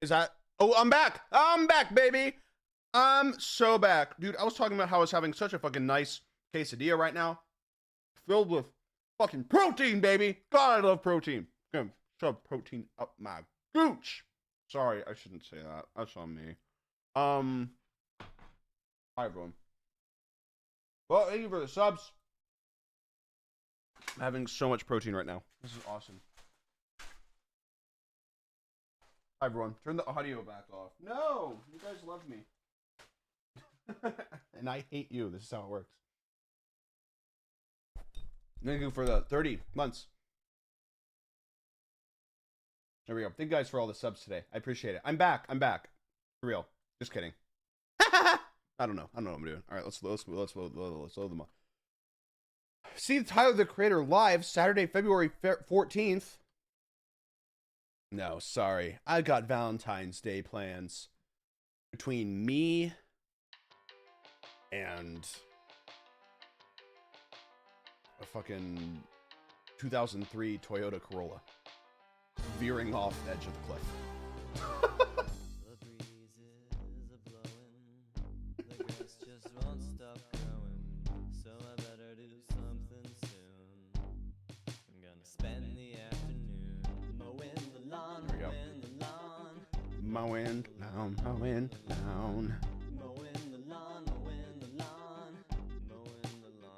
Is that? Oh, I'm back. I'm back, baby. I'm so back. Dude, I was talking about how I was having such a fucking nice quesadilla right now. Filled with fucking protein, baby. God, I love protein. Gonna shove protein up my gooch. Sorry, I shouldn't say that. That's on me. Hi, everyone. Well, thank you for the subs. I'm having so much protein right now. This is awesome. Hi, everyone. Turn the audio back off. No! You guys love me. And I hate you. This is how it works. Thank you for the 30 months. There we go. Thank you guys for all the subs today. I appreciate it. I'm back. I'm back. For real. Just kidding. I don't know. I don't know what I'm doing. All right, let's load them up. See Tyler the Creator live Saturday, February 14th. No, sorry. I got Valentine's Day plans between me and a fucking 2003 Toyota Corolla veering off edge of the cliff. Mowing down, mowing down.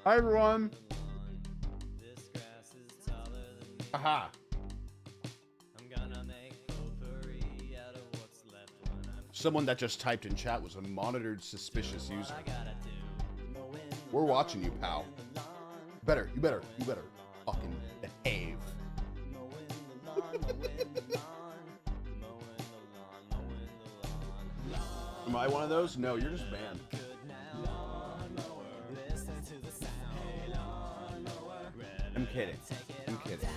Hi, everyone. Aha. Someone that just typed in chat was a monitored suspicious user. We're watching you, pal. You better fucking behave. Am I one of those? No, you're just banned. I'm kidding. I'm kidding.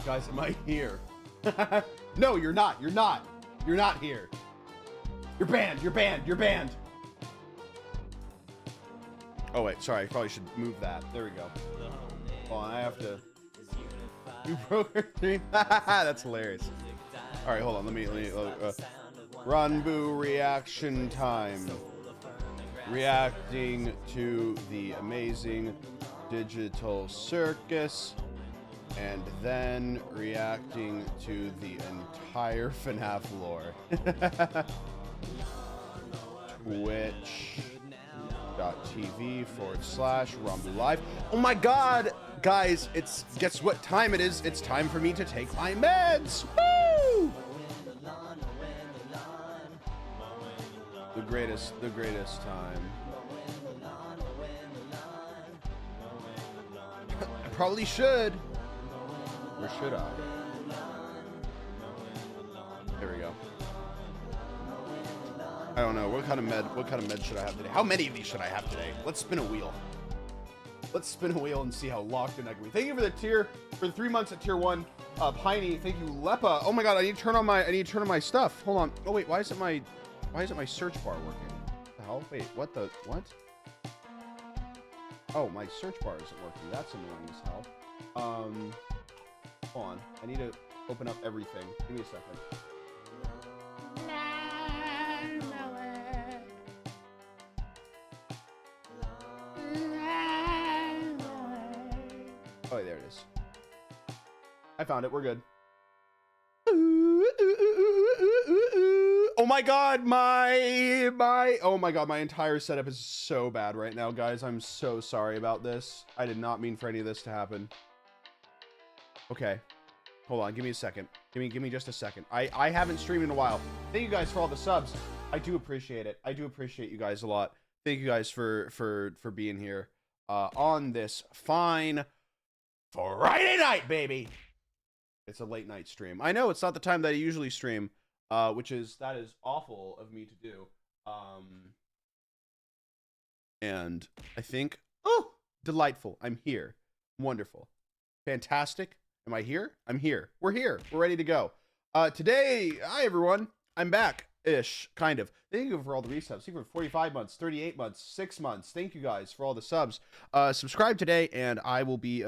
Guys, am I here? No, you're not. You're not. You're not here. You're banned. You're banned. You're banned. Oh wait, sorry. I probably should move that. There we go. Hold on, I have to. You broke her stream. That's hilarious. All right, hold on. Let me. Ranboo reaction time. Reacting to the amazing digital circus, and then reacting to the entire FNAF lore. Twitch.tv/Ranboo Live. Oh my god, guys, guess what time it is? It's time for me to take my meds. Woo! The greatest time. I probably should. Or should I? There we go. I don't know. What kind of med should I have today? How many of these should I have today? Let's spin a wheel. Let's spin a wheel and see how locked in I can be. Thank you for the 3 months at tier 1. Piney, thank you. Lepa. Oh my god, I need to turn on my stuff. Hold on. Oh wait, why isn't my search bar working? What the hell? Wait, what? Oh, my search bar isn't working. That's annoying as hell. Hold on. I need to open up everything. Give me a second. Oh, there it is. I found it. We're good. Oh my god, oh my god, my entire setup is so bad right now, guys. I'm so sorry about this. I did not mean for any of this to happen. Okay. Hold on, give me a second. Give me just a second. I haven't streamed in a while. Thank you guys for all the subs. I do appreciate it. I do appreciate you guys a lot. Thank you guys for being here on this fine Friday night, baby. It's a late night stream. I know it's not the time that I usually stream, that is awful of me to do. And I think, oh, delightful. I'm here. Wonderful. Fantastic. Am I here? I'm here. We're here. We're ready to go. Today, hi everyone. I'm back. ish, kind of. Thank you for all the resubs. Thank you for 45 months, 38 months, 6 months. Thank you guys for all the subs. Subscribe today, and I will be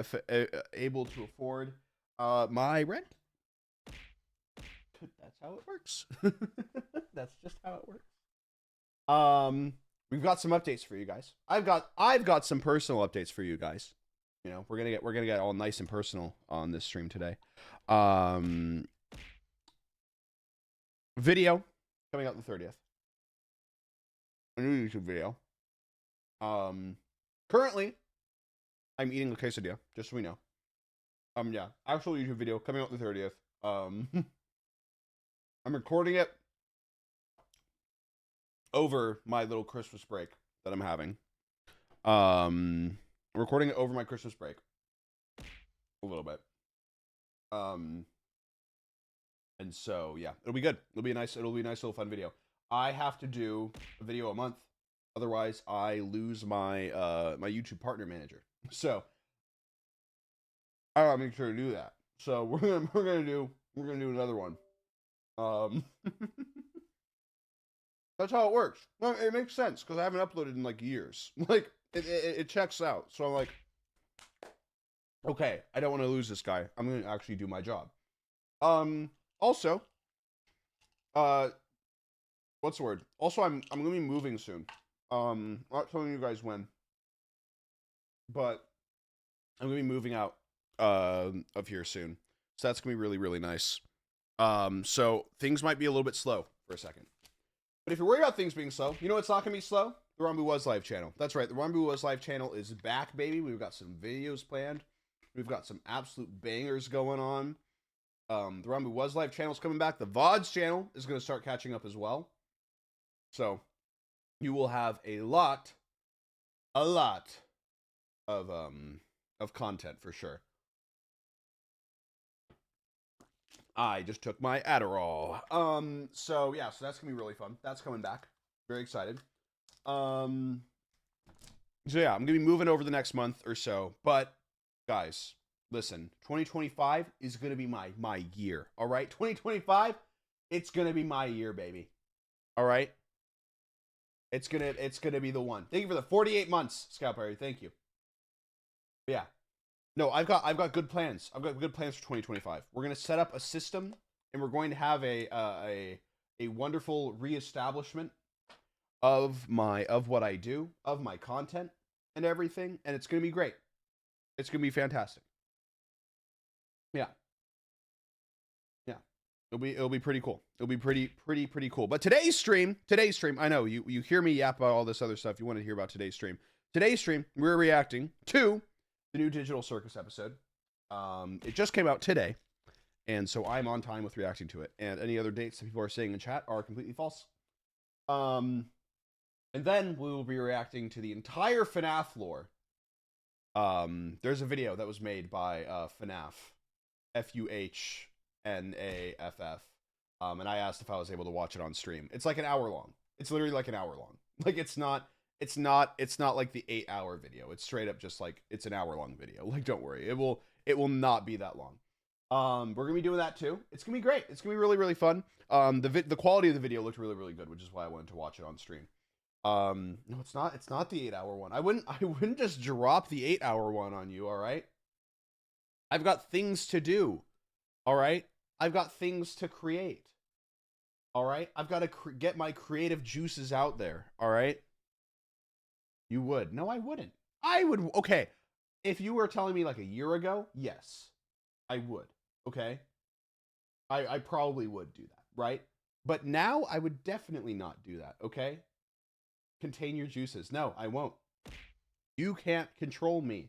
able to afford my rent. That's how it works. That's just how it works. We've got some updates for you guys. I've got some personal updates for you guys. You know, we're gonna get all nice and personal on this stream today. Video coming out the 30th. A new YouTube video. Currently, I'm eating a quesadilla, just so we know. Yeah, actual YouTube video coming out the 30th. I'm recording it over my little Christmas break that I'm having. I'm recording it over my Christmas break. A little bit. And so yeah, it'll be good. It'll be a nice little fun video. I have to do a video a month, otherwise I lose my my YouTube partner manager. So I gotta make sure to do that. So we're gonna do another one. That's how it works. No, it makes sense because I haven't uploaded in like years. Like it checks out. So I'm like, okay, I don't want to lose this guy. I'm gonna actually do my job. Also, what's the word? Also, I'm gonna be moving soon. I'm not telling you guys when, but I'm gonna be moving out of here soon. So that's gonna be really, really nice. So things might be a little bit slow for a second. But if you're worried about things being slow, you know what's not gonna be slow? The Ranboo Was Live channel. That's right, the Ranboo Was Live channel is back, baby. We've got some videos planned. We've got some absolute bangers going on. The Ranboo Was Live channel is coming back. The VODs channel is going to start catching up as well. So you will have a lot of content for sure. I just took my Adderall. So yeah, so that's gonna be really fun. That's coming back. Very excited. So yeah, I'm gonna be moving over the next month or so. But guys, listen, 2025 is gonna be my year. All right, 2025, it's gonna be my year, baby. All right, it's gonna be the one. Thank you for the 48 months, Scout Perry. Thank you. But yeah. No, I've got good plans. I've got good plans for 2025. We're gonna set up a system, and we're going to have a wonderful reestablishment of what I do, of my content, and everything, and it's gonna be great. It's gonna be fantastic. Yeah, yeah. It'll be pretty cool. It'll be pretty cool. But today's stream. I know you hear me yap about all this other stuff. You want to hear about today's stream. Today's stream, we're reacting to the new Digital Circus episode. It just came out today, and so I'm on time with reacting to it. And any other dates that people are saying in chat are completely false. And then we will be reacting to the entire FNAF lore. There's a video that was made by FNAF, FUHNAFF, and I asked if I was able to watch it on stream. It's like an hour long. It's literally like an hour long. Like it's not like the 8-hour video. It's straight up just like it's an hour-long video. Like, don't worry, it will not be that long. We're gonna be doing that too. It's gonna be great. It's gonna be really, really fun. The quality of the video looked really, really good, which is why I wanted to watch it on stream. No, it's not the 8-hour one. I wouldn't just drop the 8-hour one on you. All right. I've got things to do. All right. I've got things to create. All right. I've got to get my creative juices out there. All right. You would. No, I wouldn't. I would. Okay. If you were telling me like a year ago, yes, I would. Okay. I probably would do that. Right. But now I would definitely not do that. Okay. Contain your juices. No, I won't. You can't control me.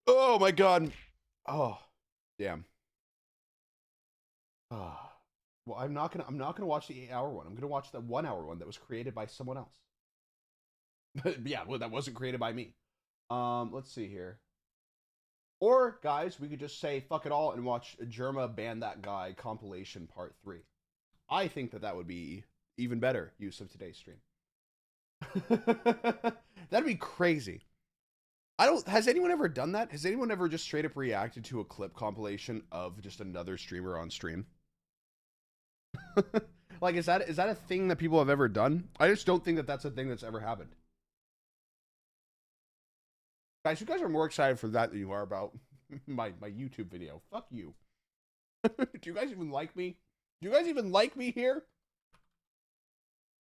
Oh my God. Oh, damn. Oh. Well, I'm not gonna watch the 8-hour one. I'm gonna watch the 1-hour one that was created by someone else. But yeah, well, that wasn't created by me. Let's see here. Or, guys, we could just say fuck it all and watch Germa Ban That Guy compilation part 3. I think that would be even better use of today's stream. That'd be crazy. Has anyone ever done that? Has anyone ever just straight up reacted to a clip compilation of just another streamer on stream? Like, is that a thing that people have ever done? I just don't think that that's a thing that's ever happened. Guys, you guys are more excited for that than you are about my YouTube video. Fuck you. Do you guys even like me? Do you guys even like me here?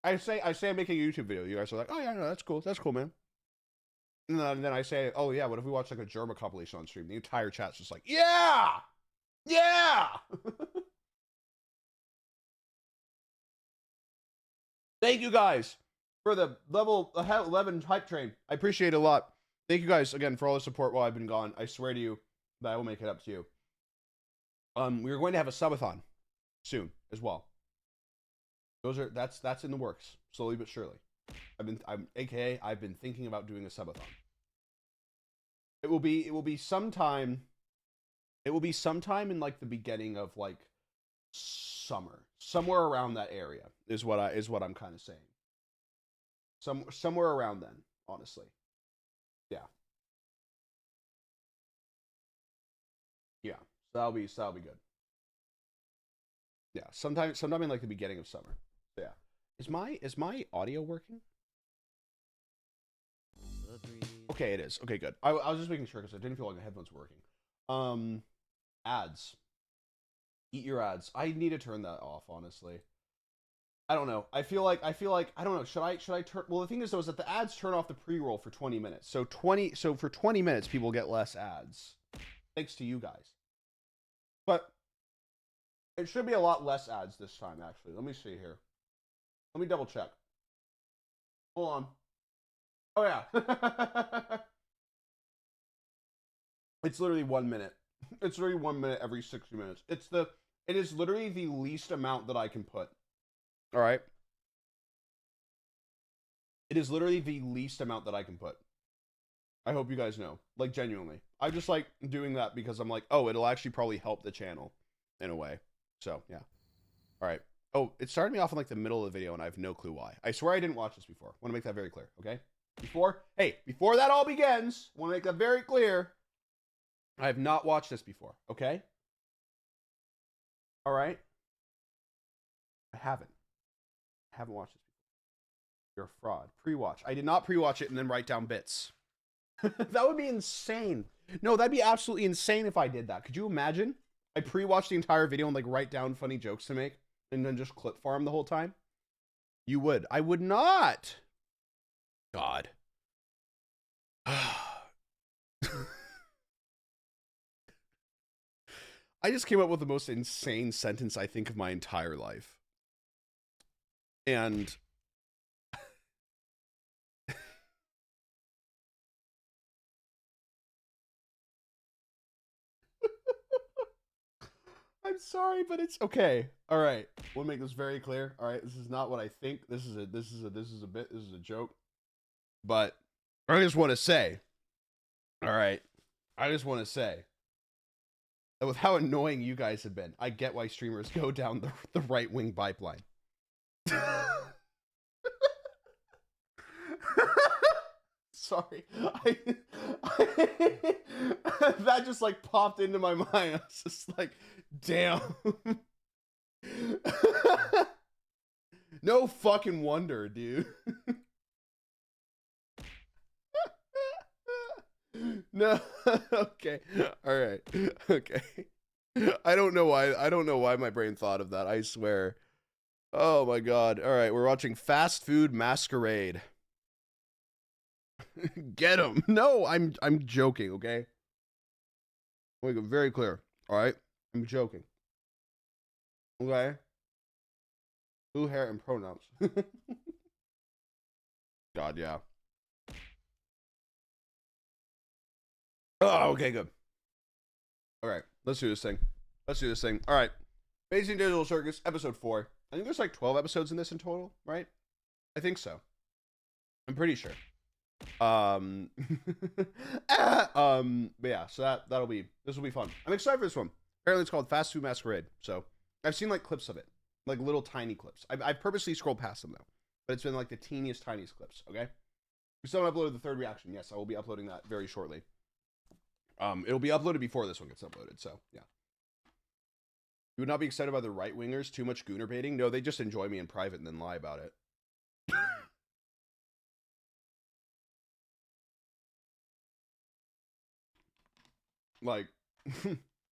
I say I'm making a YouTube video. You guys are like, oh yeah, no, that's cool. That's cool, man. And then I say, oh yeah, what if we watch like a Germa compilation on stream? The entire chat's just like, yeah! Yeah! Thank you guys for the level 11 hype train. I appreciate it a lot. Thank you guys again for all the support while I've been gone. I swear to you that I will make it up to you. We're going to have a subathon soon as well. That's in the works, slowly but surely. I've been thinking about doing a subathon. It will be sometime in like the beginning of like summer, somewhere around that area is what I'm kind of saying. Somewhere around then, honestly. Yeah. Yeah. So that'll be good. Yeah. Sometime in like the beginning of summer. So yeah. Is my audio working? Okay, it is. Okay, good. I was just making sure because I didn't feel like my headphones were working. Ads. Eat your ads. I need to turn that off, honestly. I don't know. I feel like I don't know. Should I turn? Well, the thing is though is that the ads turn off the pre-roll for 20 minutes. So for 20 minutes people get less ads. Thanks to you guys. But it should be a lot less ads this time actually. Let me see here. Let me double check. Hold on. Oh yeah. It's literally 1 minute. It's literally 1 minute every 60 minutes. It is literally the least amount that I can put. All right. It is literally the least amount that I can put. I hope you guys know. Like, genuinely. I just like doing that because I'm like, oh, it'll actually probably help the channel in a way. So, yeah. All right. Oh, it started me off in like the middle of the video and I have no clue why. I swear I didn't watch this before. I want to make that very clear, okay? Before that all begins, I want to make that very clear. I have not watched this before, okay? All right? I haven't watched this before. You're a fraud. Pre-watch. I did not pre-watch it and then write down bits. That would be insane. No, that'd be absolutely insane if I did that. Could you imagine? I pre-watched the entire video and like write down funny jokes to make and then just clip farm the whole time? You would. I would not. God. I just came up with the most insane sentence I think of my entire life. And I'm sorry, but it's okay. All right. We'll make this very clear. All right. This is not what I think. This is a bit. This is a joke. But I just want to say, all right. I just want to say that with how annoying you guys have been, I get why streamers go down the right-wing pipeline. Sorry. That just like popped into my mind. I was just like, damn. No fucking wonder, dude. No. Okay. All right. Okay. I don't know why my brain thought of that. I swear. Oh my god. All right, we're watching Fast Food Masquerade. Get him. No, I'm joking, okay? Make it very clear. All right? I'm joking. Okay? Blue hair and pronouns. God, yeah. Oh, okay, good. All right, let's do this thing. All right. Amazing Digital Circus, episode 4. I think there's like 12 episodes in this in total, right? I think so. I'm pretty sure. But yeah, so this will be fun. I'm excited for this one. Apparently it's called Fast Food Masquerade. So I've seen like clips of it, like little tiny clips. I've purposely scrolled past them though, but it's been like the tiniest clips. Okay. We still haven't uploaded the third reaction. Yes, I will be uploading that very shortly. It'll be uploaded before this one gets uploaded. So yeah. You would not be excited by the right-wingers, too much gooner baiting? No, they just enjoy me in private and then lie about it. Like,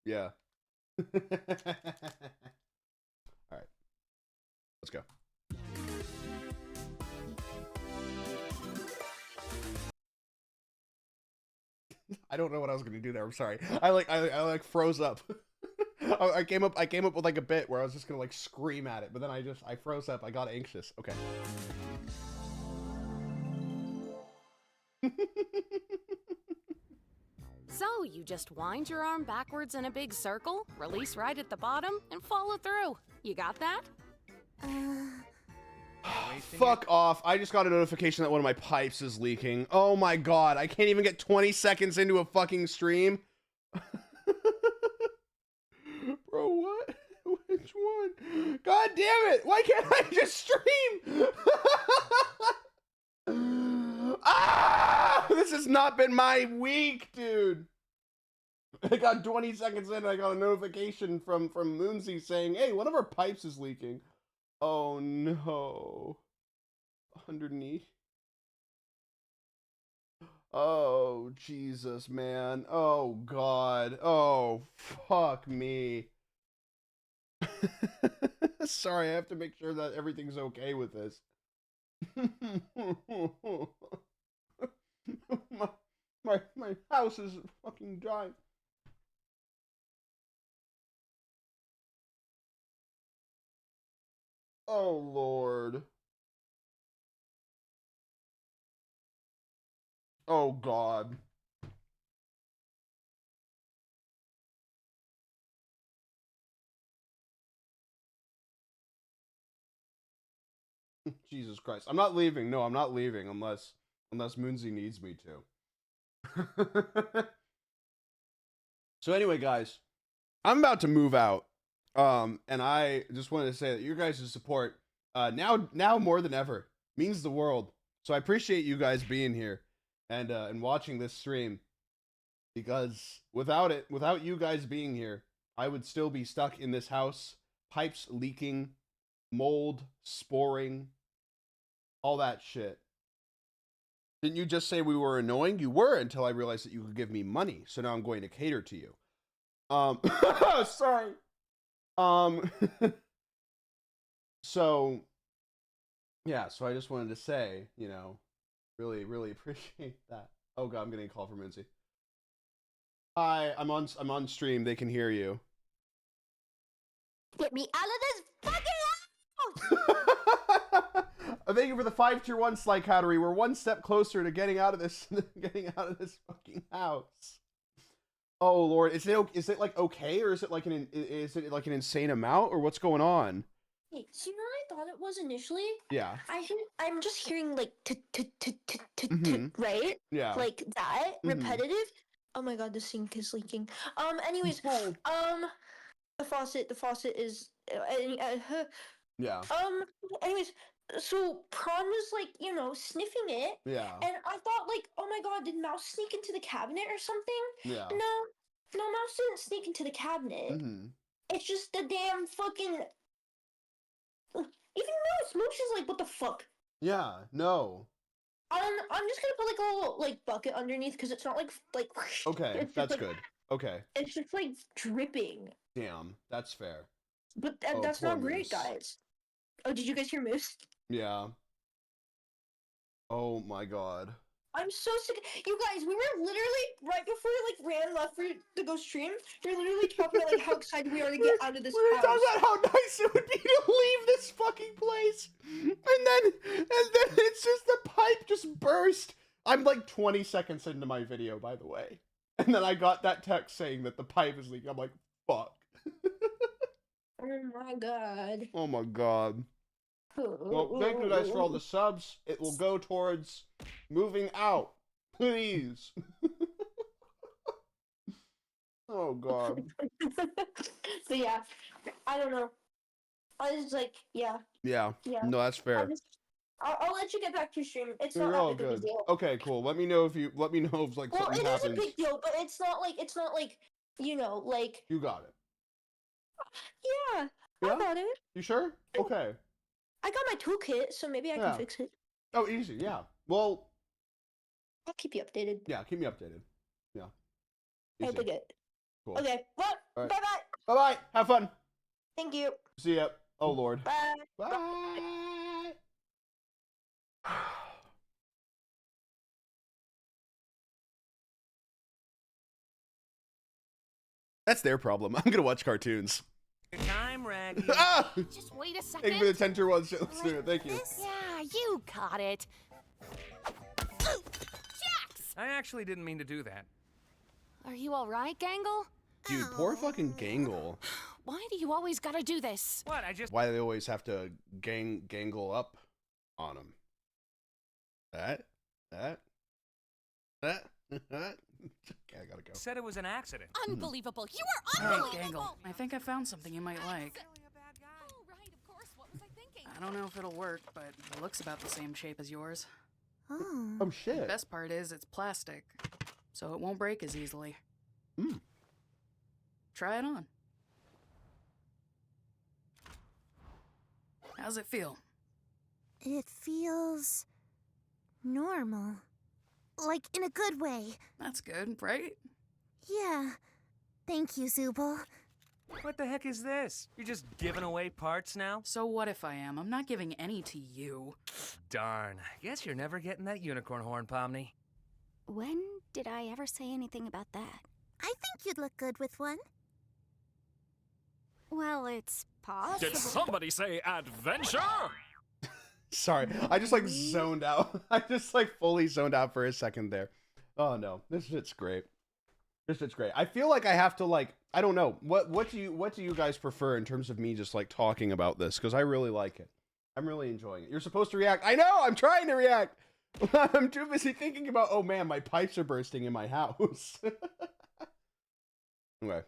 yeah. All right, let's go. I don't know what I was gonna do there. I'm sorry. I like froze up. I came up with like a bit where I was just gonna like scream at it, but then I froze up. I got anxious. Okay. So you just wind your arm backwards in a big circle, release right at the bottom, and follow through. You got that? Fuck off. I just got a notification that one of my pipes is leaking. Oh my god. I can't even get 20 seconds into a fucking stream. Bro, what? Which one? God damn it. Why can't I just stream? Ah! This has not been my week, dude. I got 20 seconds in and I got a notification from Moonsy saying, hey, one of our pipes is leaking. Oh no. Underneath. Oh, Jesus, man. Oh, God. Oh, fuck me. Sorry, I have to make sure that everything's okay with this. my house is fucking dying. Oh, Lord. Oh, God. Jesus Christ. I'm not leaving. No, I'm not leaving unless Moonsy needs me to. So anyway, guys, I'm about to move out. And I just wanted to say that your guys' support now more than ever means the world. So I appreciate you guys being here and watching this stream, because without you guys being here, I would still be stuck in this house, pipes leaking, mold, sporing, all that shit. Didn't you just say we were annoying? You were, until I realized that you could give me money. So now I'm going to cater to you. Sorry. So yeah, so I just wanted to say, you know, really appreciate that. Oh god, I'm getting a call from Moonsy. Hi, I'm on stream. They can hear you. Get me out of this fucking house! Thank you for the 5-tier-1 Slycattery. We're one step closer to getting out of this fucking house. Oh Lord, is it like okay, or is it like an insane amount, or what's going on? Hey, so you know what I thought it was initially? Yeah. I'm just hearing like Mhm. right? Yeah. Like that Mhm. repetitive. Oh my god, the sink is leaking. Anyways, Oh. the faucet is Yeah. anyways, so Prawn was like, you know, sniffing it, Yeah. and I thought like, oh my god, did Mouse sneak into the cabinet or something? Yeah. No, Mouse didn't sneak into the cabinet. Mhm. It's just the damn fucking. Even Moose is like, what the fuck? Yeah. No. I'm just gonna put like a little like bucket underneath because it's not like Okay, it's just, that's like, good. Okay. It's just like dripping. Damn, that's fair. But Oh, that's poor not great, Moose. guys. Oh, did you guys hear Moose? Yeah. Oh my god. I'm so sick. You guys, we were literally right before like Ran left for to go stream. We were literally talking about like how excited we are to get out of this We were house. talking about how nice it would be to leave this fucking place, and then it's just the pipe just burst. I'm like 20 seconds into my video, by the way, and then I got that text saying that the pipe is leaking. I'm like, fuck. Oh my god. Oh my god. Well, thank you guys for all the subs. It will go towards moving out. Please. Oh god. So yeah, I don't know. I was like, yeah. Yeah. Yeah. No, that's fair. I'll let you get back to your stream. It's You're not all that big of a good. deal. Okay, cool. Let me know if like Well, something it happens. is a big deal, but it's not like you know, like You got it. Yeah, Yeah? I got it. You sure? Okay. I got my toolkit, so maybe I Yeah. can fix it. Oh, easy. Yeah. Well, I'll keep you updated. yeah. Keep me updated. Yeah. I hope I Easy. get it. Cool. Okay, well, All right. bye-bye. Bye-bye. Have fun. Thank you. See ya. Oh, Lord. Bye. Bye. That's their problem. I'm gonna watch cartoons. Time, Raggy. Ah! Just wait a Thank you second. for the 10 tier ones. Let's do it. Thank you. Yeah, you got it. Jax! I actually didn't mean to do that. Are you alright, Gangle? Dude, poor fucking Gangle. Why do you always gotta do this? What? I just... Why they always have to gangle up on him. That. Okay, I gotta go. said it was an accident. Unbelievable. You are Hey, unbelievable. Gangle, I think I found something you might like. Oh, right, of course. What was I thinking? I don't know if it'll work, but it looks about the same shape as yours. Oh The shit. best part is it's plastic, so it won't break as easily. Mm. Try it on. How's it feel? It feels normal. Like in a good way. That's good, right? Yeah. Thank you, Zooble. What the heck is this? You're just giving away parts now? So what if I am? I'm not giving any to you. Darn. Guess you're never getting that unicorn horn, Pomni. When did I ever say anything about that? I think you'd look good with one. Well, it's possible. Did somebody say adventure? Sorry, I just like zoned out. I just like fully zoned out for a second there. Oh no, this shit's great. This shit's great. I feel like I have to like, I don't know. What do you guys prefer in terms of me just like talking about this? Because I really like it. I'm really enjoying it. You're supposed to react. I know, I'm trying to react. I'm too busy thinking about, oh man, my pipes are bursting in my house. Okay.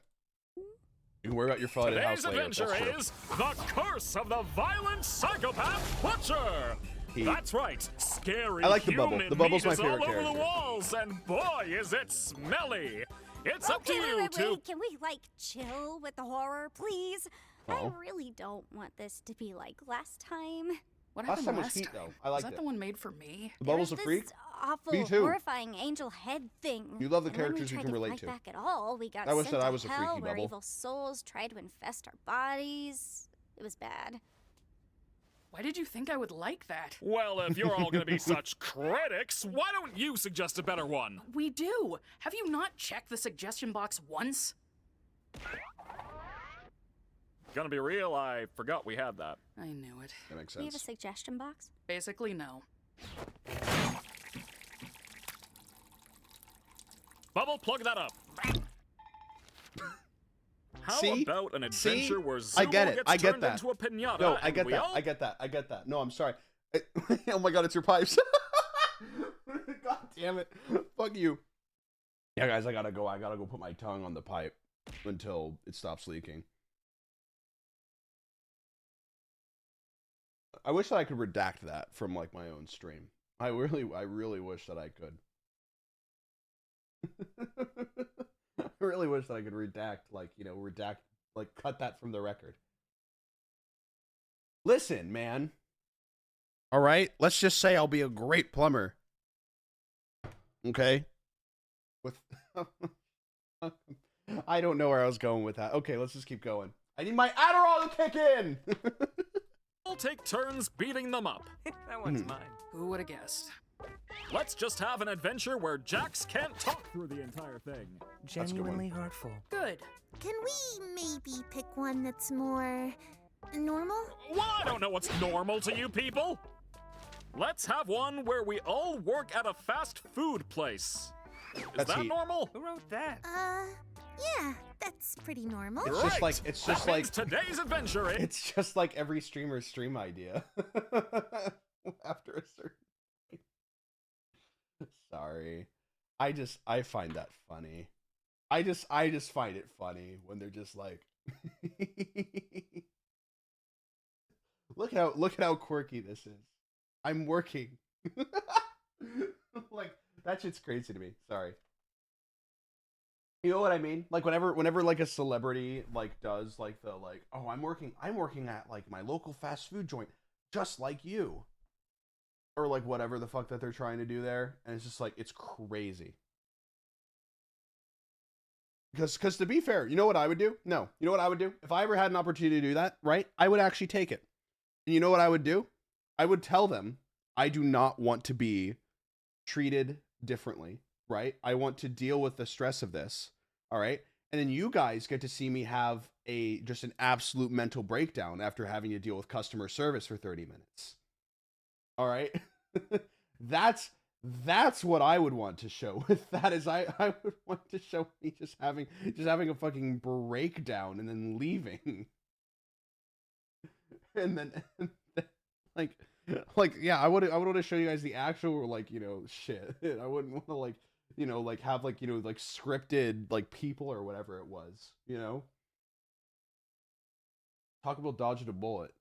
You can worry about your flooded house Today's later. adventure That's true. is The Curse of the Violent Psychopath Butcher. He- That's right, scary I like the bubble. human The bubble's meat my is favorite all over character. the walls, and boy, is it smelly. It's up to you to... Can we, like, chill with the horror, please? Oh. I really don't want this to be like last time. What Last happened time was last heat, time? though. I Was liked that it. the one made for me? The bubble's a There's freak. this awful, Me too. horrifying angel head thing. You love the And when characters you we can tried relate to to. fight back at all, we got I wish sent that I to was a hell freaky where bubble. evil souls tried to infest our bodies. It was bad. Why did you think I would like that? Well, if you're all gonna be such critics, why don't you suggest a better one? We do! Have you not checked the suggestion box once? Gonna be real, I forgot we had that. I knew it. That makes Do we have a sense. suggestion box? Basically, no. Bubble, plug that up. How See? about an See? adventure where I get Zubo it. gets I get turned that. into a pinata? No, I and get we that. all- I get that. I get that. No, I'm sorry. Oh my god, it's your pipes. God damn it. Fuck you. Yeah, guys, I gotta go. I gotta go put my tongue on the pipe until it stops leaking. I wish that I could redact that from like my own stream. I really wish that I could. I really wish that I could redact, like, you know, cut that from the record. Listen, man. All right, let's just say I'll be a great plumber. Okay? With I don't know where I was going with that. Okay, let's just keep going. I need my Adderall to kick in. We'll take turns beating them up. That one's mine. Who would have guessed? Let's just have an adventure where Jax can't talk through the entire thing. That's a good Genuinely hurtful. Good. Can we maybe pick one that's more normal? Well, I don't know what's normal to you people. Let's have one where we all work at a fast food place. Is That's that heat. normal? Who wrote that? Yeah, that's pretty normal. It's just like That means today's adventure is... it's just like every streamer's stream idea. After a certain sorry. I find that funny. I just find it funny when they're just like look at how quirky this is. I'm working. Like that shit's crazy to me. Sorry. You know what I mean? Like whenever like a celebrity like does like the like, oh, I'm working at like my local fast food joint, just like you, or like whatever the fuck that they're trying to do there, and it's just like it's crazy. Because to be fair, you know what I would do? No, you know what I would do if I ever had an opportunity to do that, right? I would actually take it. And you know what I would do? I would tell them I do not want to be treated differently, right? I want to deal with the stress of this. All right. And then you guys get to see me have just an absolute mental breakdown after having to deal with customer service for 30 minutes. All right. That's what I would want to show with that is I would want to show me just having a fucking breakdown and then leaving. And then like yeah, I would want to show you guys the actual like, you know, shit. I wouldn't want to like, you know, like have like, you know, like scripted like people or whatever it was, you know. Talk about dodging a bullet.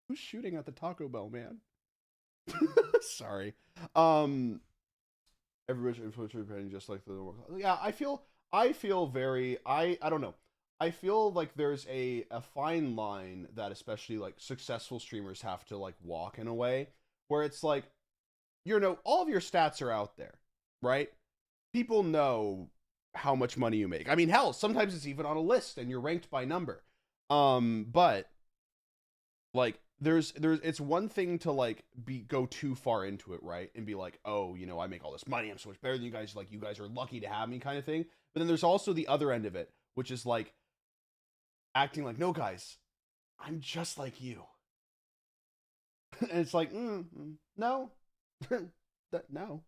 Who's shooting at the Taco Bell, man? Sorry. Everybody's influencer depending just like the normal. Yeah, I feel very I don't know. I feel like there's a fine line that especially like successful streamers have to like walk in a way where it's like, you know, all of your stats are out there, right? People know how much money you make. I mean, hell, sometimes it's even on a list and you're ranked by number. But like there's it's one thing to like go too far into it, right? And be like, oh, you know, I make all this money, I'm so much better than you guys, like you guys are lucky to have me kind of thing. But then there's also the other end of it, which is like acting like, no guys, I'm just like you. And it's like, no, no,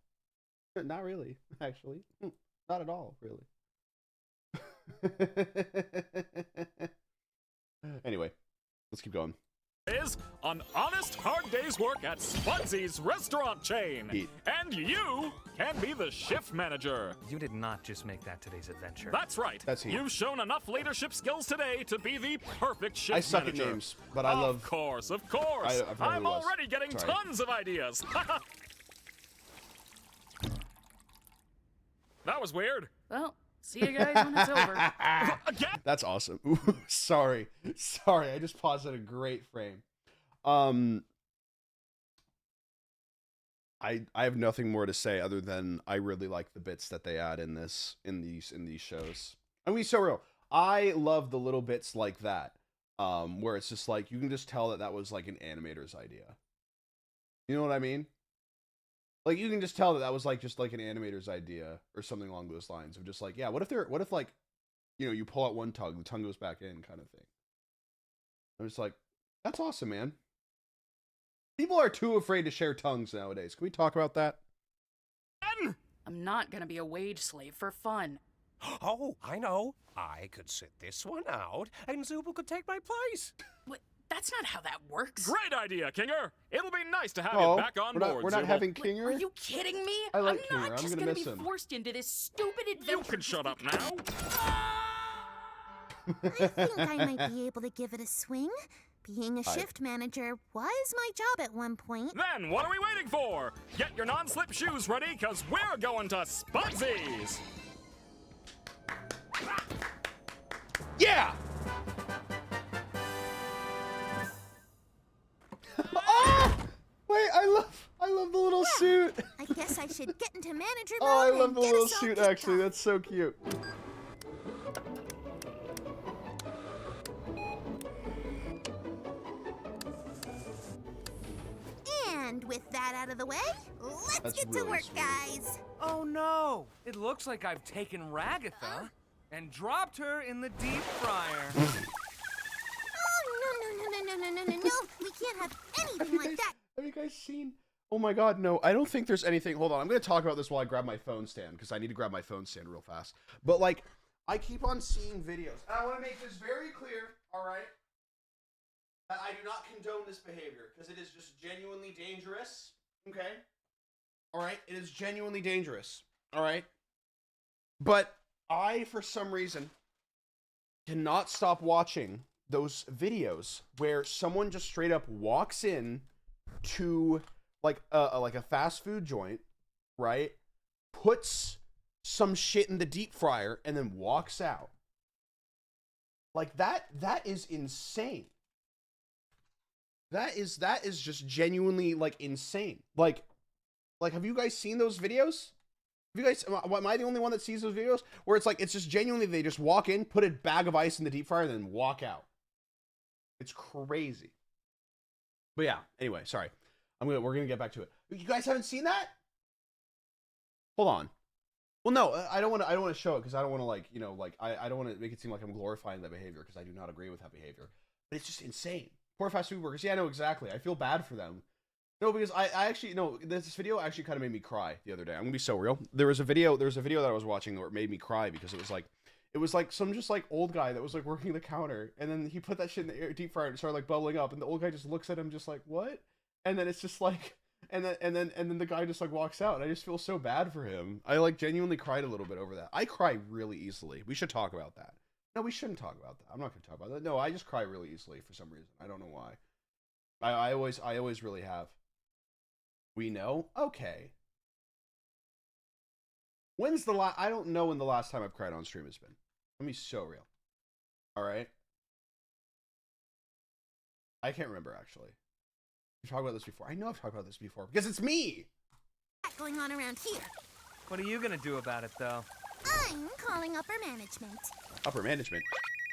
not really, actually, not at all, really. Anyway, let's keep going. Is an honest hard day's work at Spudsy's restaurant chain. Eat. And you can be the shift manager. You did not just make that today's adventure. That's right. That's he. You've shown enough leadership skills today to be the perfect shift I suck manager. at names, but I love... Of course, of course. I've heard I'm who it was. already getting Sorry. tons of ideas. That was weird. Well, see you guys when it's over. Again? That's awesome. Ooh, sorry, I just paused at a great frame. I have nothing more to say other than I really like the bits that they add in these shows. And we so real. I love the little bits like that, where it's just like you can just tell that was like an animator's idea. You know what I mean? Like you can just tell that was like just like an animator's idea or something along those lines of just like, yeah, what if like, you know, you pull out one tongue, the tongue goes back in kind of thing. I'm just like, that's awesome, man. People are too afraid to share tongues nowadays. Can we talk about that? I'm not gonna be a wage slave for fun. Oh, I know. I could sit this one out, and Zooble could take my place. What? That's not how that works. Great idea, Kinger. It'll be nice to have Oh, you back on board. we're not Zooble. having What, Kinger. are you kidding me? I like I'm Kinger. not I'm just gonna gonna miss be him. forced into this stupid adventure. You can shut up now. I think I might be able to give it a swing. Being a shift manager was my job at one point. Then what are we waiting for? Get your non-slip shoes ready, because we're going to Spudsy's. Yeah! Oh! Wait, I love the little suit. I guess I should get into manager mode. Oh, I love and the get little us all suit kicked actually. off. That's so cute. And with that out of the way, let's That's get to really work, sweet. guys. Oh no! It looks like I've taken Ragatha and dropped her in the deep fryer. Oh, no. We can't have anything like that. Have you guys seen? Oh my god, no. I don't think there's anything. Hold on. I'm going to talk about this while I grab my phone stand because I need to grab my phone stand real fast. But like, I keep on seeing videos. And I want to make this very clear, all right? That I do not condone this behavior because it is just genuinely dangerous. Okay? All right? It is genuinely dangerous. All right? But I, for some reason, cannot stop watching those videos where someone just straight up walks in to like a fast food joint right, puts some shit in the deep fryer and then walks out. Like that is insane. That is just genuinely like insane. Like have you guys seen those videos? Have you guys, am I the only one that sees those videos where it's like, it's just genuinely, they just walk in, put a bag of ice in the deep fryer, and then walk out. It's crazy. But yeah, anyway, sorry. We're gonna get back to it. You guys haven't seen that? Hold on. Well, no, I don't want to show it because I don't want to like, you know, like I don't want to make it seem like I'm glorifying that behavior because I do not agree with that behavior. But it's just insane. Poor fast food workers. Yeah, I know exactly. I feel bad for them. No, because I actually, no, this video actually kind of made me cry the other day. I'm gonna be so real. There was a video that I was watching where it made me cry because it was like some just like old guy that was like working the counter, and then he put that shit in the deep fryer and it started like bubbling up, and the old guy just looks at him just like, what? And then it's just like, and then the guy just like walks out, and I just feel so bad for him. I like genuinely cried a little bit over that. I cry really easily. We should talk about that. No, we shouldn't talk about that. I'm not gonna talk about that. No, I just cry really easily for some reason. I don't know why. I always really have. We know? Okay. When's the last... I don't know when the last time I've cried on stream has been. Let me be so real. Alright? I can't remember, actually. We've talked about this before. I know I've talked about this before, because it's me! What's going on around here? What are you gonna do about it, though? I'm calling upper management. Upper management?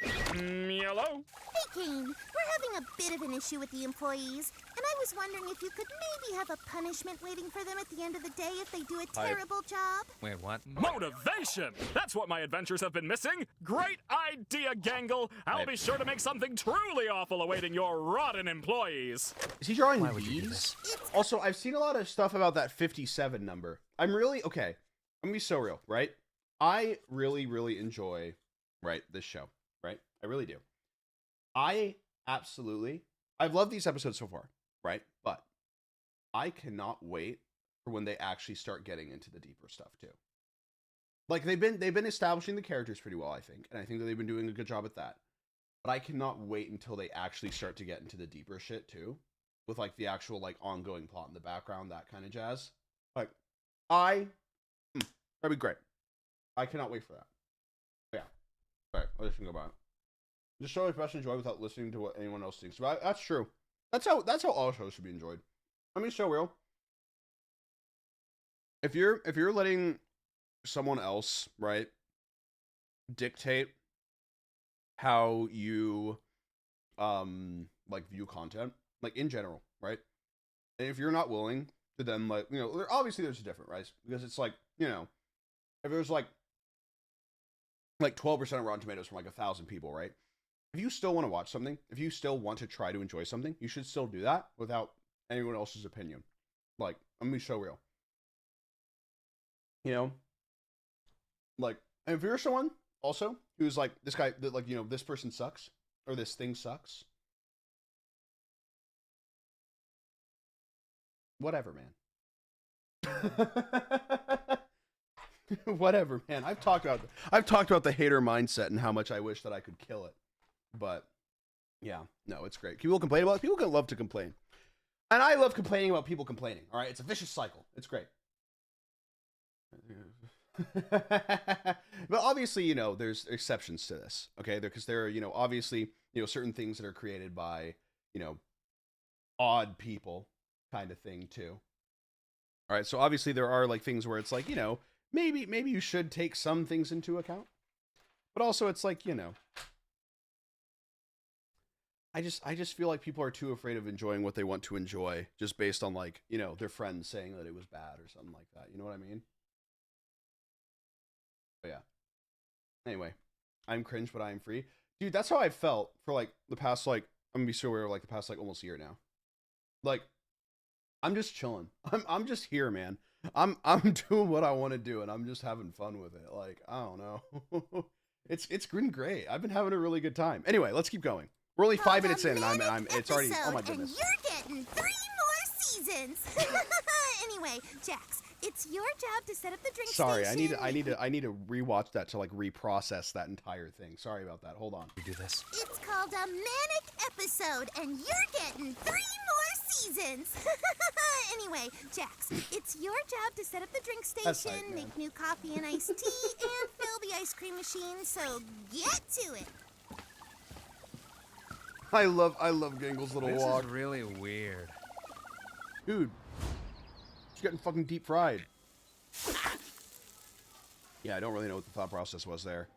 Hello? Hey, Kane. We're having a bit of an issue with the employees, and I was wondering if you could maybe have a punishment waiting for them at the end of the day if they do a terrible job. Wait, what? Motivation! That's what my adventures have been missing! Great idea, Gangle! I'll be sure to make something truly awful awaiting your rotten employees! Is he drawing these? Also, I've seen a lot of stuff about that 57 number. I'm really... Okay, I'm gonna be so real, right? I really, really enjoy, right, this show, right? I really do. I've loved these episodes so far, right? But I cannot wait for when they actually start getting into the deeper stuff too. Like they've been establishing the characters pretty well, I think, and I think that they've been doing a good job at that. But I cannot wait until they actually start to get into the deeper shit too, with like the actual like ongoing plot in the background, that kind of jazz. Like, that'd be great. I cannot wait for that. But yeah. All right, I'll just go by. Just show best enjoy without listening to what anyone else thinks. But that's true. That's how all shows should be enjoyed. I mean, so real. If you're letting someone else, right, dictate how you like view content, like in general, right? And if you're not willing to then like, you know, obviously there's a difference, right? Because it's like, you know, if there's like 12% of Rotten Tomatoes from like 1,000 people, right? If you still want to watch something, if you still want to try to enjoy something, you should still do that without anyone else's opinion. Like, I'm gonna be so real. You know? Like, and if you're someone also who's like, this guy, like, you know, this person sucks, or this thing sucks. Whatever, man. Whatever, man. I've talked about the hater mindset and how much I wish that I could kill it. But yeah, no, it's great. People complain about it. People can love to complain. And I love complaining about people complaining. All right, it's a vicious cycle. It's great. But obviously, you know, there's exceptions to this, okay? Because there are, you know, obviously, you know, certain things that are created by, you know, odd people kind of thing too. All right, so obviously there are like things where it's like, you know, maybe you should take some things into account. But also it's like, you know, I just feel like people are too afraid of enjoying what they want to enjoy just based on like, you know, their friends saying that it was bad or something like that. You know what I mean? But yeah. Anyway, I'm cringe, but I am free. Dude, that's how I felt for like the past, like, I'm gonna be so aware, like the past like almost a year now. Like, I'm just chilling. I'm just here, man. I'm doing what I want to do and I'm just having fun with it. Like, I don't know. It's been great. I've been having a really good time. Anyway, let's keep going. We're only 5 minutes in and I'm it's already, oh my goodness. And you're getting 3 more seasons. Anyway, Jax, it's your job to set up the drink Sorry, station. I need to rewatch that to like reprocess that entire thing. Sorry about that. Hold on. We do this. It's called a manic episode, and you're getting 3 more reasons. Anyway, Jax, it's your job to set up the drink That's station, right, man. make new coffee and iced tea, and fill the ice cream machine, so get to it. I love Gangle's little This walk. is really weird. Dude, she's getting fucking deep fried. Yeah, I don't really know what the thought process was there.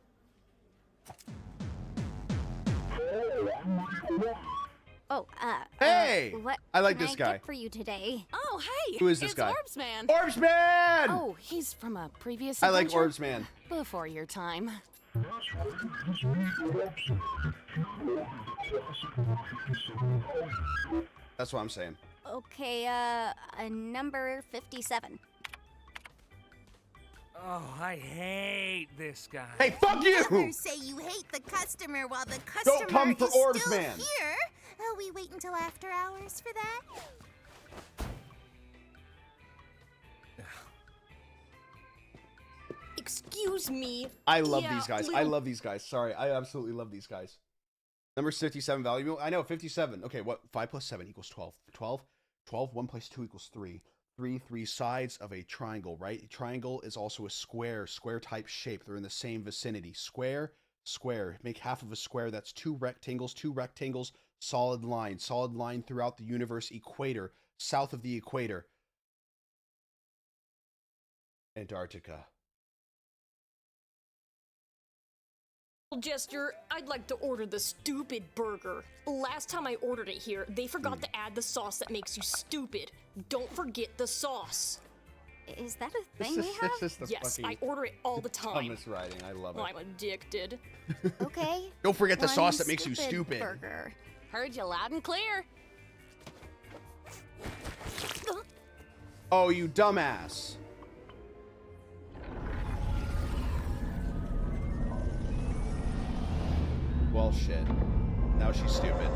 Oh, Hey! what I like can this guy. get for you today? Oh, hey! Who is this it's guy? Orbs Man. Orbs Man! Oh, he's from a previous I like adventure Orbs Man. before your time. That's what I'm saying. Okay, number 57. Oh, I hate this guy. Hey, fuck you! Never say you hate the customer while the customer come for is Orbs still Man. here. Oh, we wait until after hours for that? Excuse me. I love Yeah, these guys. I little- love these guys. Sorry, I absolutely love these guys. Number 57 value. I know, 57. Okay, what? 5 plus 7 equals 12. 12? 12, 1 plus 2 equals 3. 3 sides of a triangle, right? A triangle is also a square type shape. They're in the same vicinity. Square, square. Make half of a square. That's 2 rectangles, solid line throughout the universe, equator, south of the equator. Antarctica. Jester, I'd like to order the stupid burger. Last time I ordered it here, they forgot to add the sauce that makes you stupid. Don't forget the sauce. Is that a thing we have? This is the Yes, I fucking order it all the time. dumbest writing. I love it. I'm addicted. Okay. Don't forget the one sauce that makes you stupid. Burger. Heard you loud and clear. Oh, you dumbass. Well, shit. Now she's stupid.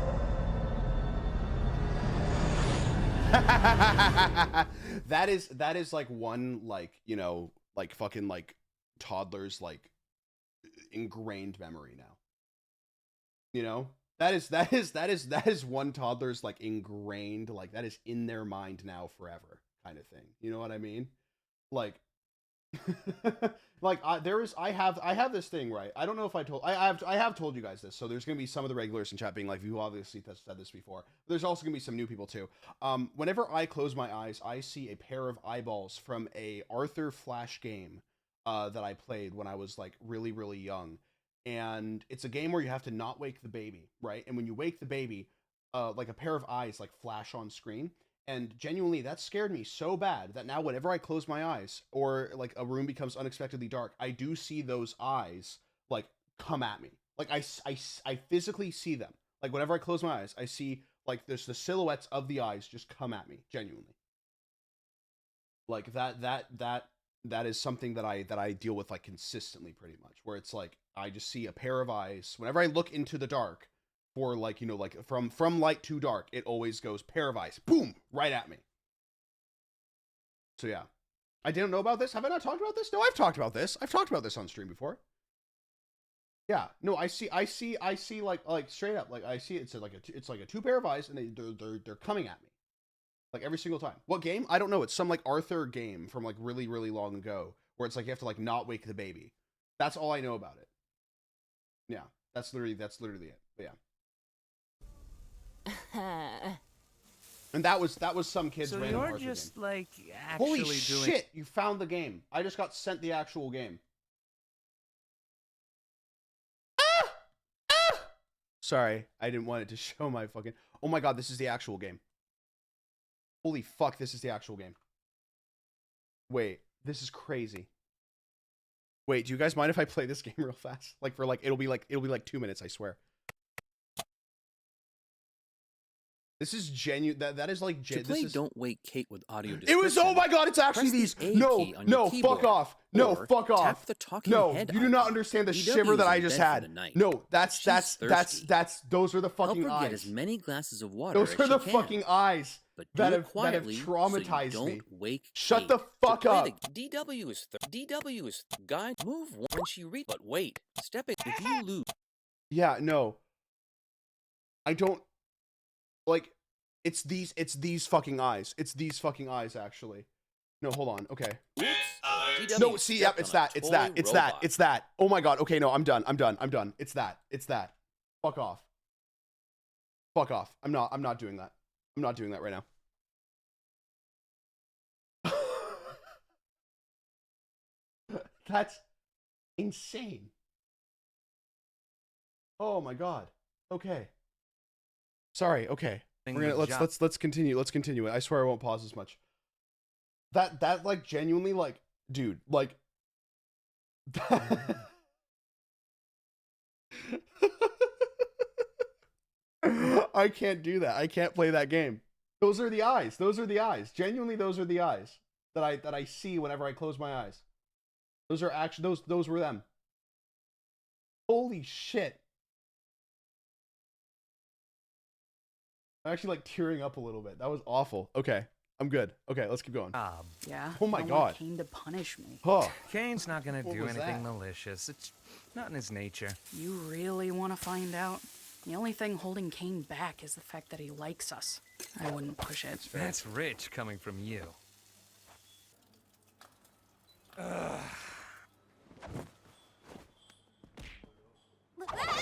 that is like one, like, you know, like fucking like toddler's like ingrained memory now. You know? That is one toddler's like ingrained, like that is in their mind now forever kind of thing. You know what I mean? Like like I have this thing, right? I don't know if I have told you guys this. So there's gonna be some of the regulars in chat being like, you obviously said this before. But there's also gonna be some new people too. Whenever I close my eyes, I see a pair of eyeballs from a Arthur Flash game that I played when I was like really, really young. And it's a game where you have to not wake the baby, right? And when you wake the baby, like a pair of eyes like flash on screen. And genuinely, that scared me so bad that now whenever I close my eyes or like a room becomes unexpectedly dark, I do see those eyes like come at me. Like I physically see them. Like whenever I close my eyes, I see like there's the silhouettes of the eyes just come at me, genuinely. Like that is something that I deal with like consistently pretty much, where it's like I just see a pair of eyes whenever I look into the dark. For like, you know, like from light to dark, it always goes pair of eyes, boom, right at me. So yeah, I didn't know about this. Have I not talked about this? No, I've talked about this. I've talked about this on stream before. Yeah, no, I see like straight up, like I see it's like a 2 pair of eyes, and they're coming at me, like every single time. What game? I don't know. It's some like Arthur game from like really, really long ago, where it's like you have to like not wake the baby. That's all I know about it. Yeah, that's literally it. But yeah. And that was some kid's So random you're Arthur just game. like actually Holy doing. shit! You found the game. I just got sent the actual game. Sorry, I didn't want it to show my fucking. Oh my god, this is the actual game. Holy fuck, this is the actual game. Wait, this is crazy. Wait, do you guys mind if I play this game real fast? Like for like it'll be like 2 minutes, I swear. This is genuine. That is like To play Don't Wake Kate with audio It was, oh my god, it's actually press these. the A No, key on no, your keyboard, fuck off. No, or fuck tap off. the talking No, head you do not icon. understand the DW shiver that is I in just bed for had. the night. No, that's She's thirsty. those are the Help fucking her eyes. get as many glasses of water Those as are she the can. fucking eyes But that do it have quietly traumatized so you me. don't wake Shut Kate. the To fuck play up. the DW is guide move when she reads. But wait, step it if you lose. Yeah, no. I don't like It's these fucking eyes. It's these fucking eyes, actually. No, hold on. Okay. DW No, see, yep, stepped it's on a that. It's toy that. It's robot. that. It's that. Oh my god. Okay, no, I'm done. I'm done. I'm done. It's that. It's that. Fuck off. Fuck off. I'm not doing that. I'm not doing that right now. That's insane. Oh my god. Okay. Sorry. Okay. We're gonna let's continue. Let's continue it. I swear I won't pause as much. That like genuinely like, dude, like I can't do that. I can't play that game. Those are the eyes. Those are the eyes. Genuinely, those are the eyes that I see whenever I close my eyes. Those are actually those were them. Holy shit. I'm actually like tearing up a little bit. That was awful. Okay, I'm good. Okay, let's keep going. Yeah. Oh my I don't god. want Kane to punish me. Oh. Kane's not gonna What do was anything that? malicious. It's not in his nature. You really want to find out? The only thing holding Kane back is the fact that he likes us. I wouldn't push it. That's rich coming from you. Oh!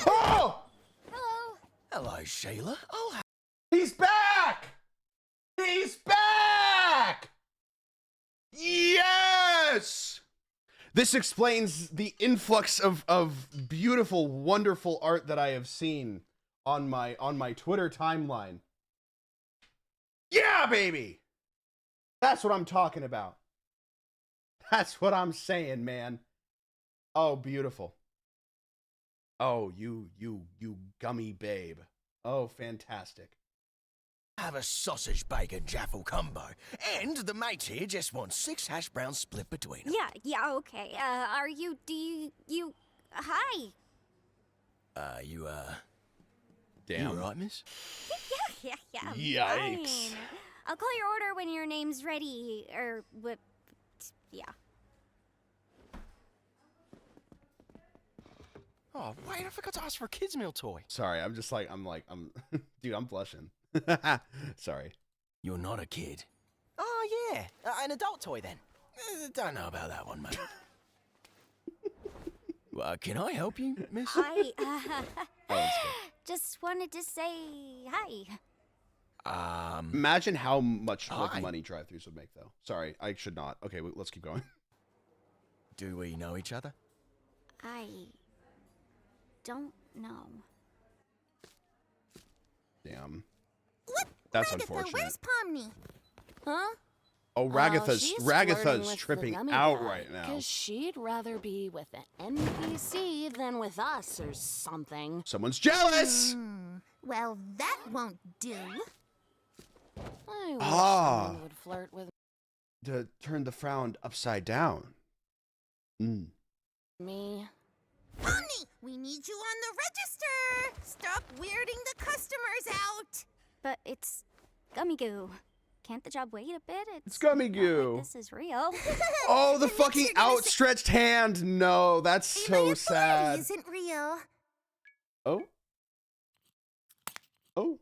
Hello. Hello, Sheila. Oh, He's back! He's back! Yes! This explains the influx of beautiful, wonderful art that I have seen on my Twitter timeline. Yeah, baby! That's what I'm talking about. That's what I'm saying, man. Oh, beautiful. Oh, you gummy babe. Oh, fantastic. have a sausage bacon jaffle combo. And the mate here just wants 6 hash browns split between them. Yeah, okay. Are you, hi. Damn. You alright, miss? Yeah. Yikes. Fine. I'll call your order when your name's ready, or what? Yeah. Oh, wait, I forgot to ask for a kids' meal toy. Sorry, I'm dude, I'm blushing. Sorry. You're not a kid. Oh, yeah. An adult toy, then. Don't know about that one, mate. Well, can I help you, miss? Hi. Just wanted to say hi. Imagine how much Hi. money drive-thrus would make, though. Sorry, I should not. Okay, let's keep going. Do we know each other? I don't know. Damn. What? That's Ragatha, unfortunate. Where's Pomni? Huh? Oh, She's flirting Ragatha's with tripping the gummy out guy, right now. 'cause she'd rather be with an NPC than with us or something. Someone's jealous! Well, that won't do. I wish Ah. someone would flirt with To turn the frown upside down. me. Pomni, we need you on the register. Stop weirding the customers out. But it's gummy goo. Can't the job wait a bit? It's gummy not goo. Like this is real. Oh, the It makes fucking you gonna say- outstretched hand! No, that's My so authority sad. isn't real. Oh? Oh?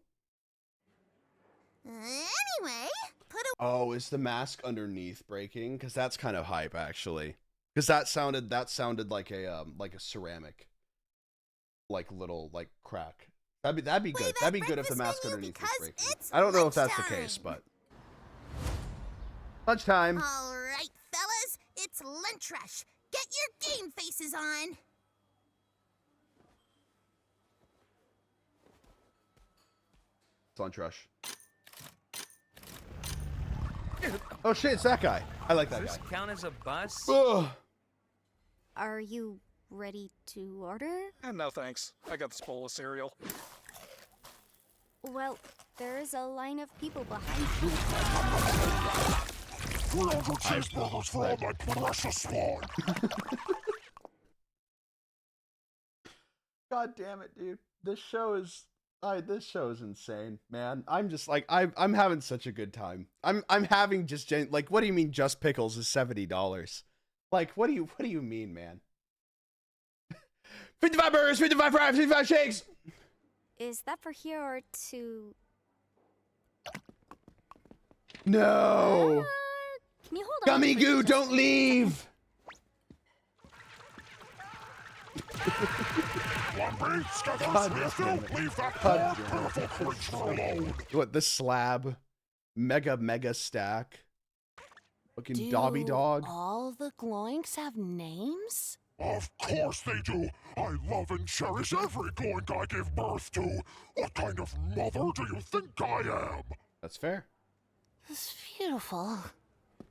Anyway, put a Oh, is the mask underneath breaking? Because that's kind of hype, actually. Because that sounded like a ceramic, like little like crack. That'd be Play good. that That'd be good if the breakfast mask menu underneath was because breaking. it's I don't know if that's the lunchtime. case, but lunchtime. All right, fellas, it's lunch rush. Get your game faces on. It's lunch rush. Oh shit, it's that guy. I like that Does guy. this count as a bus? Ugh. Are you ready to order? No thanks. I got this bowl of cereal. Well, there's a line of people behind you. cheeseburgers for all my precious spawn. God damn it, dude. This show is insane, man. I'm just like I'm having such a good time. I'm having just like, what do you mean just pickles is $70? Like, what do you mean, man? 55 burgers, 55 fries, 55 shakes. Is that for here or to No. Can you hold on? Gummy for goo, just don't a leave. Lumpy, Skithers, God if damn you it. leave that God poor, damn it. pitiful creature alone. What, the slab? Mega stack. Fucking Do Dobby dog. all the gloinks have names? Of course they do. I love and cherish every gloink I give birth to. What kind of mother do you think I am? That's fair. It's beautiful.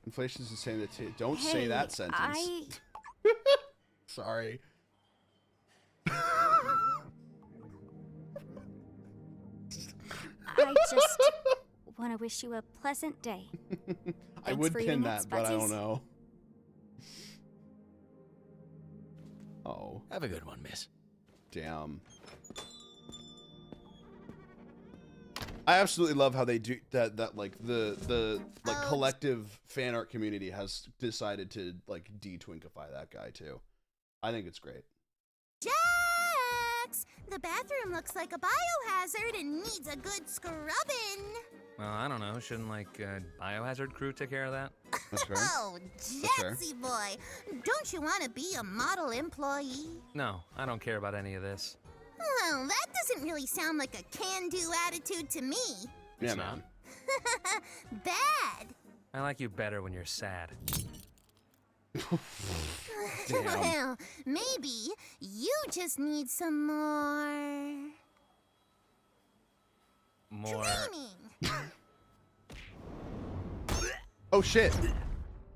Inflation's insane. Don't say that sentence. Sorry. I just want to wish you a pleasant day. I would pin that, but I don't know. Oh. Have a good one, miss. Damn. I absolutely love how they do that like the collective fan art community has decided to like de-twinkify that guy too. I think it's great. Jax! The bathroom looks like a biohazard and needs a good scrubbing. Well, I don't know. Shouldn't like biohazard crew take care of that? That's fair. Oh, Jaxie boy, don't you want to be a model employee? No, I don't care about any of this. Well, that doesn't really sound like a can-do attitude to me. Yeah, It's man. Bad. I like you better when you're sad. Damn. Well, maybe you just need some more... More. training. Oh shit.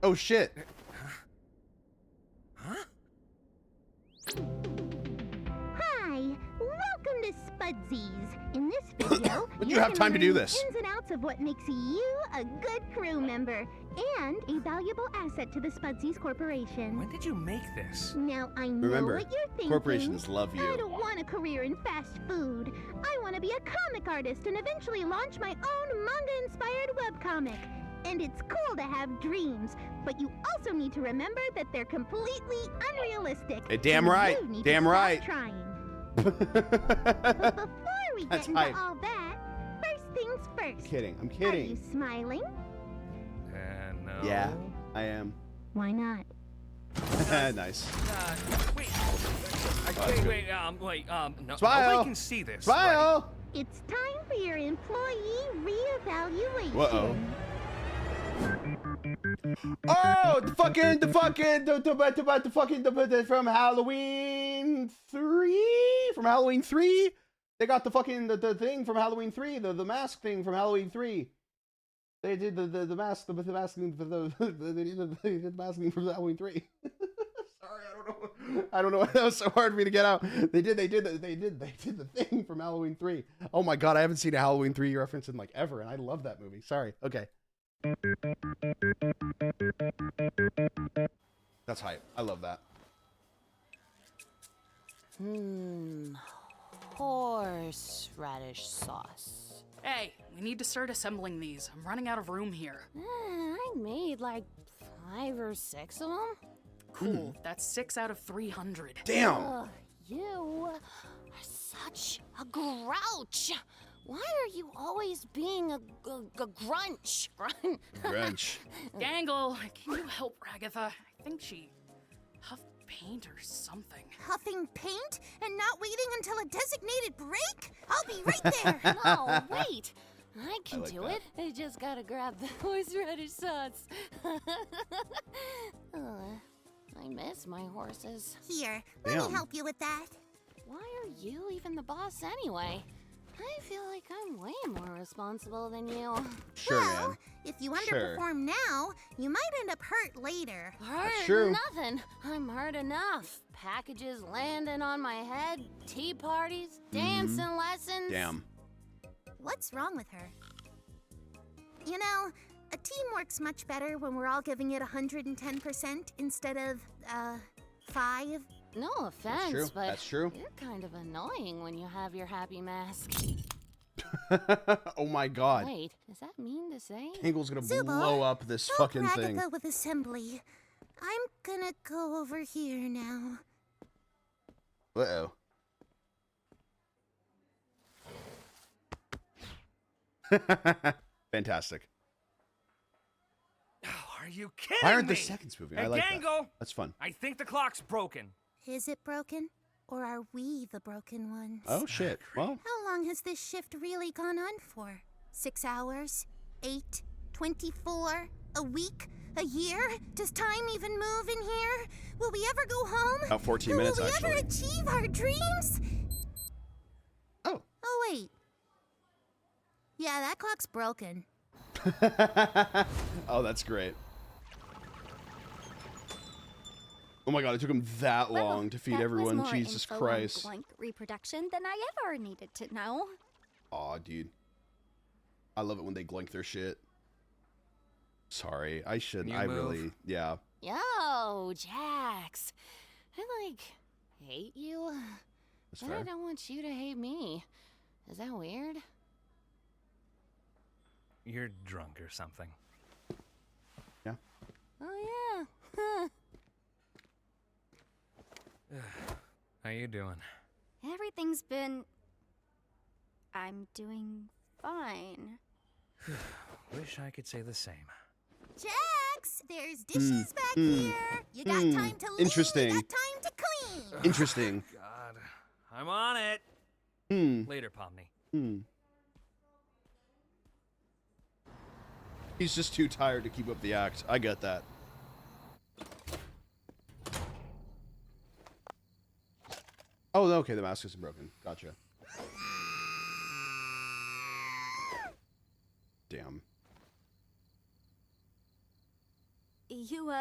Oh shit. Huh? Hi, welcome to Spudsies. In this video, Would you have time to do learn this? ins and outs of what makes you a good crew member and a valuable asset to the Spudsies Corporation. When did you make this? Now, I know Remember, what you're thinking. corporations love I you. don't want a career in fast food. I want to be a comic artist and eventually launch my own manga-inspired webcomic. And it's cool to have dreams, but you also need to remember that they're completely unrealistic. Damn and right. you need Damn to stop right. Trying. But before we That's get into hype. all that, first things first. Kidding. I'm Are kidding. you smiling? No. Yeah, I am. Why not? Nice. Wait. Wait. No. Smile. Nobody can see this. Smile. It's time for your employee reevaluation. Uh-oh. Oh, from Halloween 3? From Halloween 3? They got the fucking the thing from Halloween 3, the mask thing from Halloween 3. They did the mask, the masking for they did the masking from Halloween 3. Sorry, I don't know. That was so hard for me to get out. They did the thing from Halloween 3. Oh my god, I haven't seen a Halloween 3 reference in like ever, and I love that movie. Sorry. Okay. That's hype. I love that. Horseradish sauce. Hey, we need to start assembling these. I'm running out of room here. I made like 5 or 6 of them. Cool. That's 6 out of 300. Damn. Ugh, you are such a grouch. Why are you always being a grunch? Grunch. Gangle, can you help Ragatha? I think she huffed paint or something. Huffing paint and not waiting until a designated break? I'll be right there. No, wait. I can like do that. it. I just gotta grab the horseradish sauce. I miss my horses. Here, let Damn. me help you with that. Why are you even the boss anyway? I feel like I'm way more responsible than you. Sure, well, man. if you Sure. underperform now, you might end up hurt later. Hurt true. nothing. I'm hurt enough. Packages landing on my head, tea parties, dancing lessons. Damn. What's wrong with her? You know, a team works much better when we're all giving it 110% instead of, 5. No offense, true. but That's true. you're kind of annoying when you have your happy mask. Oh my god. Wait, is that mean to say? Tangle's gonna Zubo, blow up this help fucking thing. Ragatha with assembly. I'm gonna go over here now. Uh-oh. Fantastic. Oh, are you kidding Why aren't me? the seconds moving? Hey, I like that. Gangle! That's fun. I think the clock's broken. Is it broken? Or are we the broken ones? Oh, shit. Well, How long has this shift really gone on for? 6 hours? 8? 24? A week? A year? Does time even move in here? Will we ever go home? about 14 minutes, Will we actually. ever achieve our dreams? Oh. Oh, wait. Yeah, that clock's broken. Oh, that's great. Oh my god, it took him that long to feed that everyone. was more Jesus info Christ. on blank reproduction than I ever needed to know. Aw, dude. I love it when they glink their shit. Sorry, I shouldn't. You I move. really, yeah. Yo, Jax. I, hate you. That's But fair. I don't want you to hate me. Is that weird? You're drunk or something. Yeah. Oh, yeah. Huh. How you doing? Everything's been. I'm doing fine. Wish I could say the same. Jax, there's dishes back here. You got time to leave. Interesting. You got time to clean. Interesting. God, I'm on it. Later, Pomni. He's just too tired to keep up the act. I get that. Oh, okay, the mask isn't broken. Gotcha. Damn. You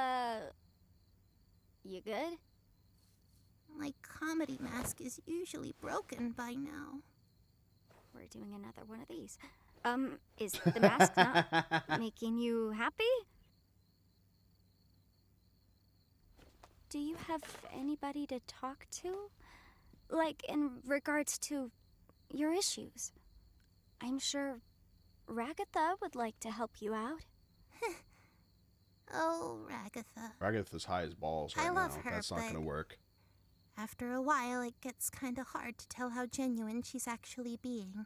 good? My comedy mask is usually broken by now. We're doing another one of these. Is the mask not making you happy? Do you have anybody to talk to? Like, in regards to your issues? I'm sure Ragatha would like to help you out. Oh, Ragatha. Ragatha's high as balls right I love now. her, That's not but- gonna work. After a while, it gets kinda hard to tell how genuine she's actually being.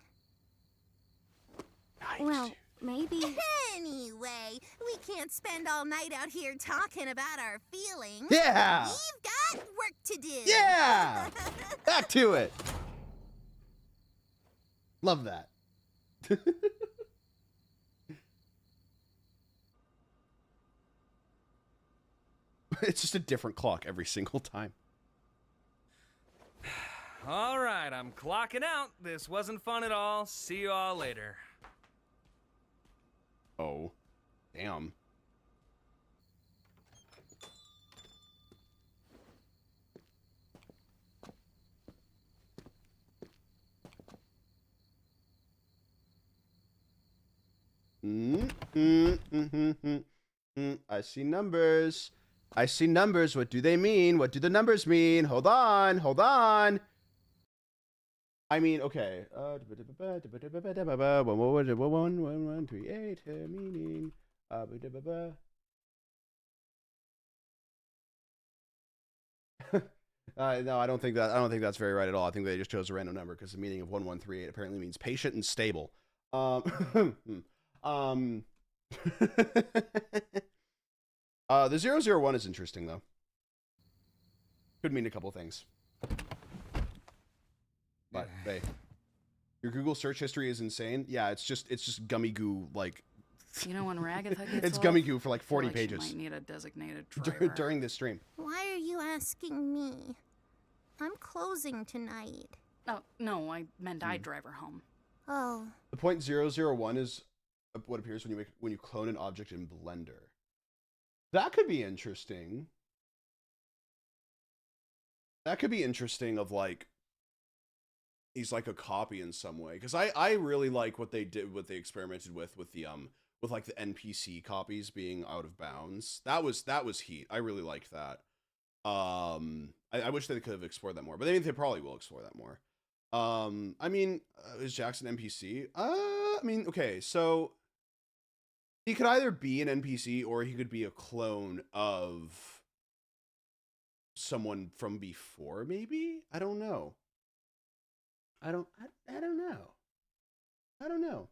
Nice. Well, maybe. Anyway, we can't spend all night out here talking about our feelings. Yeah! We've got work to do. Yeah! Back to it. Love that. It's just a different clock every single time. All right, I'm clocking out. This wasn't fun at all. See you all later. Oh, damn. I see numbers. I see numbers. What do they mean? What do the numbers mean? Hold on. Hold on. I mean, okay. 1138 meaning. No, I don't think that's very right at all. I think they just chose a random number because the meaning of 1138 apparently means patient and stable. The 001 is interesting though. Could mean a couple things. But hey, your Google search history is insane. Yeah, it's just gummy goo like. You know when Ragatha gets It's off, gummy goo for like I feel 40 like pages. She might need a designated driver. During this stream. Why are you asking me? I'm closing tonight. Oh, no, I meant I'd drive her home. Oh. The point 001 is what appears when you clone an object in Blender. That could be interesting. That could be interesting of like he's like a copy in some way, because I really like what they experimented with the like the NPC copies being out of bounds. That was heat. I really liked that. I wish they could have explored that more, but they probably will explore that more. I mean, is Jackson NPC? I mean, okay, so he could either be an NPC or he could be a clone of someone from before, maybe? I don't know. I don't know.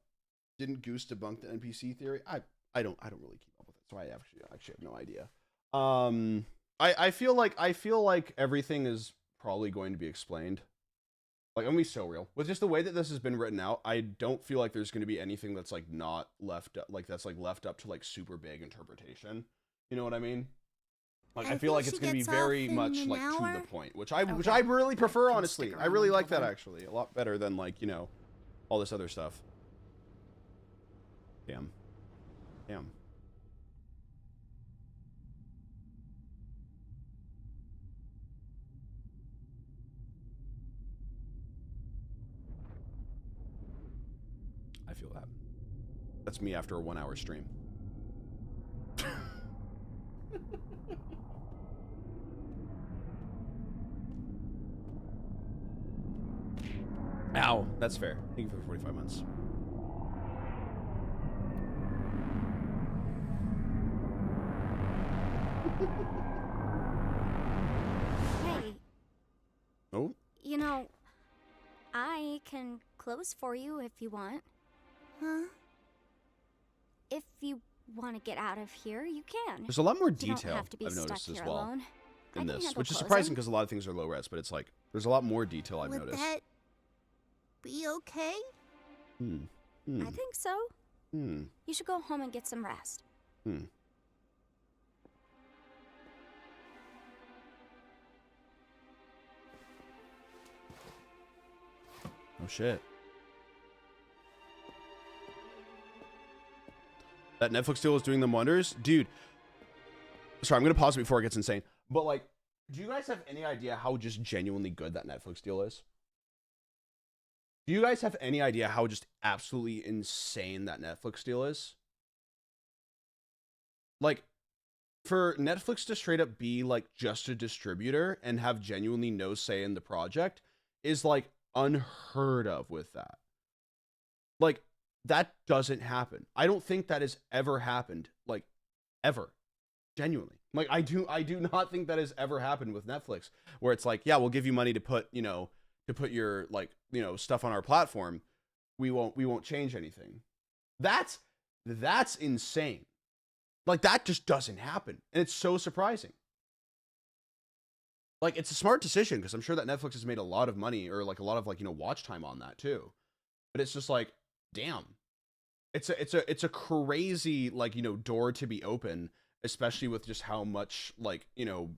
Didn't Goose debunk the NPC theory? I don't really keep up with it, so I actually have no idea. I feel like everything is probably going to be explained. Like, I'm gonna be so real with just the way that this has been written out. I don't feel like there's gonna be anything that's like not left up, like that's like left up to like super big interpretation. You know what I mean? Like, I feel like it's gonna be very much like to the point, which I really prefer, honestly. I really like that actually a lot better than like, you know, all this other stuff. Damn. I feel that. That's me after a 1-hour stream. Ow, that's fair. Thank you for 45 months. Hey. Oh? You know, I can close for you if you want. Huh? If you want to get out of here, you can. There's a lot more You don't detail have to be I've stuck noticed as here well alone. I in can this, handle which is closing. surprising because a lot of things are low res, but it's like there's a lot more detail I've Would noticed. that be okay? I think so. You should go home and get some rest. Oh shit. That Netflix deal is doing them wonders? Dude. Sorry, I'm gonna pause it before it gets insane. But like, do you guys have any idea how just genuinely good that Netflix deal is? Do you guys have any idea how just absolutely insane that Netflix deal is? Like, for Netflix to straight up be like just a distributor and have genuinely no say in the project is like unheard of with that. Like, that doesn't happen. I don't think that has ever happened, like, ever. Genuinely. Like, I do not think that has ever happened with Netflix, where it's like, yeah, we'll give you money to put, you know, to put your, like, you know, stuff on our platform. We won't change anything. That's insane. Like, that just doesn't happen. And it's so surprising. Like, it's a smart decision, because I'm sure that Netflix has made a lot of money, or like a lot of, like, you know, watch time on that too. But it's just like, damn. It's a crazy, like, you know, door to be open, especially with just how much, like, you know,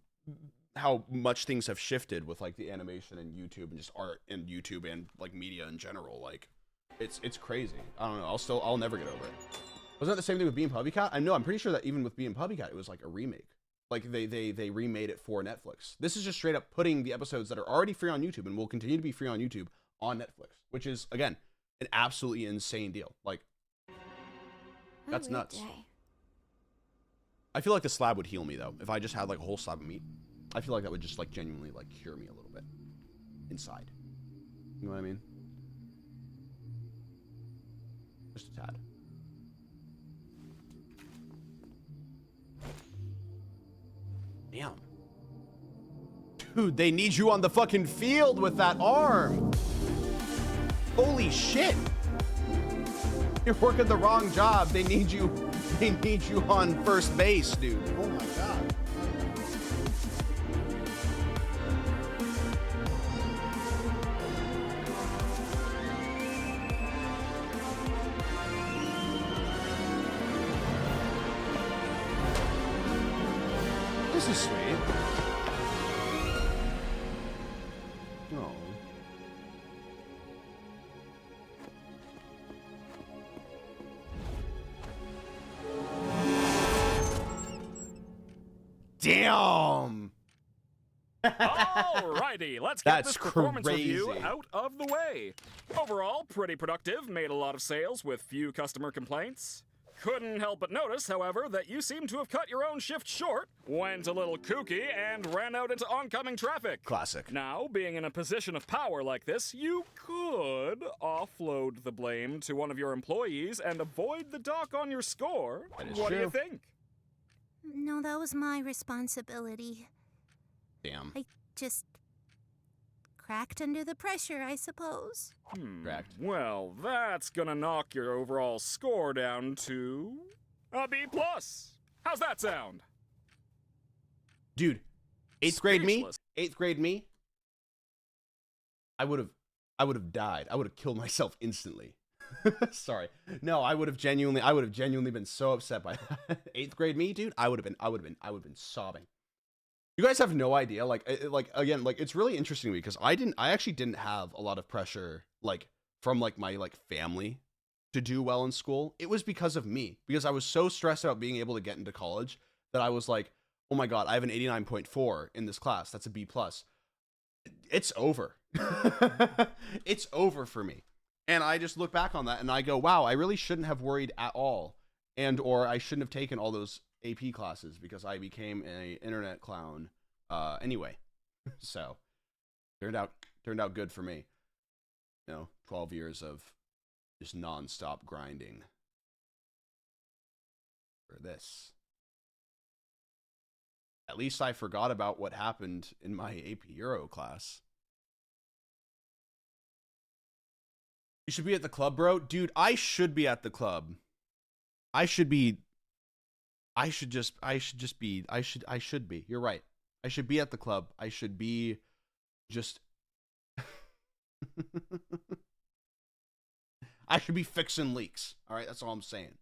how much things have shifted with like the animation and YouTube and just art and YouTube and like media in general. Like, it's crazy. I don't know. I'll never get over it. Wasn't that the same thing with Being Puppycat? I know. I'm pretty sure that even with Being Puppycat, it was like a remake. Like they remade it for Netflix. This is just straight up putting the episodes that are already free on YouTube and will continue to be free on YouTube on Netflix, which is, again, an absolutely insane deal. Like, that's nuts. I feel like the slab would heal me though. If I just had like a whole slab of meat, I feel like that would just like genuinely like cure me a little bit inside. You know what I mean? Just a tad. Damn. Dude, they need you on the fucking field with that arm. Holy shit. You're working the wrong job. They need you on first base, dude. Oh my god. This is sweet. Oh. Damn. Alrighty, let's get That's this performance review crazy. out of the way. Overall, pretty productive, made a lot of sales with few customer complaints. Couldn't help but notice, however, that you seem to have cut your own shift short, went a little kooky, and ran out into oncoming traffic. Classic. Now, being in a position of power like this, you could offload the blame to one of your employees and avoid the dock on your score. What do you think? No, that was my responsibility. Damn. I just Cracked under the pressure, I suppose. Correct. Well, that's gonna knock your overall score down to a B+. How's that sound? Dude, 8th grade me, Speechless. 8th grade me, I would have died. I would have killed myself instantly. Sorry. No, I would have genuinely been so upset by that. 8th grade me, dude, I would have been sobbing. You guys have no idea. Like again, like it's really interesting to me because I actually didn't have a lot of pressure like from like my like family to do well in school. It was because of me, because I was so stressed about being able to get into college that I was like, oh my God, I have an 89.4 in this class. That's a B+. It's over. It's over for me. And I just look back on that and I go, wow, I really shouldn't have worried at all. And or I shouldn't have taken all those AP classes because I became an internet clown anyway. So turned out good for me. 12 years of just non-stop grinding for this. At least I forgot about what happened in my AP Euro class. You should be at the club, bro. Dude, I should be at the club. I should be. You're right. I should be at the club. I should be just. I should be fixing leaks. All right, that's all I'm saying.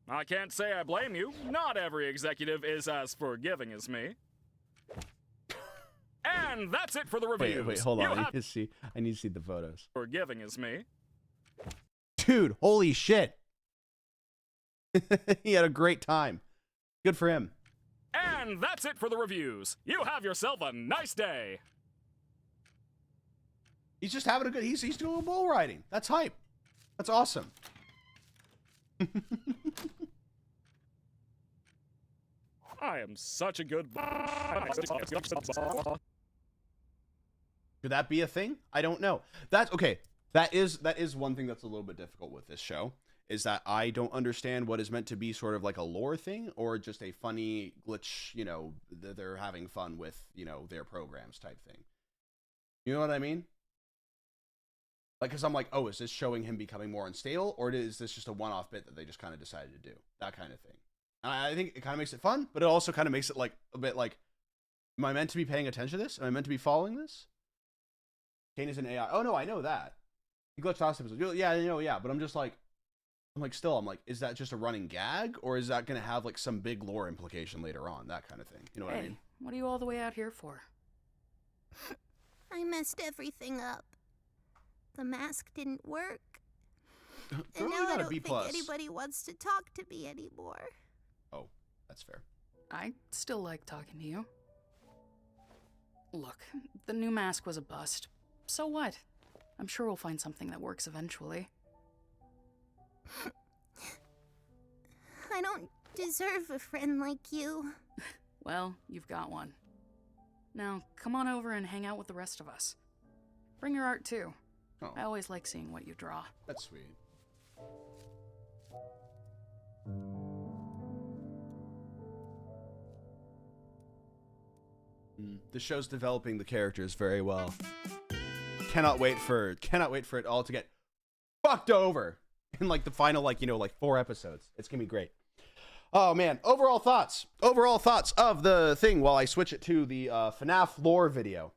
I can't say I blame you. Not every executive is as forgiving as me. And that's it for the reviews. Wait, hold on. I need to see the photos. Forgiving as me. Dude, holy shit. He had a great time. Good for him. And that's it for the reviews. You have yourself a nice day. He's just having a good. He's doing bull riding. That's hype. That's awesome. I am such a good. Could that be a thing? I don't know. That's okay. That is one thing that's a little bit difficult with this show, is that I don't understand what is meant to be sort of like a lore thing or just a funny glitch, they're having fun with, their programs type thing. You know what I mean? Like, because I'm like, oh, is this showing him becoming more unstable, or is this just a one-off bit that they just kind of decided to do? That kind of thing. And I think it kind of makes it fun, but it also kind of makes it like a bit like, am I meant to be paying attention to this? Am I meant to be following this? Kane is an AI. Oh no, I know that. He glitched last episode. Yeah, yeah. But I'm like, is that just a running gag, or is that gonna have like some big lore implication later on? That kind of thing. You know what I mean? What are you all the way out here for? I messed everything up. The mask didn't work. Girl, And now you I got a don't B+. think anybody wants to talk to me anymore. Oh, that's fair. I still like talking to you. Look, the new mask was a bust. So what? I'm sure we'll find something that works eventually. I don't deserve a friend like you. Well, you've got one. Now, come on over and hang out with the rest of us. Bring your art too. Oh. I always like seeing what you draw. That's sweet. The show's developing the characters very well. Cannot wait for it all to get fucked over in like the final 4 episodes. It's gonna be great. Oh man, overall thoughts of the thing while I switch it to the FNAF lore video.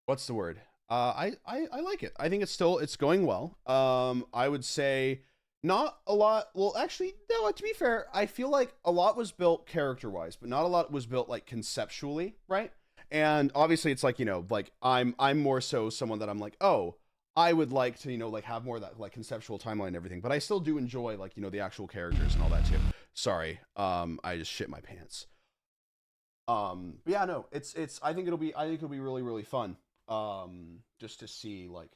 What's the word? I like it. I think it's going well. I would say not a lot. Well, actually, no, to be fair, I feel like a lot was built character-wise, but not a lot was built like conceptually, right? And obviously it's like, I'm more so someone that I'm like, oh, I would like to, have more of that like conceptual timeline and everything, but I still do enjoy like, the actual characters and all that too. Sorry. I just shit my pants. But yeah, no, I think it'll be really, really fun. Just to see like,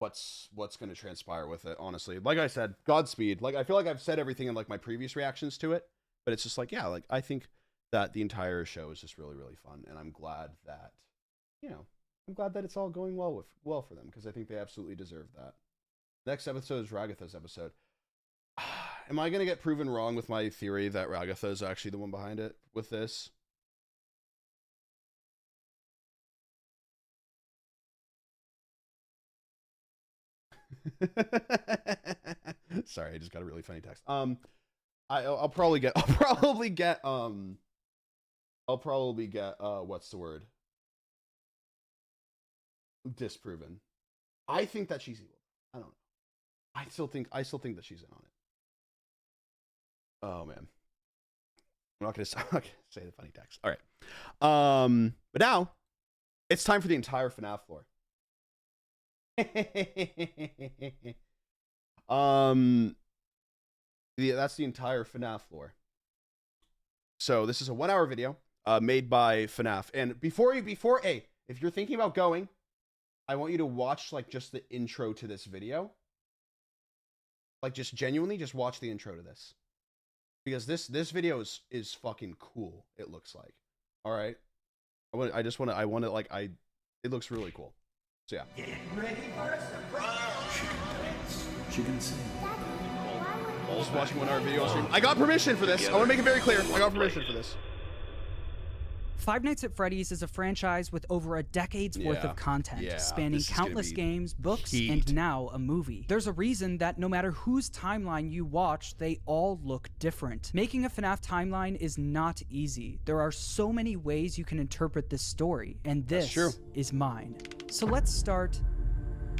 what's going to transpire with it, honestly. Like I said, Godspeed. Like, I feel like I've said everything in like my previous reactions to it, but it's just like, yeah, like I think that the entire show is just really, really fun. And I'm glad that, it's all going well for them, because I think they absolutely deserve that. Next episode is Ragatha's episode. Am I going to get proven wrong with my theory that Ragatha is actually the one behind it with this? Sorry, I just got a really funny text. I'll probably get what's the word? Disproven. I think that she's evil. I don't know. I still think that she's in on it. Oh man. I'm not gonna say the funny text. All right. But now it's time for the entire FNAF floor. That's the entire FNAF floor. So this is a 1-hour video made by FNAF. And before if you're thinking about going, I want you to watch like just the intro to this video. Like just genuinely just watch the intro to this. Because this video is fucking cool, it looks like. All right. It looks really cool. So yeah. Get ready for a surprise. She can sing. Just watching 1-hour video stream. I got permission for this. I want to make it very clear. I got permission for this. Five Nights at Freddy's is a franchise with over a decade's worth of content, spanning countless games, books, and now a movie. There's a reason that no matter whose timeline you watch, they all look different. Making a FNAF timeline is not easy. There are so many ways you can interpret this story, and this is mine. So let's start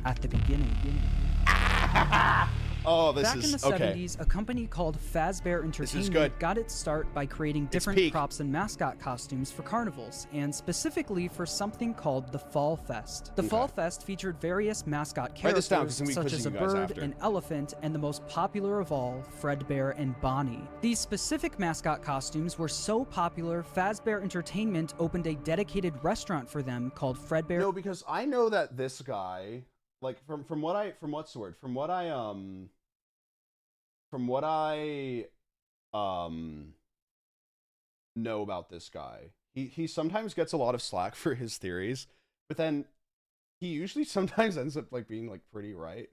at the beginning. Oh, this Back in the 70s, a company called Fazbear Entertainment got its start by creating different props and mascot costumes for carnivals, and specifically for something called the Fall Fest. The Fall Fest featured various mascot characters such as a bird, an elephant, and the most popular of all, Fredbear and Bonnie. These specific mascot costumes were so popular, Fazbear Entertainment opened a dedicated restaurant for them called Fredbear. No, because I know that this guy, like from what I know about this guy, he sometimes gets a lot of slack for his theories, but then he usually sometimes ends up like being like pretty right.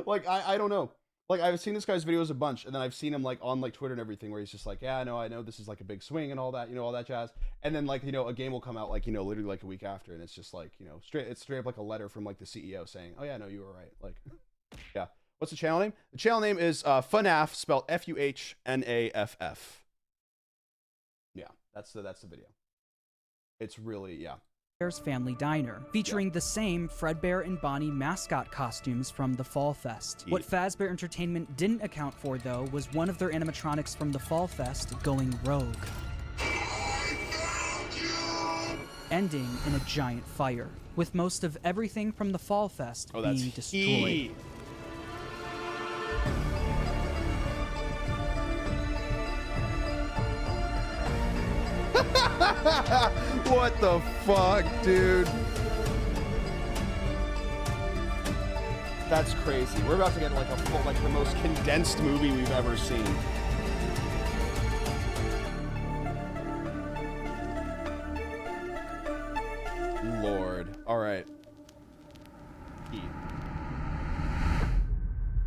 Like I don't know. Like I've seen this guy's videos a bunch, and then I've seen him like on like Twitter and everything where he's just like, yeah, I know this is like a big swing and all that, all that jazz. And then like, a game will come out like, literally like a week after, and it's just like, it's straight up like a letter from like the CEO saying, oh yeah, no, you were right. Like, yeah. What's the channel name? The channel name is FNAF, spelled FUHNAFF. Yeah, that's the video. It's really, yeah. Fredbear's Family Diner, featuring the same Fredbear and Bonnie mascot costumes from the Fall Fest. What Fazbear Entertainment didn't account for, though, was one of their animatronics from the Fall Fest going rogue, ending in a giant fire, with most of everything from the Fall Fest being destroyed. What the fuck, dude? That's crazy. We're about to get like a full, like the most condensed movie we've ever seen. Lord. All right.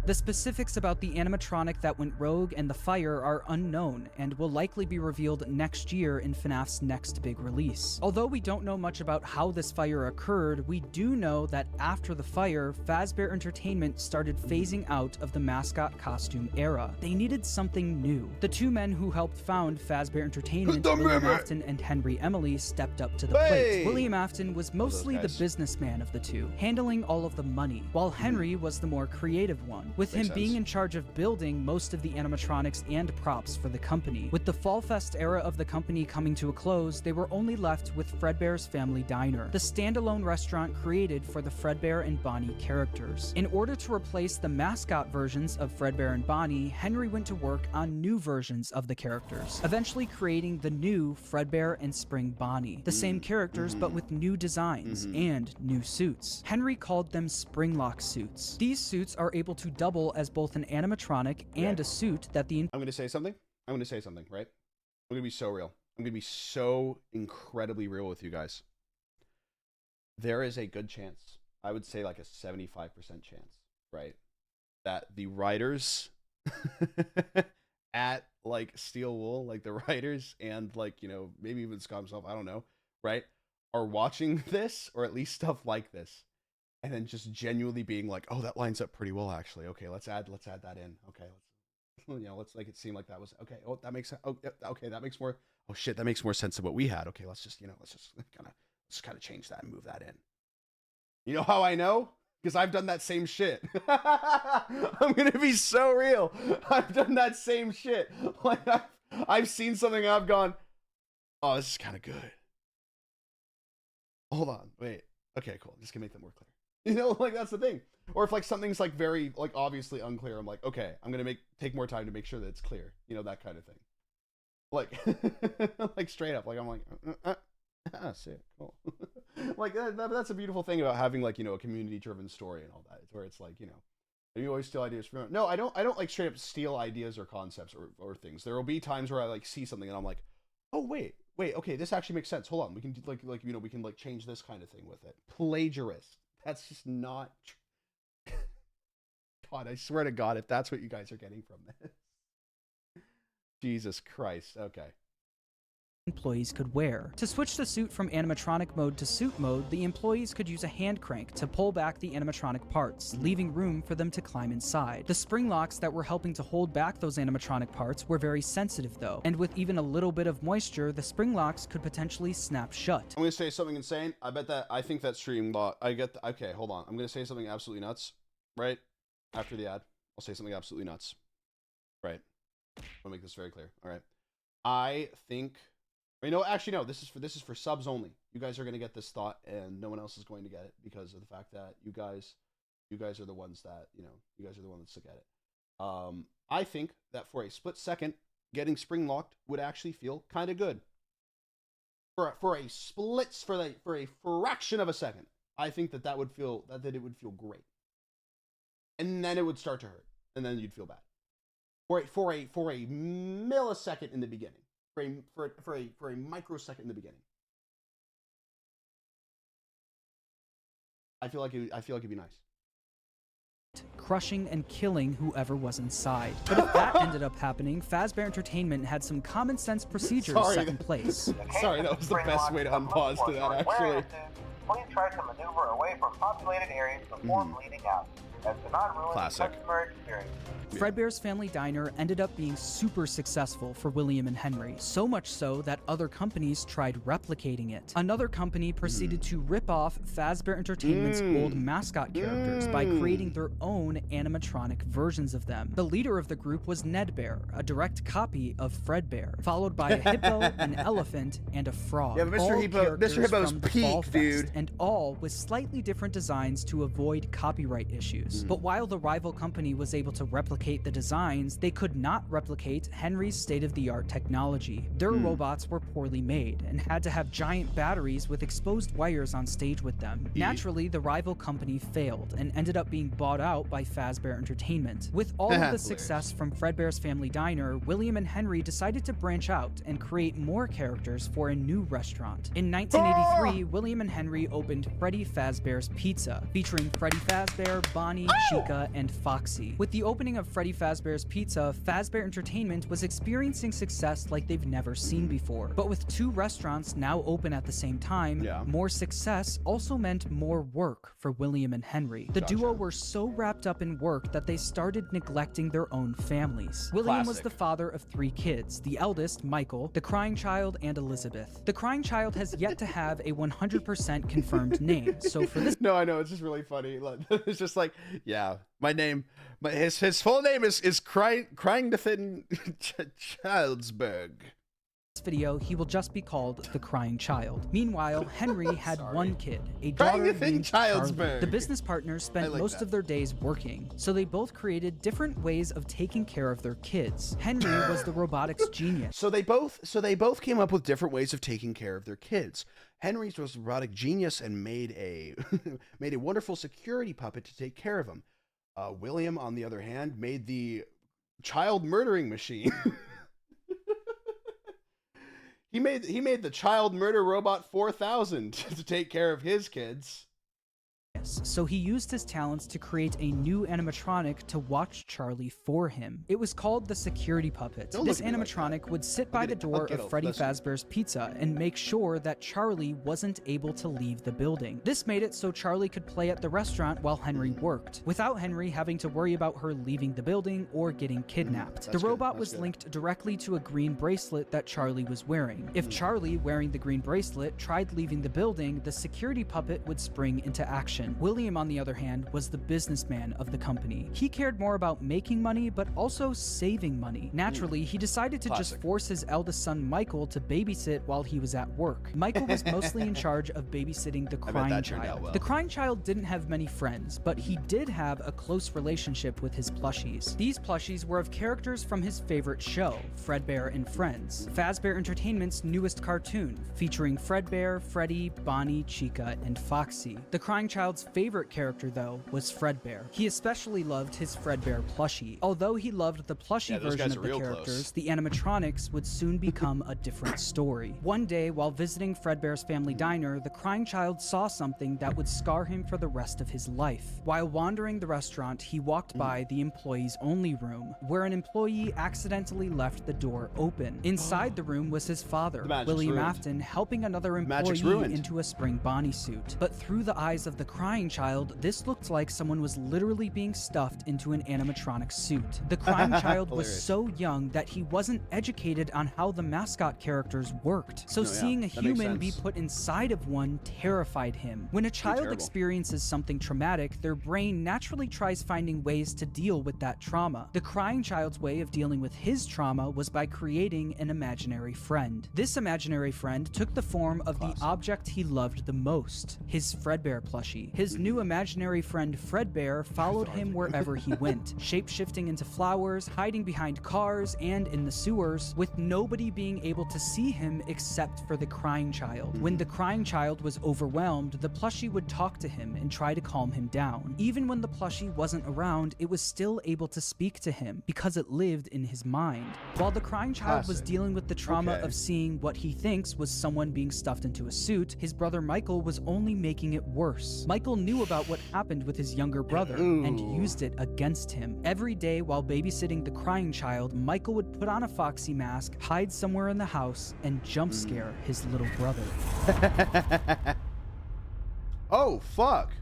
The specifics about the animatronic that went rogue and the fire are unknown, and will likely be revealed next year in FNAF's next big release. Although we don't know much about how this fire occurred, we do know that after the fire, Fazbear Entertainment started phasing out of the mascot costume era. They needed something new. The two men who helped found Fazbear Entertainment, William Afton and Henry Emily, stepped up to the plate. William Afton was mostly the businessman of the two, handling all of the money, while Henry was the more creative one, with him being in charge of building most of the animatronics and props for the company. With the Fall Fest era of the company coming to a close, they were only left with Fredbear's Family Diner, the standalone restaurant created for the Fredbear and Bonnie characters. In order to replace the mascot versions of Fredbear and Bonnie, Henry went to work on new versions of the characters, eventually creating the new Fredbear and Spring Bonnie. The same characters, but with new designs and new suits. Henry called them Springlock suits. These suits are able to double as both an animatronic and a suit that the... I'm going to say something, right? I'm going to be so real. I'm going to be so incredibly real with you guys. There is a good chance, I would say like a 75% chance, right, that the writers at like Steel Wool, like the writers and like, maybe even Scott himself, I don't know, right, are watching this, or at least stuff like this, and then just genuinely being like, oh, that lines up pretty well actually. Okay, let's add that in. Okay, let's make it seem like that was okay. Oh, that makes sense. Oh, okay, that makes more. Oh shit, that makes more sense than what we had. Okay, let's just kind of change that and move that in. You know how I know? Because I've done that same shit. I'm gonna be so real. I've done that same shit. Like I've seen something and I've gone, oh, this is kind of good. Hold on, wait. Okay, cool. Just gonna make that more clear. You know, like that's the thing. Or if like something's like very like obviously unclear, I'm like, okay, I'm gonna take more time to make sure that it's clear. You know, that kind of thing. Like, like straight up, like I'm like, sick, cool. Like that's a beautiful thing about having like, you know, a community-driven story and all that. It's where it's like, you know, you always steal ideas from. No, I don't like straight up steal ideas or concepts or things. There will be times where I like see something and I'm like, oh wait, okay, this actually makes sense. Hold on, we can do like you know, we can like change this kind of thing with it. Plagiarist. That's just not. God, I swear to God, if that's what you guys are getting from this. Jesus Christ. Okay. Employees could wear. To switch the suit from animatronic mode to suit mode, the employees could use a hand crank to pull back the animatronic parts, leaving room for them to climb inside. The spring locks that were helping to hold back those animatronic parts were very sensitive though, and with even a little bit of moisture, the spring locks could potentially snap shut. I'm gonna say something insane. I think that stream lock, okay, hold on. I'm gonna say something absolutely nuts, right? After the ad, I'll say something absolutely nuts. Right. I'll make this very clear. All right. I think, you know, actually no, this is for subs only. You guys are gonna get this thought, and no one else is going to get it because of the fact that you guys are the ones that, you know, you guys are the ones that get it. I think that for a split second, getting spring locked would actually feel kind of good. For a fraction of a second, I think that would feel it would feel great, and then it would start to hurt, and then you'd feel bad. For a millisecond in the beginning, for a microsecond in the beginning, I feel like it'd be nice. Crushing and killing whoever was inside. But if that ended up happening, Fazbear Entertainment had some common sense procedures set in place. Sorry, that was the best way to unpause to that, actually. Please try to maneuver away from populated areas before bleeding out, as to not ruin the customer experience. Fredbear's Family Diner ended up being super successful for William and Henry, so much so that other companies tried replicating it. Another company proceeded to rip off Fazbear Entertainment's old mascot characters by creating their own animatronic versions of them. The leader of the group was Ned Bear, a direct copy of Fredbear, followed by a hippo, an elephant, and a frog. Yeah, but Mr. Hippo's peak, dude. And all with slightly different designs to avoid copyright issues. But while the rival company was able to replicate the designs, they could not replicate Henry's state-of-the-art technology. Their robots were poorly made and had to have giant batteries with exposed wires on stage with them. Naturally, the rival company failed and ended up being bought out by Fazbear Entertainment. With all of the success from Fredbear's Family Diner, William and Henry decided to branch out and create more characters for a new restaurant. In 1983, William and Henry opened Freddy Fazbear's Pizza, featuring Freddy Fazbear, Bonnie, Chica, and Foxy. With the opening of Freddy Fazbear's Pizza, Fazbear Entertainment was experiencing success like they've never seen before. But with two restaurants now open at the same time, more success also meant more work for William and Henry. The duo were so wrapped up in work that they started neglecting their own families. William was the father of 3 kids, the eldest, Michael, the crying child, and Elizabeth. The crying child has yet to have a 100% confirmed name, so for this— No, I know, it's just really funny. It's just like, yeah, my name, his full name is Crying the Thin Childsburg. Video, he will just be called the Crying Child. Meanwhile, Henry had one kid, a daughter named Charlie. The business partners spent most of their days working, so they both created different ways of taking care of their kids. Henry was the robotics genius. So they both came up with different ways of taking care of their kids. Henry's was a robotic genius and made a made a wonderful security puppet to take care of him. William, on the other hand, made the child murdering machine. He made the child murder robot 4000 to take care of his kids. so he used his talents to create a new animatronic to watch Charlie for him. It was called the security puppet. This animatronic would sit by the door of Freddy Fazbear's Pizza and make sure that Charlie wasn't able to leave the building. This made it so Charlie could play at the restaurant while Henry worked, without Henry having to worry about her leaving the building or getting kidnapped. The robot was linked directly to a green bracelet that Charlie was wearing. If Charlie, wearing the green bracelet, tried leaving the building, the security puppet would spring into action. William, on the other hand, was the businessman of the company. He cared more about making money, but also saving money. Naturally, he decided to just force his eldest son Michael to babysit while he was at work. Michael was mostly in charge of babysitting the crying child. The crying child didn't have many friends, but he did have a close relationship with his plushies. These plushies were of characters from his favorite show, Fredbear and Friends, Fazbear Entertainment's newest cartoon, featuring Fredbear, Freddy, Bonnie, Chica, and Foxy. The crying child's favorite character, though, was Fredbear. He especially loved his Fredbear plushie. Although he loved the plushie version of the characters, the animatronics would soon become a different story. One day, while visiting Fredbear's family diner, the crying child saw something that would scar him for the rest of his life. While wandering the restaurant, he walked by the employees only room, where an employee accidentally left the door open. Inside the room was his father, William Afton, helping another employee into a spring Bonnie suit. But through the eyes of the crying child, this looked like someone was literally being stuffed into an animatronic suit. The crying child was so young that he wasn't educated on how the mascot characters worked, so seeing a human be put inside of one terrified him. When a child experiences something traumatic, their brain naturally tries finding ways to deal with that trauma. The crying child's way of dealing with his trauma was by creating an imaginary friend. This imaginary friend took the form of the object he loved the most, his Fredbear plushie. His new imaginary friend Fredbear followed him wherever he went, shape-shifting into flowers, hiding behind cars and in the sewers, with nobody being able to see him except for the crying child. When the crying child was overwhelmed, the plushie would talk to him and try to calm him down. Even when the plushie wasn't around, it was still able to speak to him because it lived in his mind. While the crying child was dealing with the trauma of seeing what he thinks was someone being stuffed into a suit, his brother Michael was only making it worse. Michael knew about what happened with his younger brother and used it against him. Every day while babysitting the crying child, Michael would put on a Foxy mask, hide somewhere in the house, and jump scare his little brother. Oh, fuck.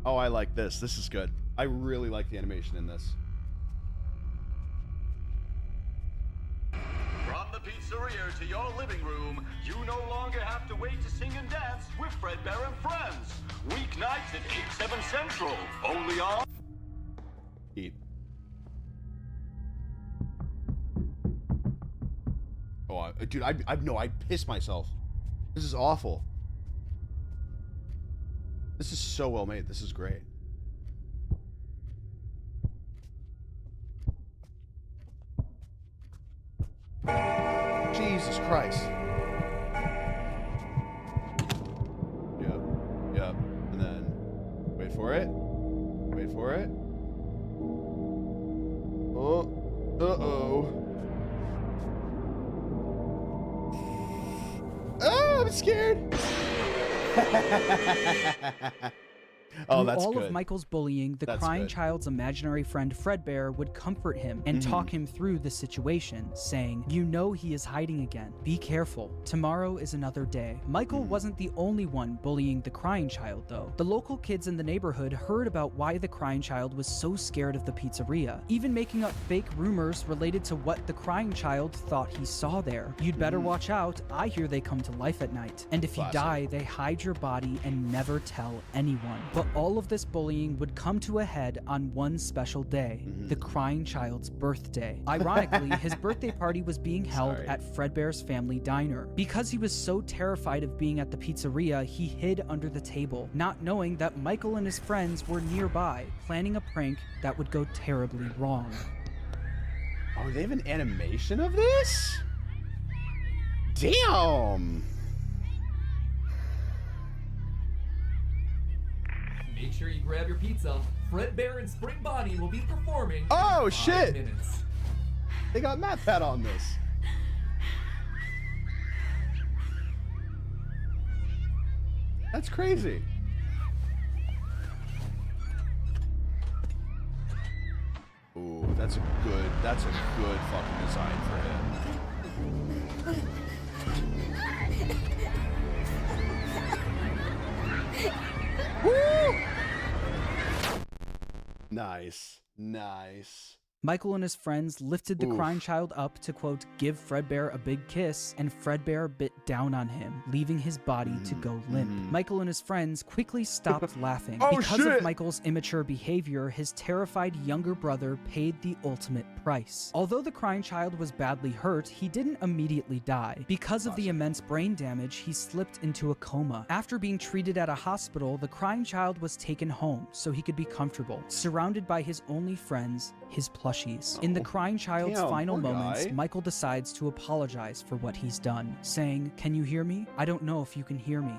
Oh, I like this. This is good. I really like the animation in this. From the pizzeria to your living room, you no longer have to wait to sing and dance with Fredbear and Friends. Weeknights at 8, 7 Central. Only on... Eat. Oh, dude, I'd piss myself. This is awful. This is so well made. This is great. Jesus Christ. Yep. Yep. And then wait for it. Wait for it. Oh. Uh-oh. Oh, I'm scared. Oh, that's all good. of Michael's bullying, the crying child's imaginary friend Fredbear would comfort him and talk him through the situation, saying, "You know he is hiding again. Be careful. Tomorrow is another day." Michael wasn't the only one bullying the crying child, though. The local kids in the neighborhood heard about why the crying child was so scared of the pizzeria, even making up fake rumors related to what the crying child thought he saw there. "You'd better watch out. I hear they come to life at night. And if you die, they hide your body and never tell anyone." But all of this bullying would come to a head on one special day, the crying child's birthday. Ironically, his birthday party was being held at Fredbear's family diner. Because he was so terrified of being at the pizzeria, he hid under the table, not knowing that Michael and his friends were nearby, planning a prank that would go terribly wrong. Oh, they have an animation of this? Damn! Make sure you grab your pizza. Fredbear and Spring Bonnie will be performing in Oh 5 shit! minutes. They got MatPat on this. That's crazy. Ooh, that's a good fucking design for him. Woo! Nice. Nice. Michael and his friends lifted the crying child up to, quote, give Fredbear a big kiss, and Fredbear bit down on him, leaving his body to go limp. Michael and his friends quickly stopped laughing. Because of Michael's immature behavior, his terrified younger brother paid the ultimate price. Although the crying child was badly hurt, he didn't immediately die. Because of the immense brain damage, he slipped into a coma. After being treated at a hospital, the crying child was taken home so he could be comfortable, surrounded by his only friends, his plushies. In the crying child's final moments, Michael decides to apologize for what he's done, saying, "Can you hear me? I don't know if you can hear me.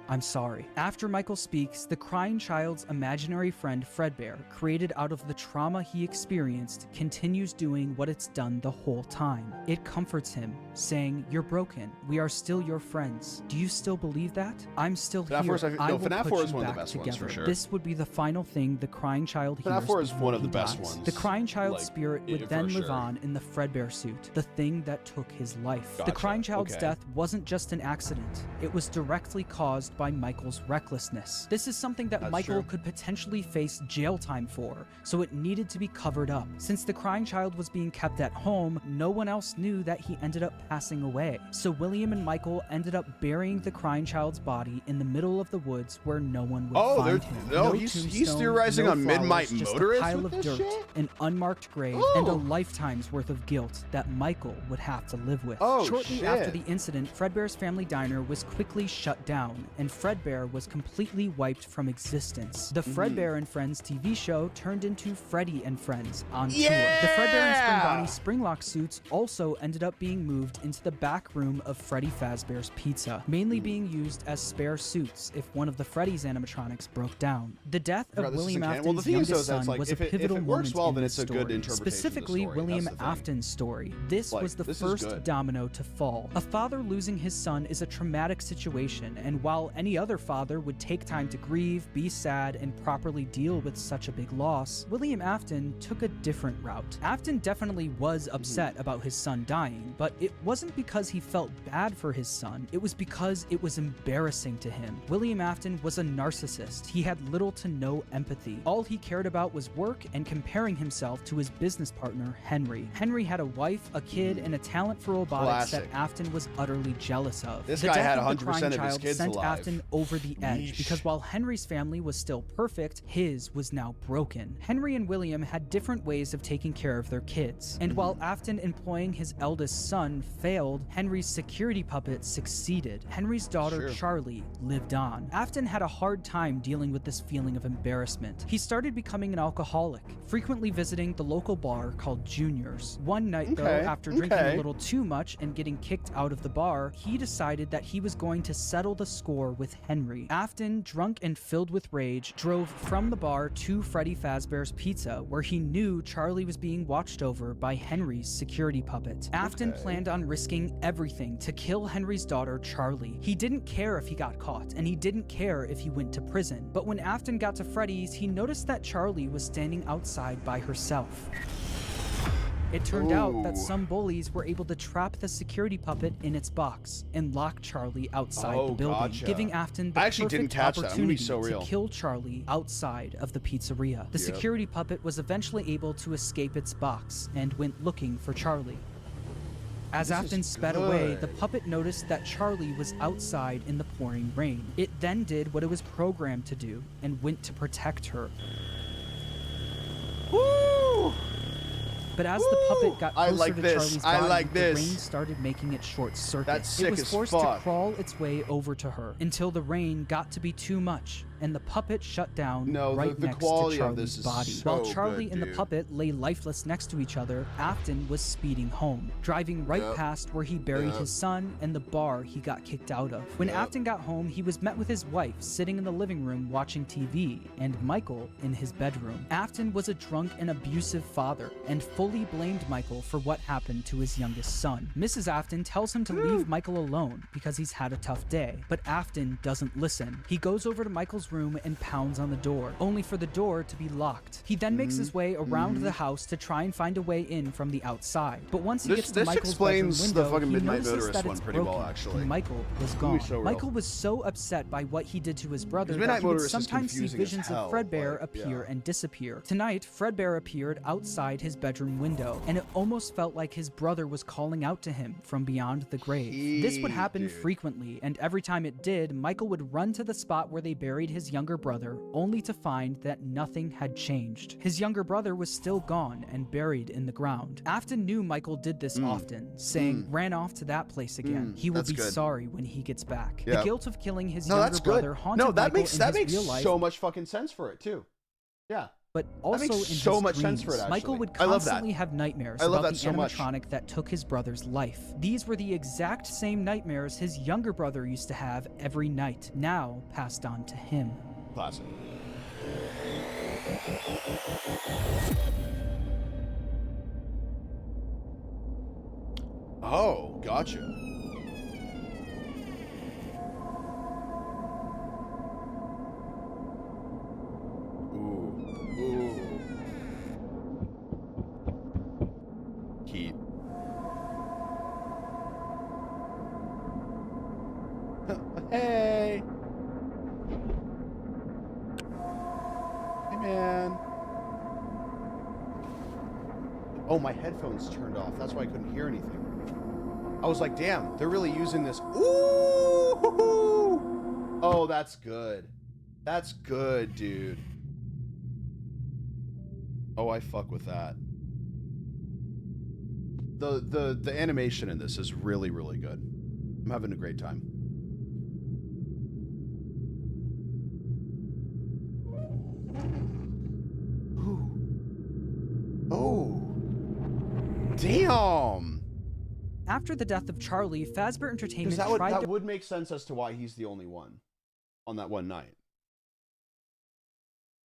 I'm sorry." After Michael speaks, the crying child's imaginary friend Fredbear, created out of the trauma he experienced, continues doing what it's done the whole time. It comforts him, saying, "You're broken. We are still your friends. Do you still believe that? I'm still here. I will FNAF 4 put is you one of the back best ones, together." for sure. This would be the final thing the crying child hears. FNAF 4 is before one of he the best dies. ones. The crying child's Like, spirit would for then live sure. on in the Fredbear suit, the thing that took his life. The Gotcha. crying child's Okay. death wasn't just an accident. It was directly caused by Michael's recklessness. This is something that That's Michael true. could potentially face jail time for, so it needed to be covered up. Since the crying child was being kept at home, no one else knew that he ended up passing away. So William and Michael ended up burying the crying child's body in the middle of the woods where no one would find him. No he's tombstone, theorizing no on flowers, Midnight just Motorist a pile with of this dirt, shit? an unmarked grave, and a lifetime's worth of guilt that Michael would have to live with. Oh, Shortly shit. after the incident, Fredbear's family diner was quickly shut down, and Fredbear was completely wiped from existence. The Fredbear and Friends TV show turned into Freddy and Friends on tour. The Fredbear and Spring Bonnie Springlock suits also ended up being moved into the back room of Freddy Fazbear's Pizza, mainly being used as spare suits if one of the Freddy's animatronics broke down. The death of William Afton's youngest son was a pivotal moment in this story. Specifically, William Afton's story. This was the first domino to fall. A father losing his son is a traumatic situation, and while any other father would take time to grieve, be sad, and properly deal with such a big loss, William Afton took a different route. Afton definitely was upset about his son dying, but it wasn't because he felt bad for his son, it was because it was embarrassing to him. William Afton was a narcissist. He had little to no empathy. All he cared about was work and comparing himself to his business partner, Henry. Henry had a wife, a kid, and a talent for robotics that Afton was utterly jealous of. This The guy death had of the 100% crying of his child kids sent alive. Afton over the edge because while Henry's family was still perfect, his was now broken. Henry and William had different ways of taking care of their kids, and while Afton employing his eldest son failed, Henry's security puppet succeeded. Henry's daughter, Charlie, lived on. Afton had a hard time dealing with this feeling of embarrassment. He started becoming an alcoholic, frequently visiting the local bar called Junior's. One night, though, after drinking a little too much and getting kicked out of the bar, he decided that he was going to settle the score with Henry. Afton, drunk and filled with rage, drove from the bar to Freddy Fazbear's Pizza, where he knew Charlie was being watched over by Henry's security puppet. Afton planned on risking everything to kill Henry's daughter, Charlie. He didn't care if he got caught, and he didn't care if he went to prison. But when Afton got to Freddy's, he noticed that Charlie was standing outside by herself. It turned out that some bullies were able to trap the security puppet in its box and lock Charlie outside the building, giving Afton the perfect opportunity to kill Charlie outside of the pizzeria. The security puppet was eventually able to escape its box and went looking for Charlie. As Afton sped away, the puppet noticed that Charlie was outside in the pouring rain. It then did what it was programmed to do and went to protect her. Woo! But as the puppet got closer to Charlie's body, the rain this. started making it short circuit. That's sick It was as forced fuck. to crawl its way over to her until the rain got to be too much and the puppet shut down No, right the next to quality of Charlie's this is body. so While Charlie good, and the dude. puppet lay lifeless next to each other, Afton was speeding home, driving right Yep. past where he buried Yep. his son and the bar he got kicked out of. When Yep. Afton got home, he was met with his wife sitting in the living room watching TV, and Michael in his bedroom. Afton was a drunk and abusive father, and fully blamed Michael for what happened to his youngest son. Mrs. Afton tells him to leave Michael alone because he's had a tough day, but Afton doesn't listen. He goes over to Michael's room and pounds on the door, only for the door to be locked. He then makes his way around the house to try and find a way in from the outside. But once he gets to Michael's bedroom explains the window, fucking he Midnight notices Motorist that one it's pretty well, broken, actually. and Michael was Ooh, gone. so real. Michael was so upset by what he did to his brother Midnight that he would Motorist is sometimes see confusing as visions hell, of Fredbear like, appear yeah. and disappear. Tonight, Fredbear appeared outside his bedroom window, and it almost felt like his brother was calling out to him from beyond the grave. This would happen frequently, and every time it did, Michael would run to the spot where they buried his younger brother, only to find that nothing had changed. His younger brother was still gone and buried in the ground. Afton knew Michael did this often, saying, ran off to that place again. He will That's be good. sorry when he gets back. Yep. The guilt of killing his No, younger that's brother good. haunted No, that Michael makes in his real life. so much fucking sense for it too. Yeah. But also makes in so his much dreams, sense for it, actually. Michael would I love that. constantly have nightmares I love about that the so much. animatronic that took his brother's life. These were the exact same nightmares his younger brother used to have every night, now passed on to him. Classic. Oh, gotcha. Ooh. Heat. Hey. Hey, man. Oh, my headphones turned off. That's why I couldn't hear anything. I was like, damn, they're really using this. Ooh! Oh, that's good. That's good, dude. Oh, I fuck with that. The animation in this is really, really good. I'm having a great time. Ooh. Oh. Damn. After the death of Charlie, Fazbear Entertainment Because tried that to would make sense as to why he's the only one on that one night.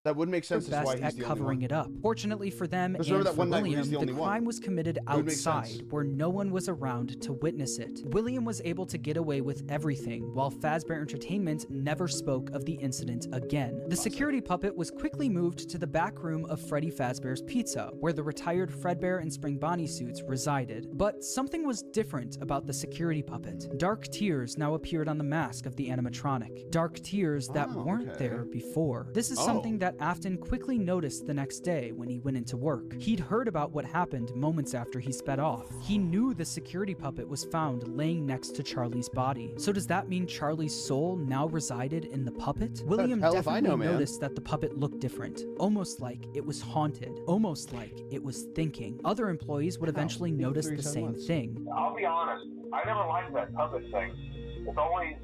That would make sense as to best why he's at the only covering one. it up. Fortunately for them Because and remember for that one night when William, he's the the only one? crime was committed It would make outside sense. where no one was around to witness it. William was able to get away with everything, while Fazbear Entertainment never spoke of the incident again. The security puppet was quickly moved to the back room of Freddy Fazbear's Pizza, where the retired Fredbear and Spring Bonnie suits resided. But something was different about the security puppet. Dark tears now appeared on the mask of the animatronic. Dark tears that weren't there before. This is something that Afton quickly noticed the next day when he went into work. He'd heard about what happened moments after he sped off. He knew the security puppet was found laying next to Charlie's body. So does that mean Charlie's soul now resided in the puppet? William hell if I definitely know, man. noticed that the puppet looked different, almost like it was haunted, almost like it was thinking. Other employees would eventually notice the same thing. I'll be honest, I never liked that puppet thing. It's always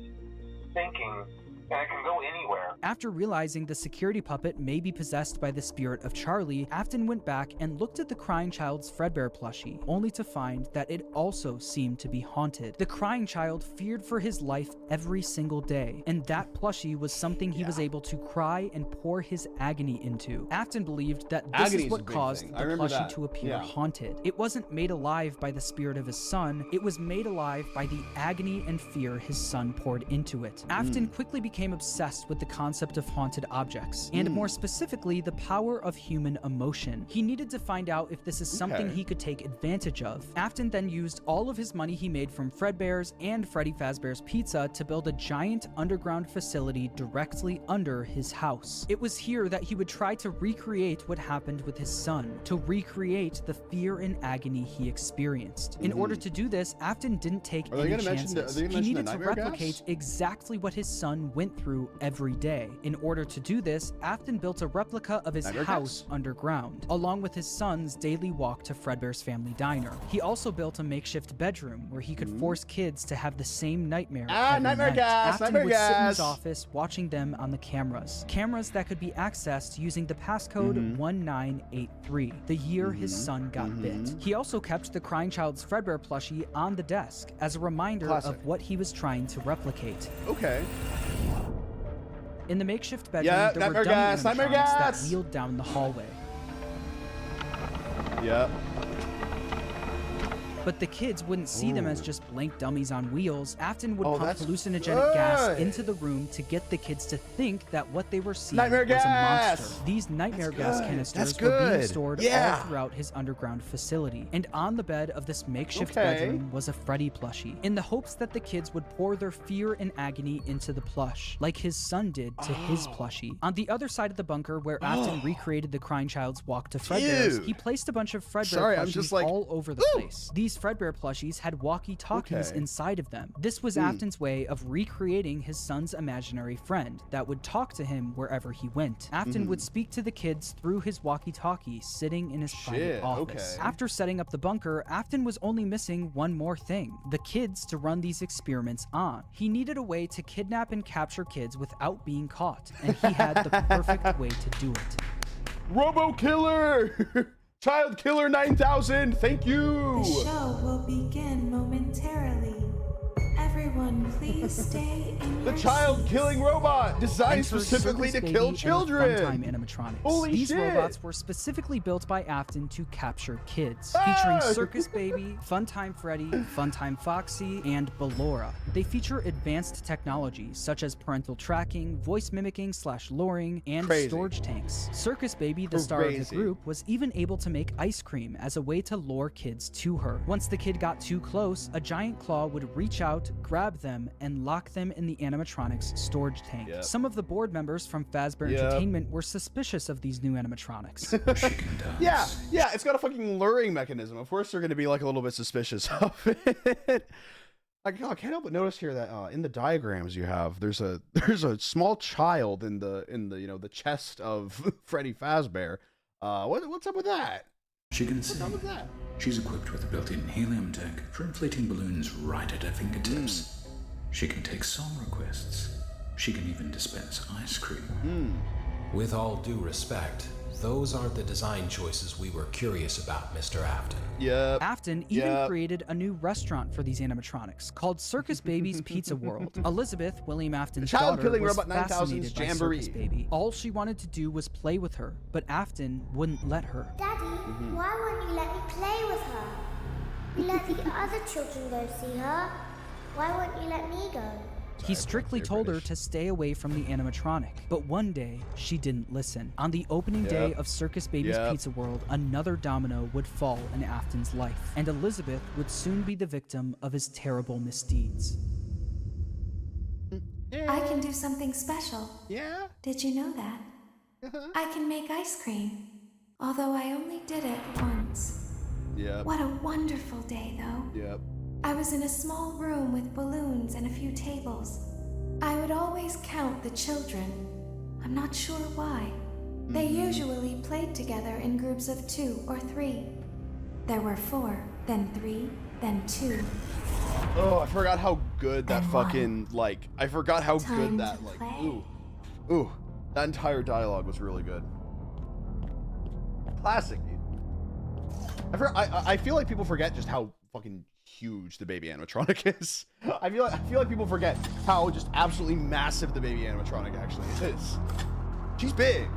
thinking, and it can go anywhere. After realizing the security puppet may be possessed by the spirit of Charlie, Afton went back and looked at the crying child's Fredbear plushie, only to find that it also seemed to be haunted. The crying child feared for his life every single day, and that plushie was something he was able to cry and pour his agony into. Afton believed that this Agony's is a what big caused thing. the I remember plushie that. to appear Yeah. haunted. It wasn't made alive by the spirit of his son, it was made alive by the agony and fear his son poured into it. Afton quickly became obsessed with the concept of haunted objects, and more specifically, the power of human emotion. He needed to find out if this is something he could take advantage of. Afton then used all of his money he made from Fredbear's and Freddy Fazbear's Pizza to build a giant underground facility directly under his house. It was here that he would try to recreate what happened with his son, to recreate the fear and agony he experienced. In order to do this, Afton didn't take Are they any gonna mention chances. the- are they gonna He mention the needed to nightmare gas? replicate exactly what his son went went through every day. In order to do this, Afton built a replica of his house underground, along with his son's daily walk to Fredbear's family diner. He also built a makeshift bedroom where he could force kids to have the same nightmare every nightmare night. gas, Afton nightmare would sit in his gas. office watching them on the cameras that could be accessed using the passcode 1983, the year his son got bit. He also kept the crying child's Fredbear plushie on the desk as a reminder of what he was trying to replicate. Okay. In the makeshift bedroom, there were dummy animatronics that wheeled down the hallway. Yep. But the kids wouldn't see them as just blank dummies on wheels. Afton would pump that's hallucinogenic gas good. into the room to get the kids to think that what they were seeing Nightmare was gas. a monster. These nightmare gas good. canisters That's were being good. stored Yeah. all throughout his underground facility. And on the bed of this makeshift Okay. bedroom was a Freddy plushie, in the hopes that the kids would pour their fear and agony into the plush, like his son did to his plushie. On the other side of the bunker, where Afton recreated the crying child's walk to Fredbear's, Dude. he placed a bunch of Fredbear Sorry, I'm plushies just like, all over the place. These Fredbear plushies had walkie-talkies Okay. inside of them. This was Afton's way of recreating his son's imaginary friend that would talk to him wherever he went. Afton would speak to the kids through his walkie-talkie sitting in his private office. okay. After setting up the bunker, Afton was only missing one more thing: the kids to run these experiments on. He needed a way to kidnap and capture kids without being caught, and he had the perfect way to do it. Robo Killer! Child Killer 9000, thank you! The show will begin momentarily. Everyone, please stay in The your child-killing robot, designed Enter specifically Circus to Baby kill and children! Funtime animatronics. Holy These shit! robots were specifically built by Afton to capture kids, Ah! featuring Circus Baby, Funtime Freddy, Funtime Foxy, and Ballora. They feature advanced technologies such as parental tracking, voice mimicking / luring, and Crazy. storage tanks. Circus Baby, the star of the Crazy. group, was even able to make ice cream as a way to lure kids to her. Once the kid got too close, a giant claw would reach out, grab them, and lock them in the animatronics storage tank. Yep. Some of the board members from Fazbear Yep. Entertainment were suspicious of these new animatronics. Yeah, it's got a fucking luring mechanism. Of course they're going to be like a little bit suspicious of it. I can't help but notice here that in the diagrams you have, there's a small child in the the chest of Freddy Fazbear. What's up with that? She can What's sing. up with that? She's equipped with a built-in helium tank for inflating balloons right at her fingertips. She can take song requests. She can even dispense ice cream. With all due respect, those aren't the design choices we were curious about, Mr. Afton. Yep. Afton even created a new restaurant for these animatronics called Circus Baby's Pizza World. Elizabeth, William Afton's daughter, Child-killing was robot 9000's fascinated by Jamboree. Circus Baby. All she wanted to do was play with her, but Afton wouldn't let her. Daddy, why won't you let me play with her? You let the other children go see her. Why won't you let me go? He strictly told her to stay away from the animatronic, but one day she didn't listen. On the opening day of Circus Baby's Pizza World, another domino would fall in Afton's life, and Elizabeth would soon be the victim of his terrible misdeeds. I can do something special. Yeah? Did you know that? I can make ice cream. Although I only did it once. Yep. What a wonderful day, though. Yep. I was in a small room with balloons and a few tables. I would always count the children. I'm not sure why. They usually played together in groups of 2 or 3. There were 4, then 3, then 2. Oh, I forgot how good that fucking, I forgot how Time good that, to play. ooh, that entire dialogue was really good. Classic, dude. I feel like people forget just how fucking huge the baby animatronic is. I feel like people forget how just absolutely massive the baby animatronic actually is. She's big.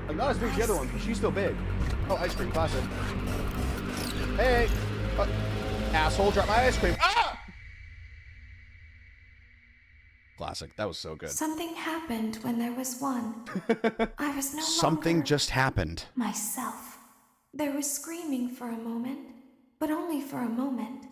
Like, not as big as the other ones, but she's still big. Oh, ice cream, classic. Hey! Asshole, drop my ice cream. Ah! Classic. That was so good. Something happened when there was one. I was no Something longer just happened. myself. There was screaming for a moment, but only for a moment.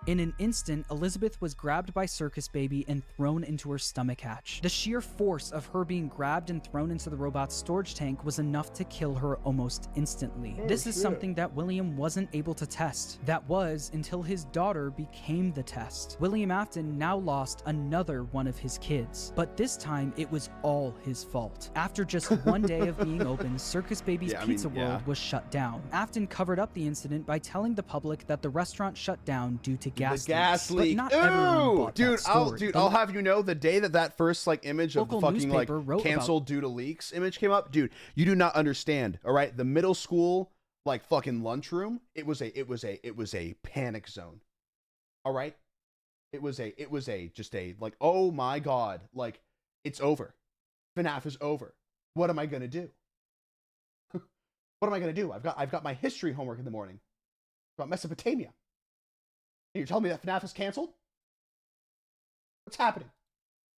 In an instant, Elizabeth was grabbed by Circus Baby and thrown into her stomach hatch. The sheer force of her being grabbed and thrown into the robot's storage tank was enough to kill her almost instantly. This is something that William wasn't able to test. That was until his daughter became the test. William Afton now lost another one of his kids, but this time it was all his fault. After just one day of being open, Circus Baby's Pizza World was shut down. Afton covered up the incident by telling the public that the restaurant shut down due to gas leak. But not everyone bought that story. I'll have you know, the day that first like image of the fucking like canceled due to leaks image came up, dude, you do not understand. All right, the middle school like fucking lunchroom, it was a panic zone. All right, it was just a like, oh my god, like it's over. FNAF is over. What am I gonna do? What am I gonna do? I've got my history homework in the morning about Mesopotamia. And you're telling me that FNAF is canceled? What's happening?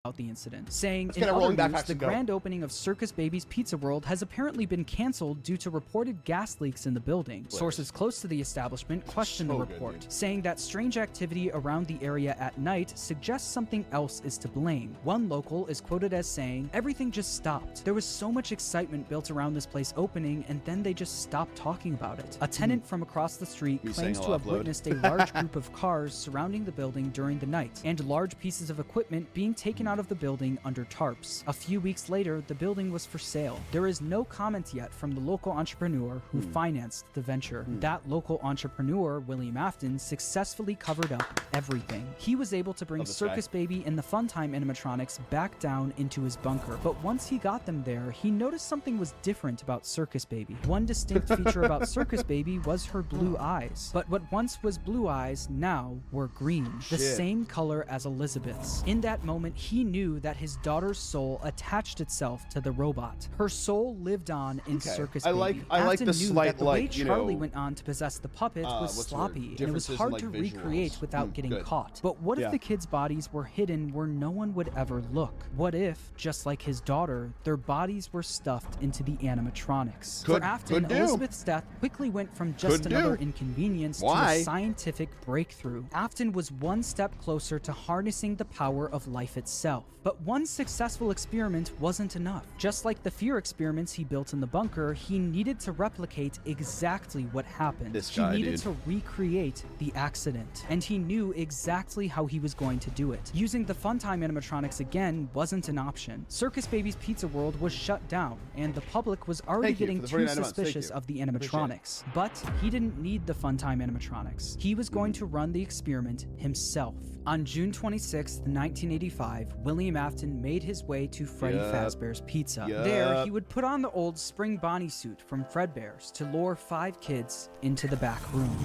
About the incident, saying in other news, the grand opening of Circus Baby's Pizza World has apparently been canceled due to reported gas leaks in the building. Sources close to the establishment question the report, saying that strange activity around the area at night suggests something else is to blame. One local is quoted as saying, "Everything just stopped. There was so much excitement built around this place opening, and then they just stopped talking about it." A tenant from across the street claims to have witnessed a large group of cars surrounding the building during the night, and large pieces of equipment being taken out of the building under tarps. A few weeks later, the building was for sale. There is no comment yet from the local entrepreneur who financed the venture. That local entrepreneur, William Afton, successfully covered up everything. He was able to bring Circus Baby and the Funtime animatronics back down into his bunker. But once he got them there, he noticed something was different about Circus Baby. One distinct feature about Circus Baby was her blue eyes. But what once was blue eyes now were green, the same color as Elizabeth's. In that moment, he knew that his daughter's soul attached itself to the robot. Her soul lived on in Circus Baby. I like the slight, the way Charlie went on to possess the puppet was sloppy, and it was hard to recreate without getting caught. But what if the kids' bodies were hidden where no one would ever look? What if, just like his daughter, their bodies were stuffed into the animatronics? For Afton, Elizabeth's death quickly went from just another inconvenience to a scientific breakthrough. Afton was one step closer to harnessing the power of life itself. But one successful experiment wasn't enough. Just like the fear experiments he built in the bunker, he needed to replicate exactly what happened. He needed to recreate the accident, and he knew exactly how he was going to do it. Using the Funtime animatronics again wasn't an option. Circus Baby's Pizza World was shut down, and the public was already getting too suspicious of the animatronics. But he didn't need the Funtime animatronics. He was going to run the experiment himself. On June 26, 1985, William Afton made his way to Freddy Fazbear's Pizza. There, he would put on the old Spring Bonnie suit from Fredbear's to lure 5 kids into the back room.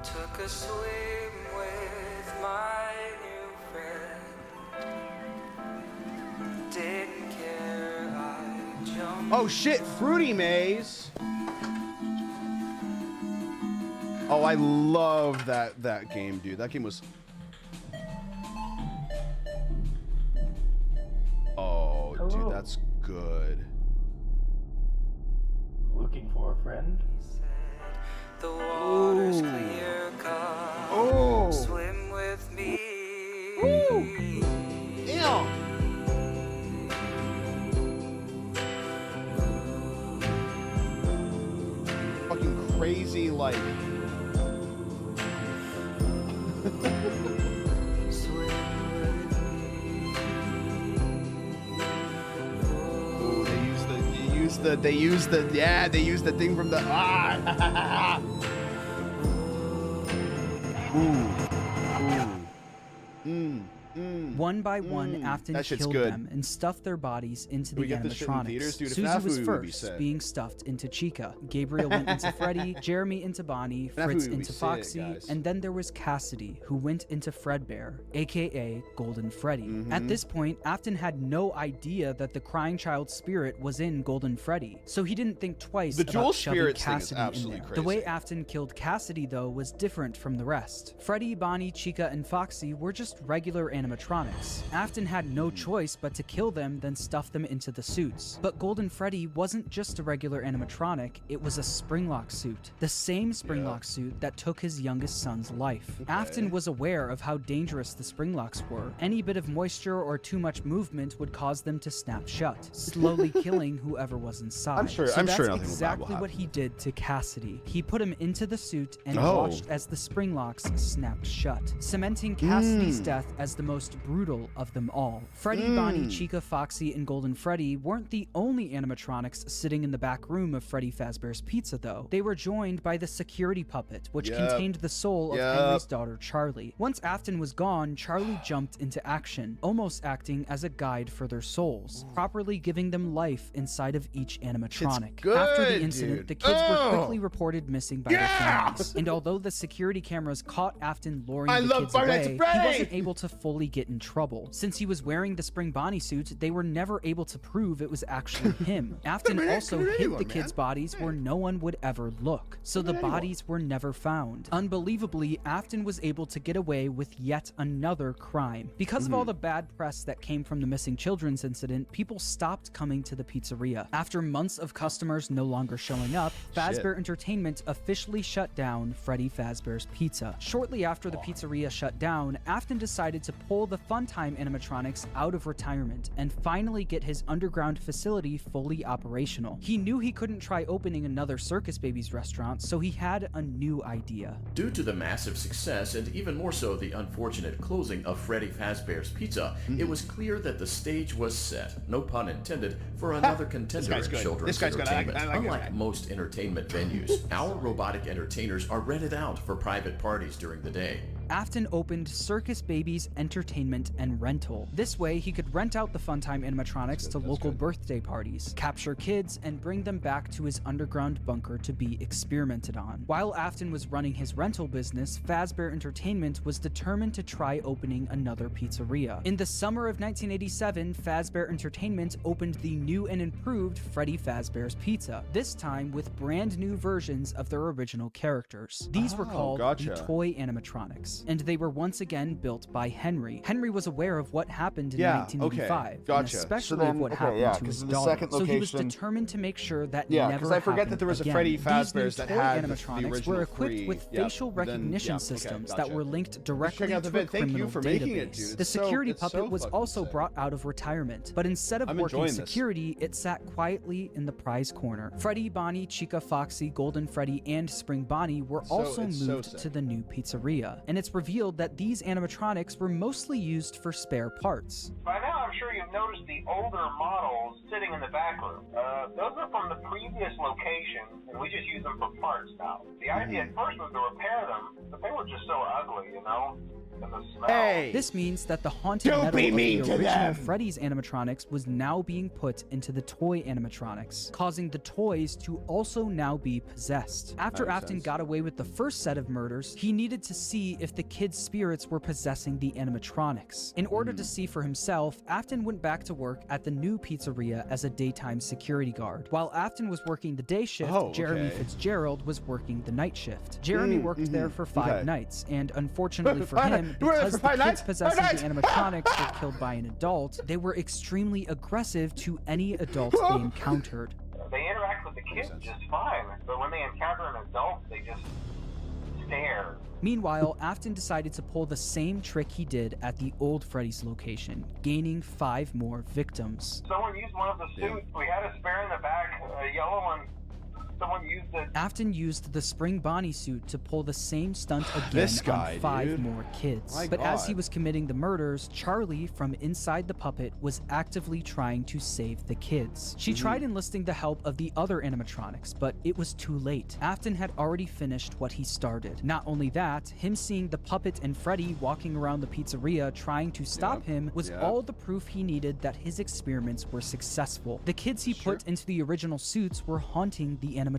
Took a swim with my new friend. Didn't care, I jumped. Oh shit, Fruity Maze! Oh, I love that game, dude. That game was... Oh, dude, that's good. Looking for a friend? The water's clear, come swim with me. Fucking crazy, like... They use the thing from the One by one, Afton killed them and stuffed their bodies into the animatronics. Susie was first, being stuffed into Chica. Gabriel went into Freddy, Jeremy into Bonnie, Fritz into Foxy, and then there was Cassidy, who went into Fredbear, aka Golden Freddy. At this point, Afton had no idea that the crying child spirit was in Golden Freddy, so he didn't think twice about shoving Cassidy in there. The way Afton killed Cassidy, though, was different from the rest. Freddy, Bonnie, Chica, and Foxy were just regular animatronics. animatronics. Afton had no choice but to kill them, then stuff them into the suits. But Golden Freddy wasn't just a regular animatronic, it was a Springlock suit. The same Springlock suit that took his youngest son's life. Afton was aware of how dangerous the Springlocks were. Any bit of moisture or too much movement would cause them to snap shut, slowly killing whoever was inside. I'm sure that's nothing bad will exactly what he did to Cassidy. He put him into the suit and watched as the Springlocks snapped shut, cementing Cassidy's death as the most brutal of them all. Freddy, Bonnie, Chica, Foxy, and Golden Freddy weren't the only animatronics sitting in the back room of Freddy Fazbear's Pizza, though. They were joined by the security puppet, which contained the soul of Henry's daughter, Charlie. Once Afton was gone, Charlie jumped into action, almost acting as a guide for their souls, properly giving them life inside of each animatronic. After the incident, the kids were quickly reported missing by their families, and although the security cameras caught Afton luring the kids away, he wasn't able to fully get in trouble. Since he was wearing the Spring Bonnie suit, they were never able to prove it was actually him. Afton also hid the kids' bodies where no one would ever look, so the bodies were never found. Unbelievably, Afton was able to get away with yet another crime. Because of all the bad press that came from the missing children's incident, people stopped coming to the pizzeria. After months of customers no longer showing up, Fazbear Entertainment officially shut down Freddy Fazbear's Pizza. Shortly after the pizzeria shut down, Afton decided to pull the Funtime animatronics out of retirement and finally get his underground facility fully operational. He knew he couldn't try opening another Circus Babies restaurant, so he had a new idea. Due to the massive success and even more so the unfortunate closing of Freddy Fazbear's Pizza, it was clear that the stage was set, no pun intended, for another contender in children's entertainment. Unlike most entertainment venues, our robotic entertainers are rented out for private parties during the day. Afton opened Circus Babies Entertainment and Rental. This way, he could rent out the Funtime animatronics to local birthday parties, capture kids, and bring them back to his underground bunker to be experimented on. While Afton was running his rental business, Fazbear Entertainment was determined to try opening another pizzeria. In the summer of 1987, Fazbear Entertainment opened the new and improved Freddy Fazbear's Pizza, this time with brand new versions of their original characters. These were called the Toy Animatronics, and they were once again built by Henry. Henry was aware of what happened in 1985, and especially of what happened to his daughter. So he was determined to make sure that never happened I forget that there was again. a Freddy Fazbear's that had animatronics the original were equipped with facial recognition systems that were linked directly to a criminal database. The security puppet was also brought out of retirement, but instead of working security, it sat quietly in the prize corner. Freddy, Bonnie, Chica, Foxy, Golden Freddy, and Spring Bonnie were also moved to the new pizzeria, and it's revealed that these animatronics were mostly used for spare parts. By now, I'm sure you've noticed the older models sitting in the back room. Those are from the previous location, and we just use them for parts now. The idea at first was to repair them, but they were just so ugly, you know? This means that the haunted metal of the original Freddy's animatronics was now being put into the toy animatronics, causing the toys to also now be possessed. After Afton got away with the first set of murders, he needed to see if the kids' spirits were possessing the animatronics. In order to see for himself, Afton went back to work at the new pizzeria as a daytime security guard. While Afton was working the day shift, Jeremy Fitzgerald was working the night shift. Jeremy worked there for 5 nights, and unfortunately for him, because the kids possessing the animatronics were killed by an adult, they were extremely aggressive to any adult they encountered. They interact with the kids just fine, but when they encounter an adult, they just stare. Meanwhile, Afton decided to pull the same trick he did at the old Freddy's location, gaining 5 more victims. Someone used one of the suits. We had a spare in the back, a yellow one. Someone used it. Afton used the Spring Bonnie suit to pull the same stunt again on 5 more kids. But as he was committing the murders, Charlie from inside the puppet was actively trying to save the kids. She tried enlisting the help of the other animatronics, but it was too late. Afton had already finished what he started. Not only that, him seeing the puppet and Freddy walking around the pizzeria trying to stop him was all the proof he needed that his experiments were successful. The kids he put into the original suits were haunting the animatronics.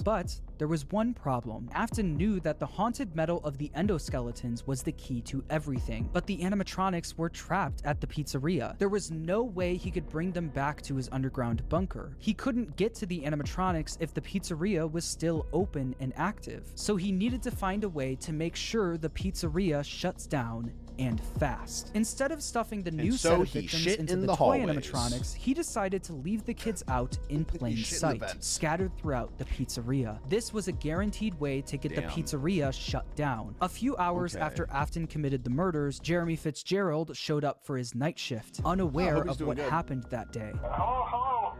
But there was one problem. Afton knew that the haunted metal of the endoskeletons was the key to everything, but the animatronics were trapped at the pizzeria. There was no way he could bring them back to his underground bunker. He couldn't get to the animatronics if the pizzeria was still open and active, so he needed to find a way to make sure the pizzeria shuts down and fast. Instead of stuffing the new so set of he victims shit into in the the toy hallways. animatronics, he decided to leave the kids out in plain shit in the sight, vents. scattered throughout the pizzeria. This was a guaranteed way to get the Damn. pizzeria shut down. A few hours Okay. after Afton committed the murders, Jeremy Fitzgerald showed up for his night shift, unaware hope he's of doing what good. happened that day. Hello.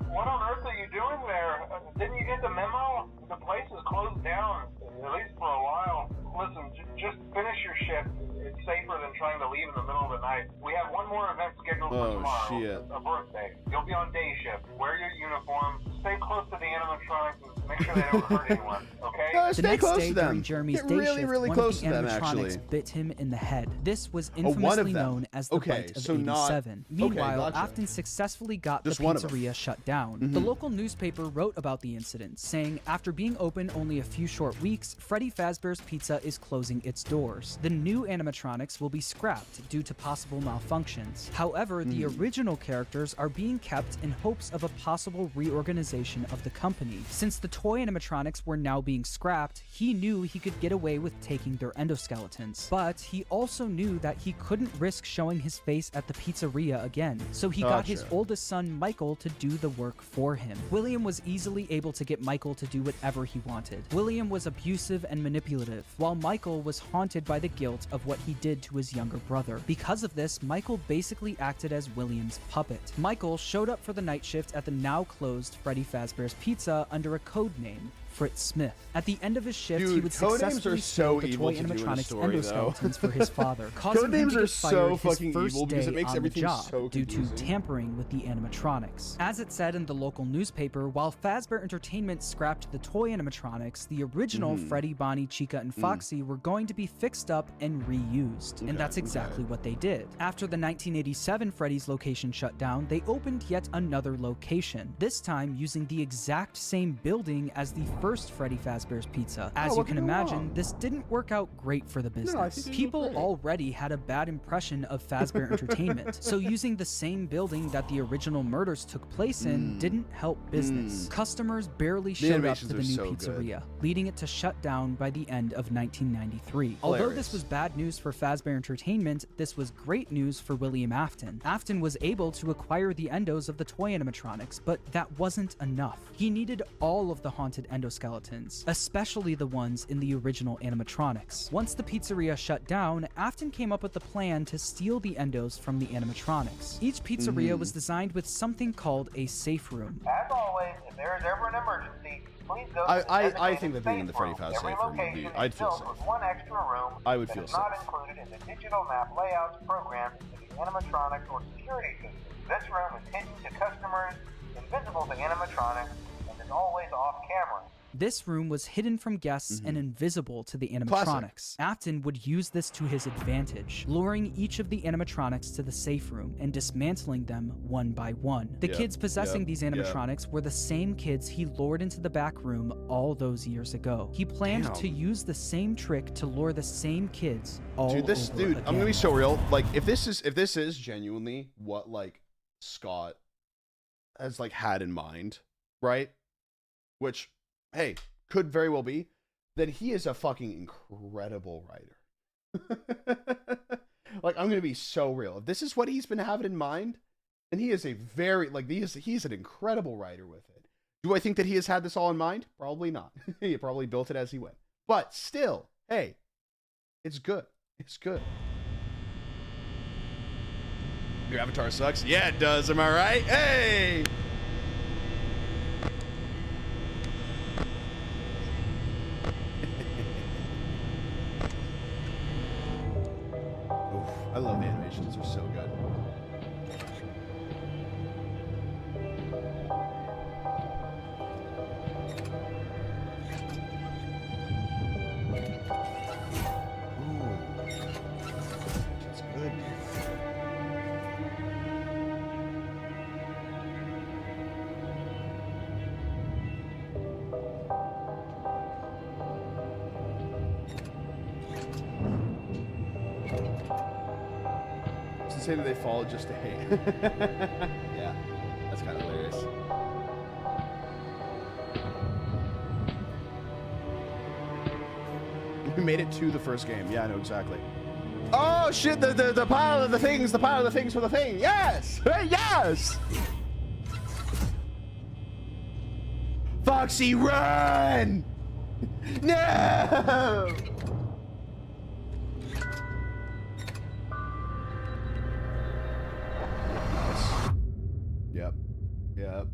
What on earth are you doing there? Didn't you get the memo? The place is closed down, at least for a while. Listen, just finish your shift. It's safer than trying to leave in the middle of the night. We have one more event scheduled for tomorrow. Shit. A birthday. You'll be on day shift. Wear your uniform. Stay close to the animatronics and make sure they don't hurt anyone. Okay? The Stay next close day to them. during Jeremy's Get day really, shift, really one close of to the them, animatronics actually. bit him in the head. This was one of infamously them. known as the Okay, bite of so not- 87. okay, Meanwhile, gotcha. Afton successfully got Just the one of them. pizzeria shut down. The local newspaper wrote about the incident, saying after being open only a few short weeks, Freddy Fazbear's Pizza is closing its doors. The new animatronics will be scrapped due to possible malfunctions. However, the original characters are being kept in hopes of a possible reorganization of the company. Since the toy animatronics were now being scrapped, he knew he could get away with taking their endoskeletons. But he also knew that he couldn't risk showing his face at the pizzeria again, so he got his Gotcha. oldest son, Michael, to do the work for him. William was easily able to get Michael to do whatever he wanted. William was abusive and manipulative, while Michael was haunted by the guilt of what he did to his younger brother. Because of this, Michael basically acted as William's puppet. Michael showed up for the night shift at the now closed Freddy Fazbear's Pizza under a code name, Fritz Smith. At the end of his shift, he Dude, would codenames successfully are steal so the evil toy to do in a animatronics story, though. endoskeletons for his father, causing him Codenames to are get so fired his fucking first evil because day it makes on everything the job so due to confusing. tampering with the animatronics. As it said in the local newspaper, while Fazbear Entertainment scrapped the toy animatronics, the original Freddy, Bonnie, Chica, and Foxy were going to be fixed up and reused, and that's exactly what they did. After the 1987 Freddy's location shut down, they opened yet another location, this time using the exact same building as the first Freddy Fazbear's Pizza. As you what can could go imagine, wrong? this didn't work out great for the business. think it People looked great. already had a bad impression of Fazbear Entertainment, so using the same building that the original murders took place in didn't help business. Customers barely showed up animations to the are new so good. pizzeria, leading it to shut down by the end of 1993. Although Hilarious. this was bad news for Fazbear Entertainment, this was great news for William Afton. Afton was able to acquire the endos of the toy animatronics, but that wasn't enough. He needed all of the haunted endoskeletons, especially the ones in the original animatronics. Once the pizzeria shut down, Afton came up with the plan to steal the endos from the animatronics. Each pizzeria was designed with something called a safe room. As always, if there is ever an emergency, please go to the I designated think that being in the safe Freddy room. Faz Every safe room would be. location I'd is feel filled safe. with one extra room I would that feel is not safe. included in the digital map layouts programmed into the animatronics or security system. This room is hidden to customers, invisible to animatronics, and is always off camera. This room was hidden from guests and invisible to the animatronics. Afton would use this to his advantage, luring each of the animatronics to the safe room and dismantling them one by one. The kids possessing these animatronics were the same kids he lured into the back room all those years ago. He planned to use the same trick to lure the same kids all over Dude, I'm gonna be so real. Like, if this is genuinely what like Scott has like had in mind, right? Which, hey, could very well be, then he is a fucking incredible writer. Like, I'm gonna be so real. If this is what he's been having in mind, then he is a very he's an incredible writer with it. Do I think that he has had this all in mind? Probably not. He probably built it as he went. But still, hey, it's good. It's good. Your avatar sucks? Yeah, it does. Am I right? Hey! Oof, I love the animations. They're so good. That's good. It's insane that they follow just to hate. Yeah, that's kind of hilarious. We made it to the first game. Yeah, I know exactly. Oh shit, the pile of the things for the thing. Yes! Yes! Foxy, run! No! Yep. Yep.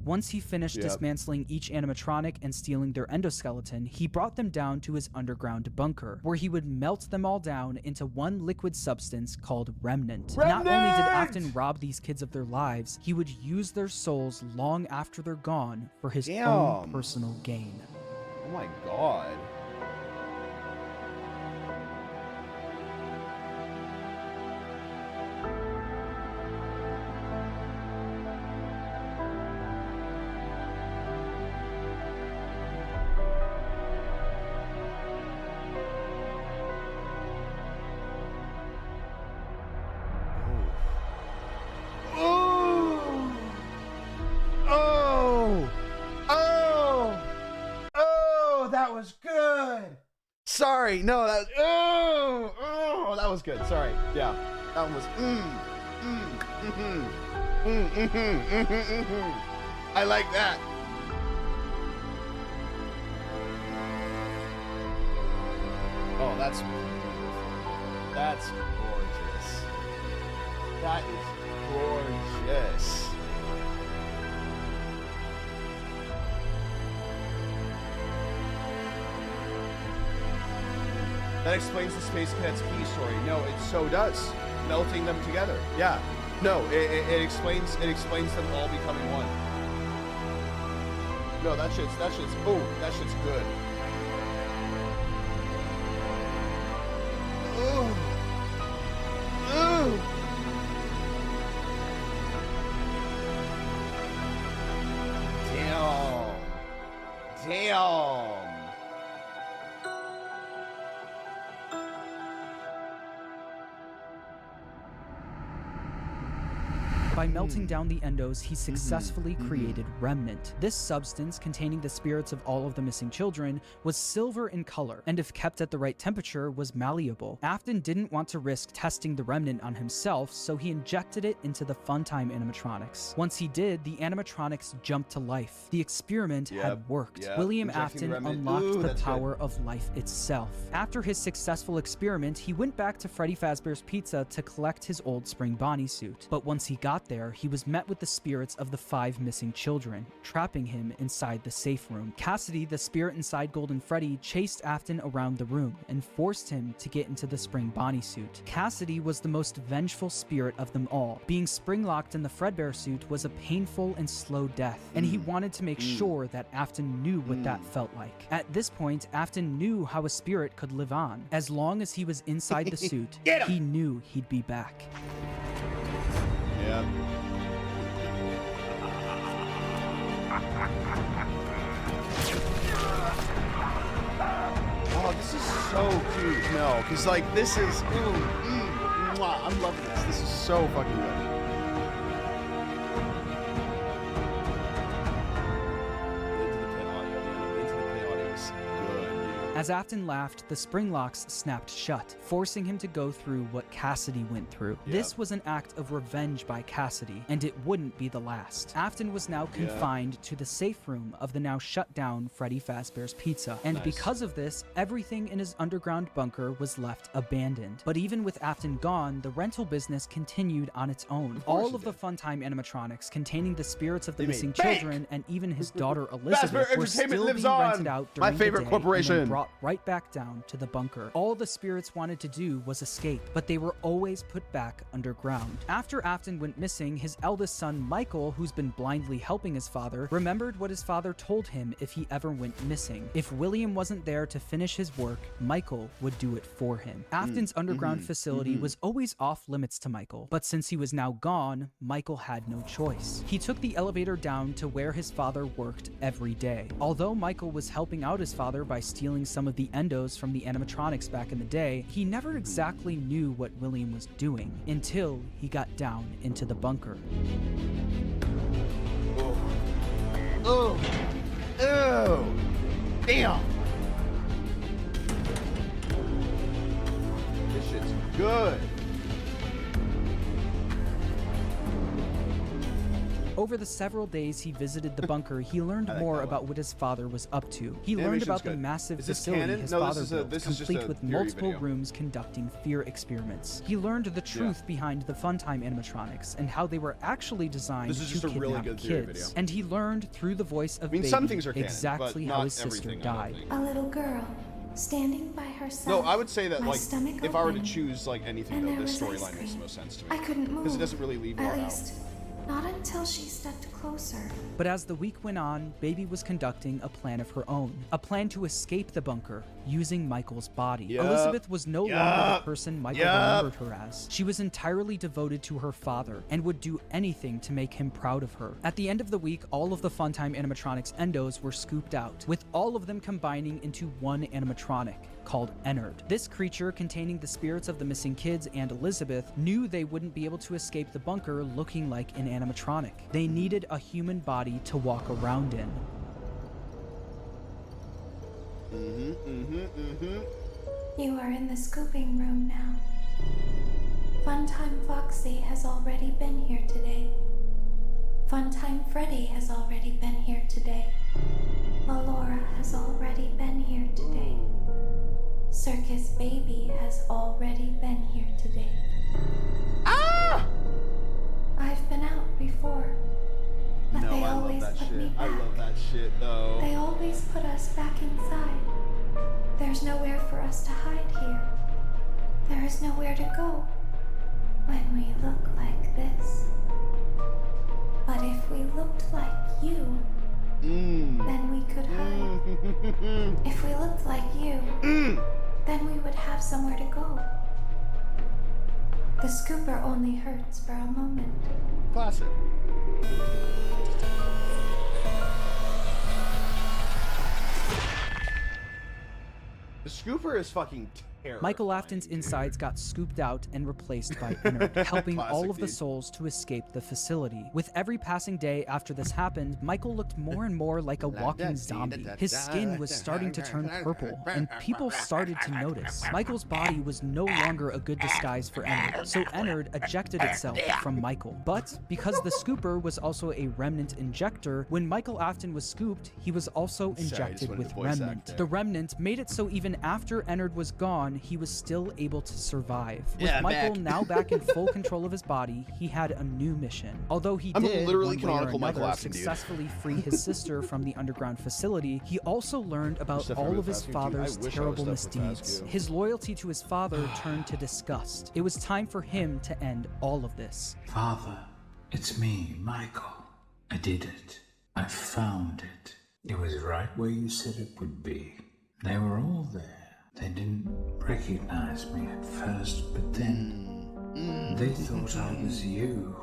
Once he finished dismantling each animatronic and stealing their endoskeleton, he brought them down to his underground bunker, where he would melt them all down into one liquid substance called Remnant. Not only did Afton rob these kids of their lives, he would use their souls long after they're gone for his own personal gain. Oh my god. Sorry, no, that was, that was good. Sorry, yeah, that one was, I like that. Oh, that's gorgeous. That is gorgeous. That explains the Space Cadet's key story. No, it so does. Melting them together. Yeah. No, it explains them all becoming one. No, that shit's good. Ooh. Ooh. Damn. By melting down the endos, he successfully created Remnant. This substance, containing the spirits of all of the missing children, was silver in color, and if kept at the right temperature, was malleable. Afton didn't want to risk testing the Remnant on himself, so he injected it into the Funtime animatronics. Once he did, the animatronics jumped to life. The experiment had worked. William Afton unlocked the power of life itself. After his successful experiment, he went back to Freddy Fazbear's Pizza to collect his old Spring Bonnie suit. But once he got there, he was met with the spirits of the 5 missing children, trapping him inside the safe room. Cassidy, the spirit inside Golden Freddy, chased Afton around the room and forced him to get into the Spring Bonnie suit. Cassidy was the most vengeful spirit of them all. Being spring-locked in the Fredbear suit was a painful and slow death, and he wanted to make sure that Afton knew what that felt like. At this point, Afton knew how a spirit could live on. As long as he was inside the suit, he knew he'd be back. Yep. Oh, this is so cute. No, because like this is, I'm loving this. This is so fucking good. As Afton laughed, the spring locks snapped shut, forcing him to go through what Cassidy went through. This was an act of revenge by Cassidy, and it wouldn't be the last. Afton was now confined to the safe room of the now shut down Freddy Fazbear's Pizza, and because of this, everything in his underground bunker was left abandoned. But even with Afton gone, the rental business continued on its own. All of the Funtime animatronics containing the spirits of the missing children and even his daughter Elizabeth were still being rented out during my favorite the day corporation. And then brought right back down to the bunker. All the spirits wanted to do was escape, but they were always put back underground. After Afton went missing, his eldest son Michael, who's been blindly helping his father, remembered what his father told him if he ever went missing. If William wasn't there to finish his work, Michael would do it for him. Afton's underground facility was always off limits to Michael, but since he was now gone, Michael had no choice. He took the elevator down to where his father worked every day. Although Michael was helping out his father by stealing some of the endos from the animatronics back in the day, he never exactly knew what William was doing until he got down into the bunker. Oh, damn. Over the several days he visited the bunker, he learned more about what his father was up to. He learned about the massive facility his father built, complete with multiple rooms conducting fear experiments. He learned the truth behind the Funtime animatronics and how they were actually designed to kidnap kids. And he learned through the voice of Baby some things are canon, exactly how his sister died. A little girl standing by herself. No, I would say that, my like, stomach if I were to open, choose, like, anything, and though, there this was ice storyline makes the cream. most sense to me. I couldn't move. Because it doesn't really leave more At out. least, not until she stepped closer. But as the week went on, Baby was conducting a plan of her own. A plan to escape the bunker using Michael's body. Elizabeth was no longer the person Michael remembered her as. She was entirely devoted to her father and would do anything to make him proud of her. At the end of the week, all of the Funtime animatronics endos were scooped out, with all of them combining into one animatronic called Ennard. This creature, containing the spirits of the missing kids and Elizabeth, knew they wouldn't be able to escape the bunker looking like an animatronic. They needed a human body to walk around in. You are in the scooping room now. Funtime Foxy has already been here today. Funtime Freddy has already been here today. Melora has already been here today. Circus Baby has already been here today. Ah! I've been out before, but No, they I love always that put me shit. back. I love that shit, though. They always put us back inside. There's nowhere for us to hide here. There is nowhere to go when we look like this. But if we looked like you, then we could hide. If we looked like you, then we would have somewhere to go. The scooper only hurts for a moment. Classic. The scooper is fucking terrible. Michael Afton's insides got scooped out and replaced by Ennard, helping all of the souls to escape the facility. With every passing day after this happened, Michael looked more and more like a walking zombie. His skin was starting to turn purple, and people started to notice. Michael's body was no longer a good disguise for Ennard, so Ennard ejected itself from Michael. But because the scooper was also a remnant injector, when Michael Afton was scooped, he was also injected with remnant. The remnant made it so even after Ennard was gone, he was still able to survive. With Michael now back in full control of his body, he had a new mission. Although he did, literally one way or canonical Michael another, Afton, dude. successfully free his sister from the underground facility, he also learned about all of his father's terrible misdeeds. His loyalty to his father turned to disgust. It was time for him to end all of this. Father, it's me, Michael. I did it. I found it. It was right where you said it would be. They were all there. They didn't recognize me at first, but then they thought I was you.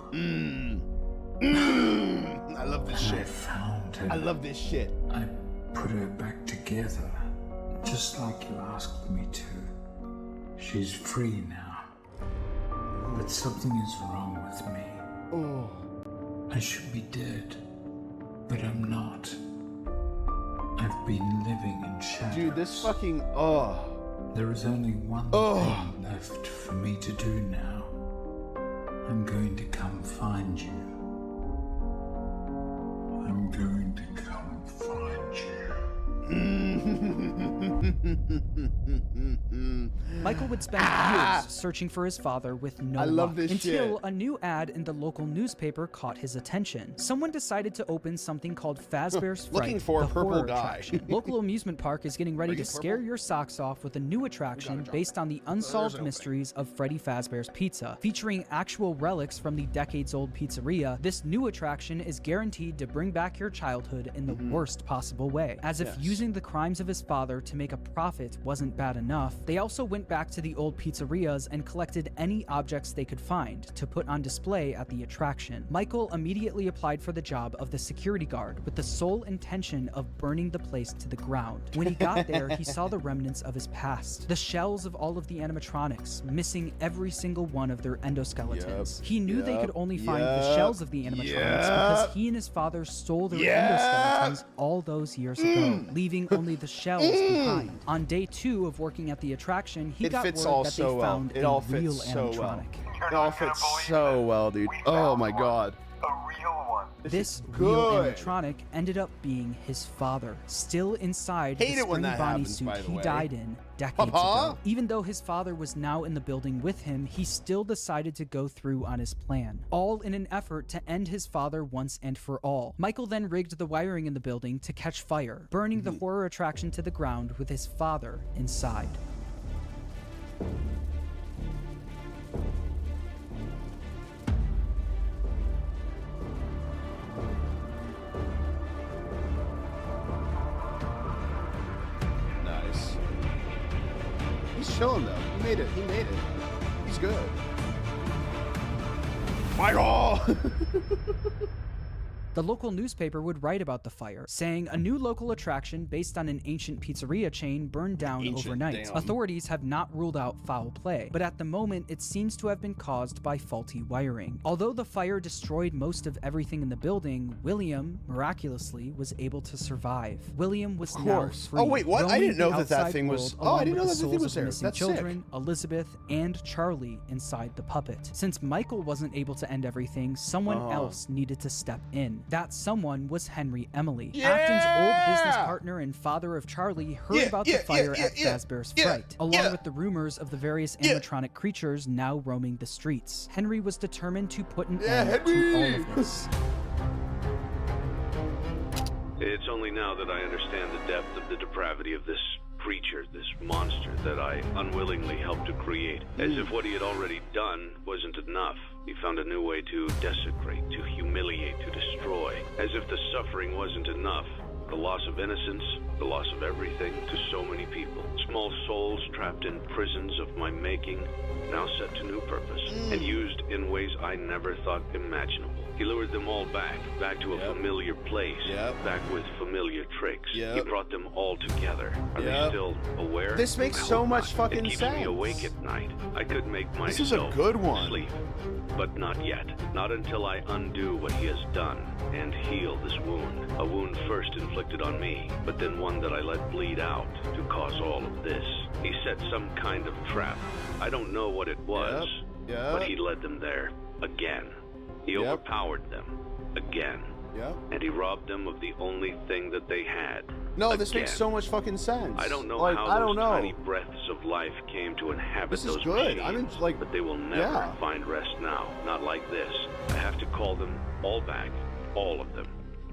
I love this shit. I found her. I love this shit. I put her back together, just like you asked me to. She's free now. But something is wrong with me. I should be dead, but I'm not. I've been living in shadows. Dude, this fucking There is only one thing left for me to do now. I'm going to come find you. I'm going to come find you. Michael would spend years searching for his father with no luck until a new ad in the local newspaper caught his attention. Someone decided to open something called Fazbear's Fright, Looking for a the purple horror guy. attraction. Local amusement park is getting ready to scare your socks off with a new attraction based on the unsolved mysteries of Freddy Fazbear's Pizza. Featuring actual relics from the decades-old pizzeria, this new attraction is guaranteed to bring back your childhood in the worst possible way. As if using the crimes of his father to make a profit wasn't bad enough, they also went back to the old pizzerias and collected any objects they could find to put on display at the attraction. Michael immediately applied for the job of the security guard with the sole intention of burning the place to the ground. When he got there, he saw the remnants of his past. The shells of all of the animatronics, missing every single one of their endoskeletons. He knew they could only find the shells of the animatronics because he and his father stole their endoskeletons all those years ago, leaving only the shells behind. On day 2 of working at the attraction, he got word that they found a real animatronic. It all fits so well, dude. Oh my god. A real one. This real animatronic ended up being his father, still inside the Spring Bonnie suit he died in decades ago. Even though his father was now in the building with him, he still decided to go through on his plan, all in an effort to end his father once and for all. Michael then rigged the wiring in the building to catch fire, burning the horror attraction to the ground with his father inside. He's chilling though. He made it. He made it. He's good. Michael! The local newspaper would write about the fire, saying a new local attraction based on an ancient pizzeria chain burned down overnight. Damn. Authorities have not ruled out foul play, but at the moment it seems to have been caused by faulty wiring. Although the fire destroyed most of everything in the building, William, miraculously, was able to survive. William was now free. Oh wait, what? I didn't know that thing was... Oh, I didn't know that thing was there. That's children, Elizabeth, and Charlie inside the puppet. Since Michael wasn't able to end everything, someone else needed to step in. That someone was Henry Emily. Afton's old business partner and father of Charlie heard about the fire at Fazbear's Fright, along with the rumors of the various animatronic creatures now roaming the streets. Henry was determined to put an end to all of this. It's only now that I understand the depth of the depravity of this creature, this monster that I unwillingly helped to create. As if what he had already done wasn't enough. He found a new way to desecrate, to humiliate, to destroy. As if the suffering wasn't enough. The loss of innocence, the loss of everything to so many people. Small souls trapped in prisons of my making, now set to new purpose, and used in ways I never thought imaginable. He lured them all back to a familiar place, back with familiar tricks. He brought them all together. Are they still aware? This makes so much fucking sense. It keeps me awake at night. I could make myself this is a good one. sleep, but not yet. Not until I undo what he has done and heal this wound. A wound first inflicted on me, but then one that I let bleed out to cause all of this. He set some kind of trap. I don't know what it was, but he led them there again. He overpowered them again. And he robbed them of the only thing that they had. No, this makes so much fucking sense. I don't know like, how those tiny breaths of life came to inhabit this is those good. machines, I mean, like, but they will never find rest now. Not like this. I have to call them all back, all of them,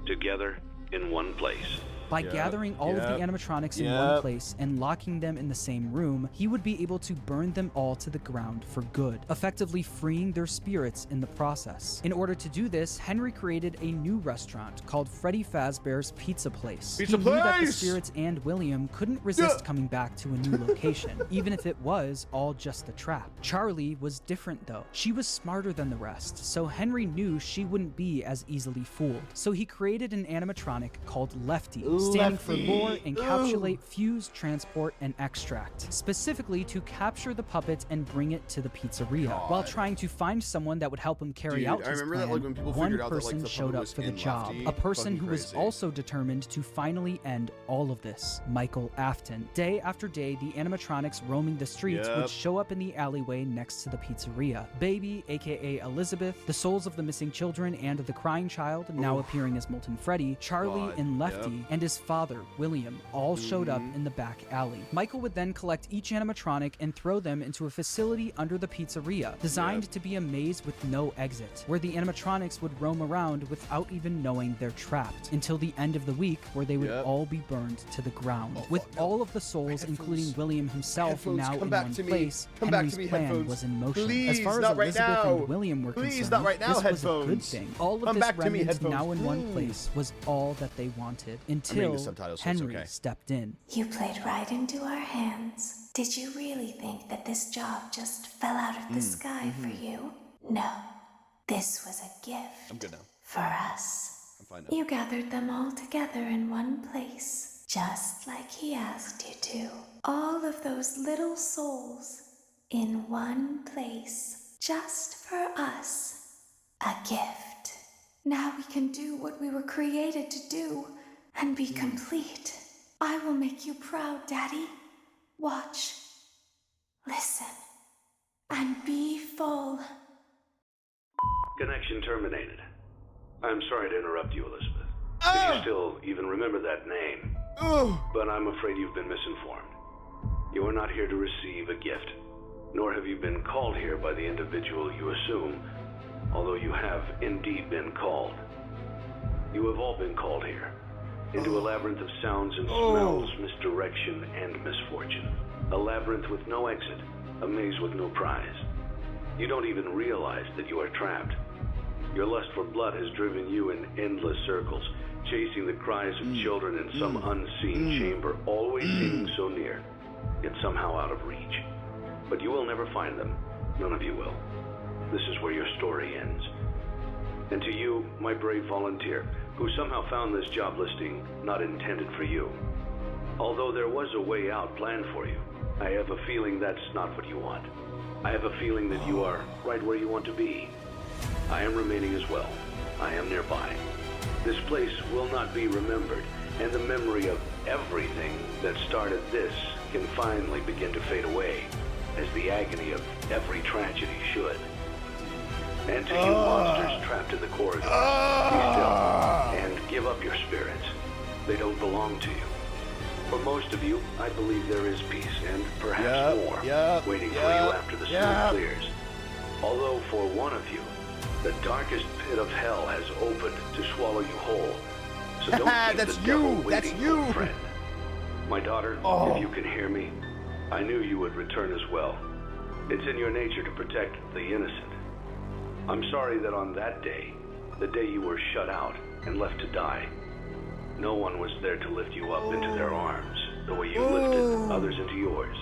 together in one place. By gathering all of the animatronics in one place and locking them in the same room, he would be able to burn them all to the ground for good, effectively freeing their spirits in the process. In order to do this, Henry created a new restaurant called Freddy Fazbear's Pizza Place. He knew that the spirits and William couldn't resist coming back to a new location, even if it was all just a trap. Charlie was different though. She was smarter than the rest, so Henry knew she wouldn't be as easily fooled. So he created an animatronic called Lefty, standing for lure, encapsulate, fuse, transport, and extract, specifically to capture the puppet and bring it to the pizzeria. While trying to find someone that would help him carry out his plan, that, like, when people one figured out that, person like, the showed puppet up was for the in job, Lefty. a person Fucking who was crazy. also determined to finally end all of this, Michael Afton. Day after day, the animatronics roaming the streets would show up in the alleyway next to the pizzeria. Baby, aka Elizabeth, the souls of the missing children and the crying child, now appearing as Molten Freddy, Charlie and Lefty, and his father, William, all showed up in the back alley. Michael would then collect each animatronic and throw them into a facility under the pizzeria, designed to be a maze with no exit, where the animatronics would roam around without even knowing they're trapped, until the end of the week, where they would all be burned to the ground. With all of the souls, including William himself, now in one place, Henry's plan was in motion. Please, as far as not right Elizabeth now. and William were Please, concerned, not right now, this was a good headphones. thing. All of Come this back to me, remnant headphones. now in one place was all that they wanted, until Henry stepped in. You played right into our hands. Did you really think that this job just fell out of the sky for you? No. This was a gift. I'm good now. For us. I'm fine now. You gathered them all together in one place, just like he asked you to. All of those little souls in one place, just for us. A gift. Now we can do what we were created to do and be complete. I will make you proud, Daddy. Watch, listen, and be full. Connection terminated. I'm sorry to interrupt you, Elizabeth. If you still even remember that name. But I'm afraid you've been misinformed. You are not here to receive a gift, nor have you been called here by the individual you assume, although you have indeed been called. You have all been called here, into a labyrinth of sounds and smells, misdirection, and misfortune. A labyrinth with no exit, a maze with no prize. You don't even realize that you are trapped. Your lust for blood has driven you in endless circles, chasing the cries of children in some unseen chamber, always seeming so near, yet somehow out of reach. But you will never find them. None of you will. This is where your story ends. And to you, my brave volunteer, who somehow found this job listing not intended for you. Although there was a way out planned for you, I have a feeling that's not what you want. I have a feeling that you are right where you want to be. I am remaining as well. I am nearby. This place will not be remembered, and the memory of everything that started this can finally begin to fade away, as the agony of every tragedy should. And to you monsters trapped in the corridor, be still and give up your spirits. They don't belong to you. For most of you, I believe there is peace, and perhaps more, waiting for you after the smoke clears. Although for one of you, the darkest pit of hell has opened to swallow you whole. So don't keep the devil waiting, old friend. My daughter, if you can hear me, I knew you would return as well. It's in your nature to protect the innocent. I'm sorry that on that day, the day you were shut out and left to die, no one was there to lift you up into their arms, the way you lifted others into yours.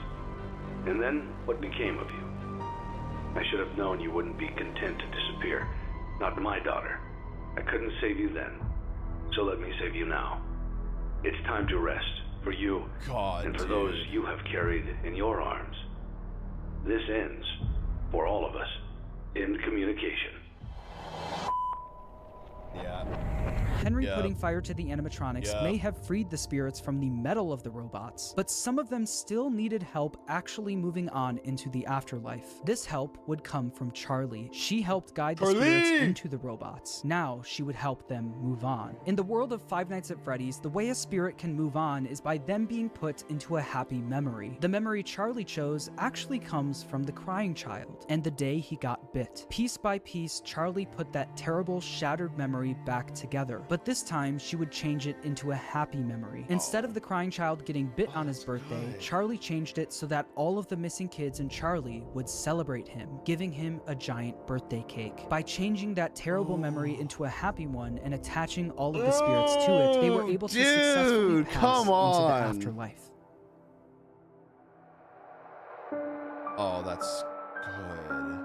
And then, what became of you? I should have known you wouldn't be content to disappear. Not my daughter. I couldn't save you then, so let me save you now. It's time to rest, for you, and for those you have carried in your arms. This ends, for all of us, in communication. Henry putting fire to the animatronics may have freed the spirits from the metal of the robots, but some of them still needed help actually moving on into the afterlife. This help would come from Charlie. She helped guide the spirits into the robots. Now she would help them move on. In the world of Five Nights at Freddy's, the way a spirit can move on is by them being put into a happy memory. The memory Charlie chose actually comes from the crying child and the day he got bit. Piece by piece, Charlie put that terrible, shattered memory back together, but this time she would change it into a happy memory. Instead of the crying child getting bit on his birthday, Charlie changed it so that all of the missing kids and Charlie would celebrate him, giving him a giant birthday cake. By changing that terrible memory into a happy one and attaching all of the spirits to it, they were able to successfully pass into the afterlife. Oh, that's good.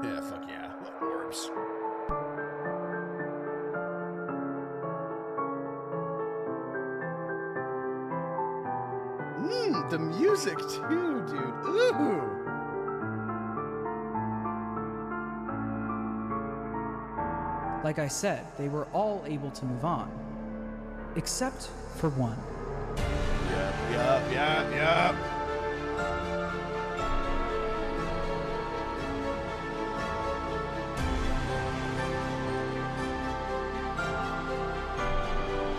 Yeah, fuck yeah. Orbs. The music too, dude. Ooh. Like I said, they were all able to move on. Except for one. Yep.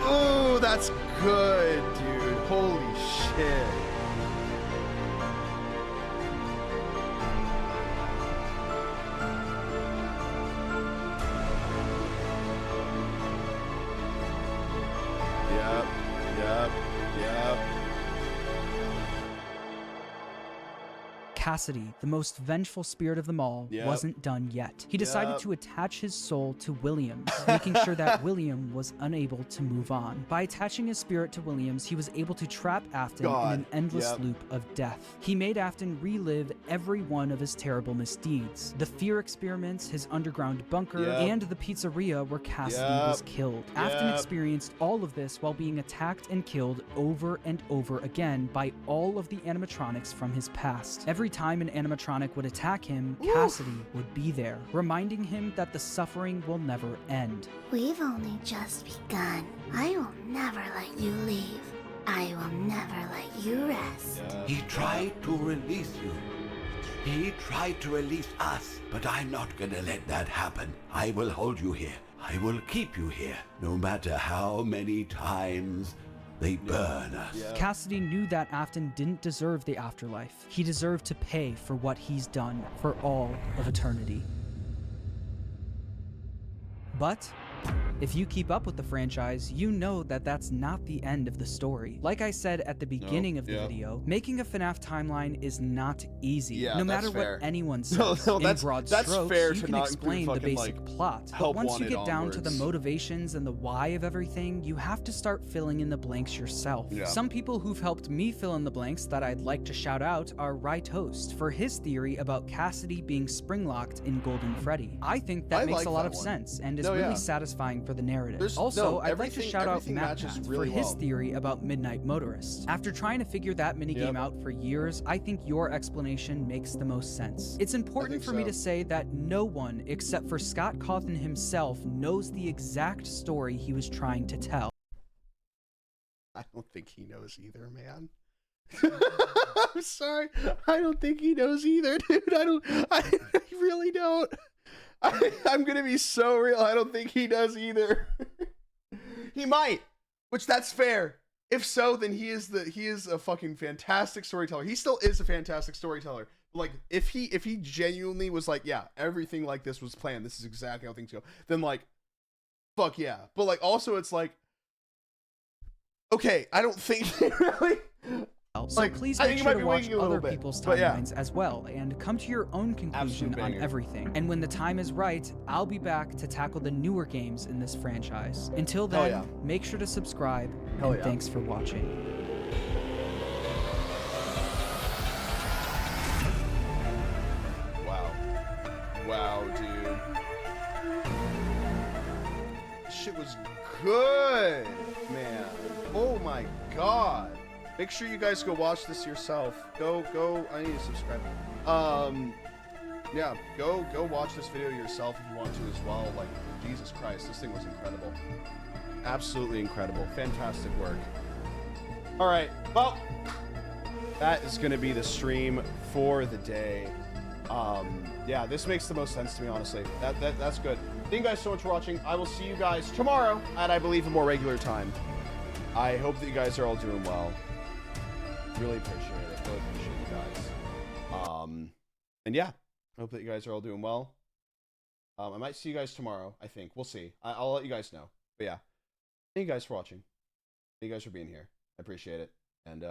Oh, that's good, dude. Holy shit. Yep. Cassidy, the most vengeful spirit of them all, wasn't done yet. He decided to attach his soul to Williams, making sure that William was unable to move on. By attaching his spirit to Williams, he was able to trap Afton in an endless loop of death. He made Afton relive every one of his terrible misdeeds. The fear experiments, his underground bunker, and the pizzeria where Cassidy was killed. Afton experienced all of this while being attacked and killed over and over again by all of the animatronics from his past. Every time an animatronic would attack him, Cassidy would be there, reminding him that the suffering will never end. We've only just begun. I will never let you leave. I will never let you rest. He tried to release you, He tried to release us, but I'm not gonna let that happen. I will hold you here. I will keep you here, no matter how many times they burn us. Cassidy knew that Afton didn't deserve the afterlife. He deserved to pay for what he's done for all of eternity. But if you keep up with the franchise, you know that that's not the end of the story. Like I said at the beginning of the video, making a FNAF timeline is not easy. No matter what anyone says, in broad strokes, you can explain the basic plot. But once you get down to the motivations and the why of everything, you have to start filling in the blanks yourself. Some people who've helped me fill in the blanks that I'd like to shout out are Rytoast for his theory about Cassidy being spring-locked in Golden Freddy. I think that makes a lot of sense and is really satisfying for the narrative. Also, I'd like to shout out Matt for his theory about Midnight Motorists. After trying to figure that minigame out for years, I think your explanation makes the most sense. It's important for me to say that no one, except for Scott Cawthon himself, knows the exact story he was trying to tell. I don't think he knows either, man. I'm sorry. I don't think he knows either, dude. I really don't. I'm gonna be so real. I don't think he does either. He might, which that's fair. If so, then he is a fucking fantastic storyteller. He still is a fantastic storyteller. Like if he genuinely was like, yeah, everything like this was planned. This is exactly how things go. Then like, fuck yeah. But like also it's like, okay, I don't think they really. So like, please make sure to watch other people's timelines as well and come to your own conclusion on everything. And when the time is right, I'll be back to tackle the newer games in this franchise. Until then, make sure to subscribe, and thanks for watching. Wow, dude. This shit was good, man. Oh my god. Make sure you guys go watch this yourself. Go. I need to subscribe. Yeah, go watch this video yourself if you want to as well. Like, Jesus Christ, this thing was incredible. Absolutely incredible. Fantastic work. All right, well, that is going to be the stream for the day. Yeah, this makes the most sense to me, honestly. That's good. Thank you guys so much for watching. I will see you guys tomorrow at, I believe, a more regular time. I hope that you guys are all doing well. Really appreciate it. Really appreciate you guys. And yeah, I hope that you guys are all doing well. I might see you guys tomorrow, I think. We'll see. I'll let you guys know. But yeah, thank you guys for watching. Thank you guys for being here. I appreciate it. And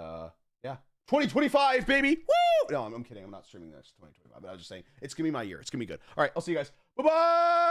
yeah, 2025, baby! Woo! No, I'm kidding. I'm not streaming this 2025, but I was just saying it's gonna be my year. It's gonna be good. All right, I'll see you guys. Bye-bye!